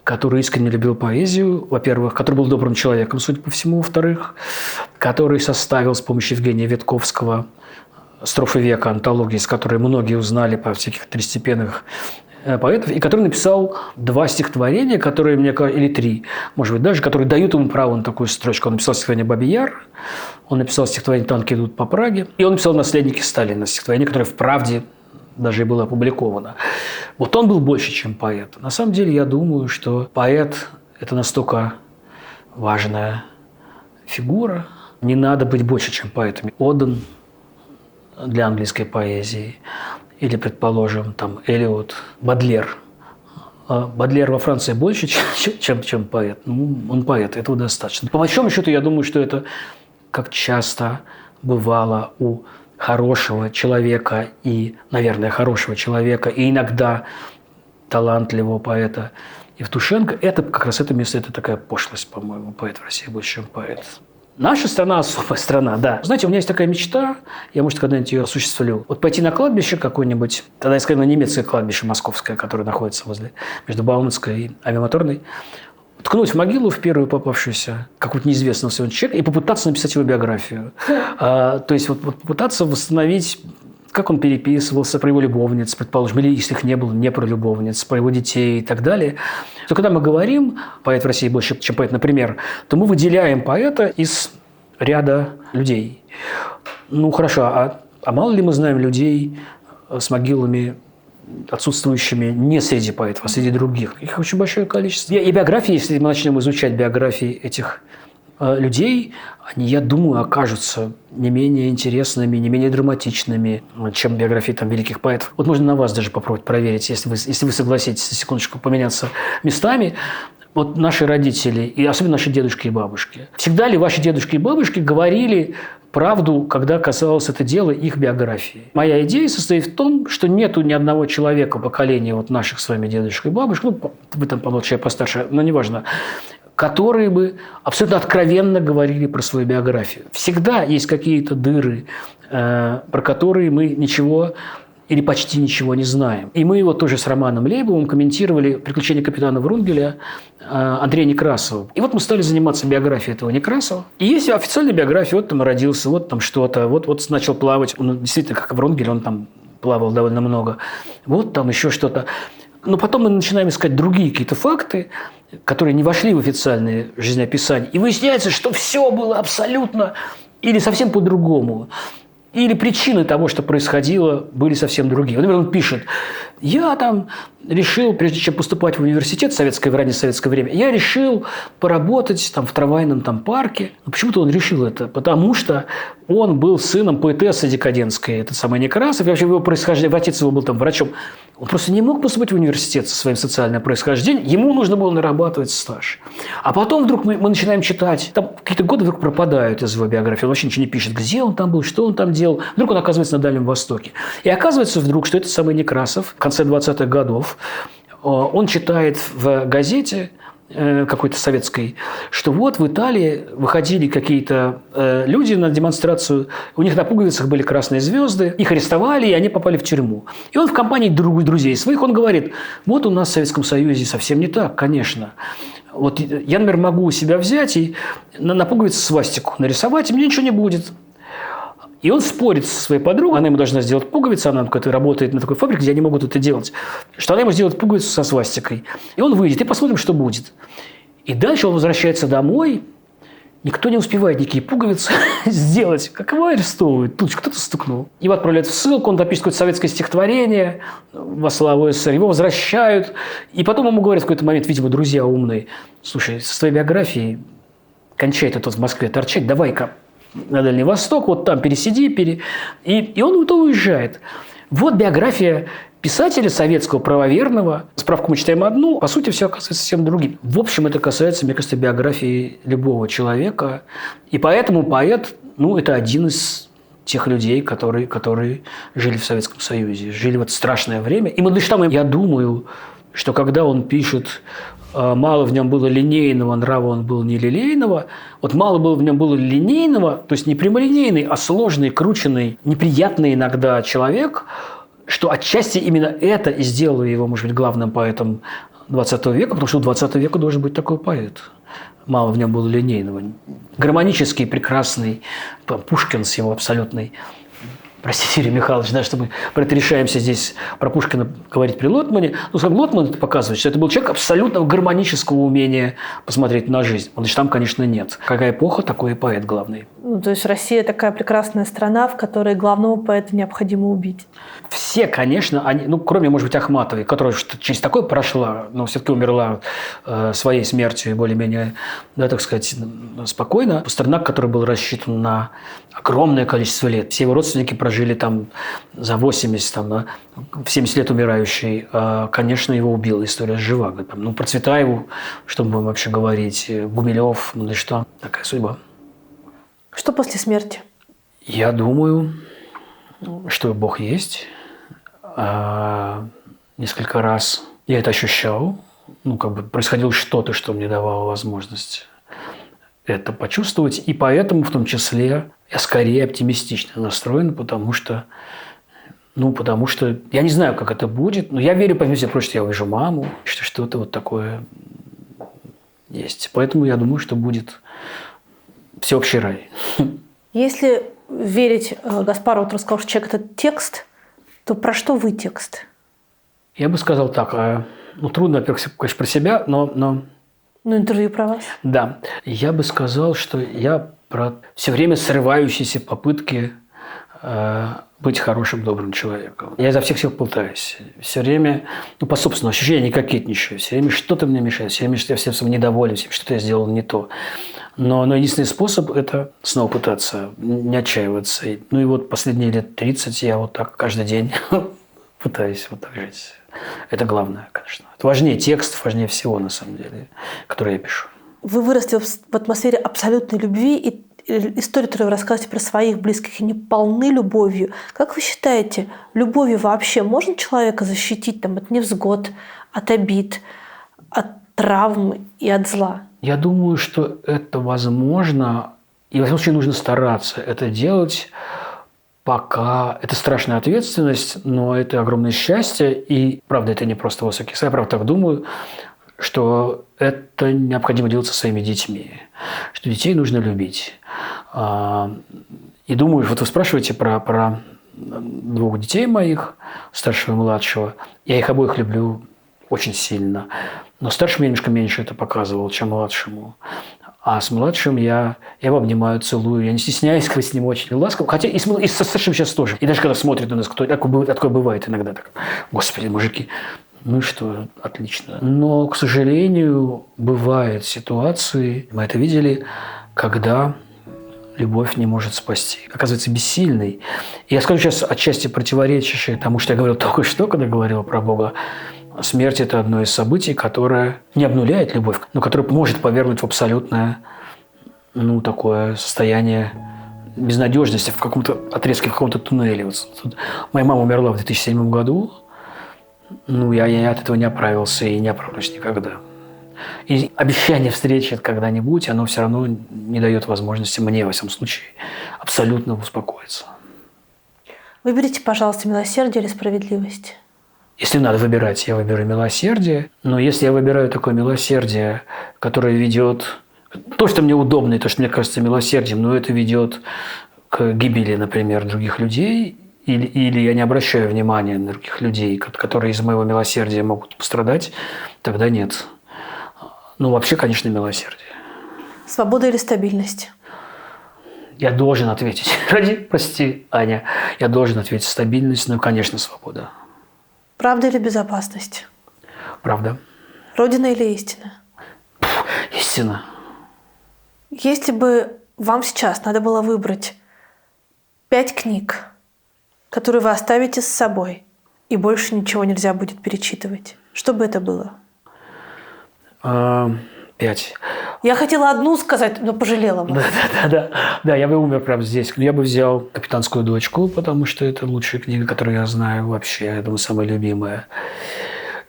который искренне любил поэзию, во-первых, который был добрым человеком, судя по всему, во-вторых, который составил с помощью Евгения Ветковского «Строфы века», антологии, с которой многие узнали по всяких второстепенных поэтов, и который написал 2 стихотворения, которые, мне кажется, или 3, может быть, даже, которые дают ему право на такую строчку. Он написал стихотворение «Бабий Яр», он написал стихотворение «Танки идут по Праге», и он написал «Наследники Сталина», стихотворение, которое в «Правде» даже и было опубликовано. Вот он был больше, чем поэт. На самом деле, я думаю, что поэт – это настолько важная фигура. Не надо быть больше, чем поэтом. Оден для английской поэзии. Или, предположим, там Элиот, Бодлер. Бодлер во Франции больше, чем поэт. Ну, он поэт, этого достаточно. По большому счету, я думаю, что это, как часто бывало у хорошего человека и, наверное, хорошего человека, и иногда талантливого поэта Евтушенко, это как раз это место, это такая пошлость, по-моему, поэт в России больше, чем поэт. Наша страна особая страна, да. Знаете, у меня есть такая мечта, я, может, когда-нибудь ее осуществлю. Вот пойти на кладбище какое-нибудь, тогда я скажу, на немецкое кладбище московское, которое находится возле между Бауманской и Авиамоторной, ткнуть в могилу в первую попавшуюся какого-то неизвестного сегодня человека и попытаться написать его биографию. То есть вот попытаться восстановить, как он переписывался, про его любовниц, предположим, или если их не было, не про любовниц, про его детей и так далее. То когда мы говорим «поэт в России больше, чем поэт», например, то мы выделяем поэта из ряда людей. Ну, хорошо, а мало ли мы знаем людей с могилами отсутствующими не среди поэтов, а среди других. Их очень большое количество. И биографии, если мы начнем изучать биографии этих людей, они, я думаю, окажутся не менее интересными, не менее драматичными, чем биографии там, великих поэтов. Вот можно на вас даже попробовать проверить, если вы согласитесь, на секундочку, поменяться местами. Вот наши родители, и особенно наши дедушки и бабушки. Всегда ли ваши дедушки и бабушки говорили правду, когда касалось это дела их биографии? Моя идея состоит в том, что нету ни одного человека поколения вот наших с вами дедушек и бабушек, ну, вы там помолчи, я постарше, но неважно, которые бы абсолютно откровенно говорили про свою биографию. Всегда есть какие-то дыры, про которые мы ничего или почти ничего не знаем. И мы его тоже с Романом Лейбовым комментировали «Приключения капитана Врунгеля» Андрея Некрасова. И вот мы стали заниматься биографией этого Некрасова. И есть официальная биография, вот там родился, вот там что-то, вот начал плавать. Он действительно, как Врунгель, он там плавал довольно много. Вот там еще что-то. Но потом мы начинаем искать другие какие-то факты, которые не вошли в официальное жизнеописание. И выясняется, что все было абсолютно или совсем по-другому. Или причины того, что происходило, были совсем другие. Например, он пишет: я там решил, прежде чем поступать в университет в раннее советское время, я решил поработать там в трамвайном там парке. Но почему-то он решил это, потому что он был сыном поэтессы декадентской, этот самый Некрасов, и вообще его происхождение, отец его был там врачом. Он просто не мог поступить в университет со своим социальным происхождением, ему нужно было нарабатывать стаж. А потом вдруг мы начинаем читать, там какие-то годы вдруг пропадают из его биографии, он вообще ничего не пишет, где он там был, что он там делал. Вдруг он оказывается на Дальнем Востоке. И оказывается вдруг, что этот самый Некрасов в конце 20-х годов, он читает в газете какой-то советской, что вот в Италии выходили какие-то люди на демонстрацию, у них на пуговицах были красные звезды, их арестовали, и они попали в тюрьму. И он в компании друзей своих, он говорит: вот у нас в Советском Союзе совсем не так, конечно. Вот я, например, могу себя взять и на пуговице свастику нарисовать, и мне ничего не будет. И он спорит со своей подругой, она ему должна сделать пуговицу, она работает на такой фабрике, где они могут это делать, что она ему сделает пуговицу со свастикой. И он выйдет, и посмотрим, что будет. И дальше он возвращается домой, никто не успевает никакие пуговицы сделать. Как его арестовывают? Тут кто-то стукнул. Его отправляют в ссылку, он напишет какое-то советское стихотворение во славу СССР, его возвращают. И потом ему говорят в какой-то момент, видимо, друзья умные: слушай, со своей биографией кончай ты тут в Москве торчать, давай-ка на Дальний Восток, вот там пересиди, и он то уезжает. Вот биография писателя советского правоверного. Справку мы читаем одну, по сути, все оказывается совсем другим. В общем, это касается, мне кажется, биографии любого человека. И поэтому поэт, это один из тех людей, которые жили в Советском Союзе, жили в это страшное время. И Мандельштам, я думаю, что когда он пишет: мало в нем было линейного, нрава он был нелилейного. Вот мало было в нем было линейного, то есть не прямолинейный, а сложный, крученный, неприятный иногда человек, что отчасти именно это и сделало его, может быть, главным поэтом 20 века, потому что у 20 века должен быть такой поэт. Мало в нем было линейного. Гармонический, прекрасный, Пушкин с его абсолютной простите, Юрий Михайлович, да, что мы про это решаемся здесь про Пушкина говорить при Лотмане. Ну, как Лотман это показывает, что это был человек абсолютно гармонического умения посмотреть на жизнь. Значит, там, конечно, нет. Какая эпоха, такой и поэт главный. Ну, то есть Россия такая прекрасная страна, в которой главного поэта необходимо убить. Все, конечно, они, ну, кроме, может быть, Ахматовой, которая через такое прошла, но все-таки умерла своей смертью и более-менее, да, так сказать, спокойно. Пастернак, который был рассчитан на огромное количество лет. Все его родственники прожили там за 80, там, да, в 70 лет умирающий. Конечно, его убила история с Живаго. Ну, про Цветаеву, что мы будем вообще говорить, Гумилев, ну да что, такая судьба. Что после смерти? Я думаю, что Бог есть. Несколько раз я это ощущал. Ну, как бы происходило что-то, что мне давало возможность это почувствовать. И поэтому, в том числе, я скорее оптимистично настроен, потому что я не знаю, как это будет, но я верю, помимо всего прочего, что я увижу маму, что что-то вот такое есть. Поэтому я думаю, что будет всеобщий рай. Если верить Гаспарову, который сказал, что человек – это текст, то про что вы текст? Я бы сказал так, трудно, во-первых, конечно, про себя, но… Ну, интервью про вас. Да. Я бы сказал, что я про все время срывающиеся попытки быть хорошим, добрым человеком. Я изо всех сил пытаюсь. Все время, по собственному ощущению, не кокетничаю. Все время что-то мне мешает. Все время я всем недоволен, что-то я сделал не то. Но единственный способ – это снова пытаться, не отчаиваться. Ну и вот последние лет 30 я вот так каждый день пытаюсь вот так жить. Это главное, конечно. Это важнее текстов, важнее всего, на самом деле, который я пишу. Вы выросли в атмосфере абсолютной любви, и истории, которые вы рассказываете про своих близких, они полны любовью. Как вы считаете, любовью вообще можно человека защитить от невзгод, от обид, от травм и от зла? Я думаю, что это возможно, и, во всяком случае, нужно стараться это делать, пока это страшная ответственность, но это огромное счастье, и, правда, это не просто высокий сайт, я правда так думаю, что это необходимо делать со своими детьми, что детей нужно любить. И думаю, вот вы спрашиваете про двух детей моих, старшего и младшего. Я их обоих люблю очень сильно. Но старшему я немножко меньше это показывал, чем младшему. А с младшим я его обнимаю, целую. Я не стесняюсь, когда с ним очень ласково. Хотя и со старшим сейчас тоже. И даже когда смотрят на нас, такое бывает иногда. Так, Господи, мужики. Ну и что, отлично. Но, к сожалению, бывают ситуации, мы это видели, когда любовь не может спасти. Оказывается, бессильной. И я скажу сейчас отчасти противоречащее тому, что я говорил только что, когда говорил про Бога. Смерть – это одно из событий, которое не обнуляет любовь, но которое может повергнуть в абсолютное, такое состояние безнадежности в каком-то отрезке, в каком-то туннеле. Вот моя мама умерла в 2007 году. Я от этого не оправился и не оправлюсь никогда. И обещание встречи когда-нибудь, оно все равно не дает возможности мне, во всяком случае, абсолютно успокоиться. Выберите, пожалуйста, милосердие или справедливость. Если надо выбирать, я выберу милосердие. Но если я выбираю такое милосердие, которое ведет… То, что мне удобно, и то, что мне кажется милосердием, но это ведет к гибели, например, других людей, или я не обращаю внимания на других людей, которые из моего милосердия могут пострадать, тогда нет. Вообще, конечно, милосердие. Свобода или стабильность? Я должен ответить. Прости, Аня. Я должен ответить стабильность, конечно, свобода. Правда или безопасность? Правда. Родина или истина? Истина. Если бы вам сейчас надо было выбрать 5 книг, которые вы оставите с собой, и больше ничего нельзя будет перечитывать, что бы это было? 5. Я хотела одну сказать, но пожалела вас. Да, я бы умер прямо здесь. Я бы взял «Капитанскую дочку», потому что это лучшая книга, которую я знаю вообще. Я думаю, самая любимая.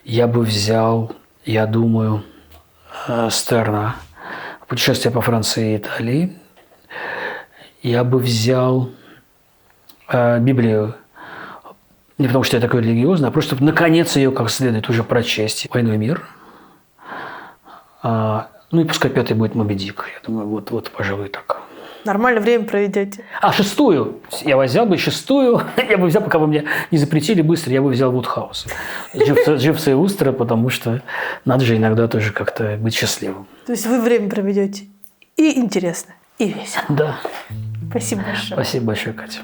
Я бы взял, я думаю, Стерна «Путешествие по Франции и Италии». Я бы взял Библию. Не потому что я такой религиозный, а просто, чтобы наконец ее как следует уже прочесть. «Войну и мир». И пускай 5-й будет «Моби Дик». Я думаю, вот, пожалуй, так. Нормально время проведете. А шестую? Я взял бы шестую. Я бы взял, пока вы мне не запретили быстро, я бы взял Вудхаус. Живца и Устера, потому что надо же иногда тоже как-то быть счастливым. То есть вы время проведете и интересно, и весело. Да. Спасибо большое. Спасибо большое, Катя.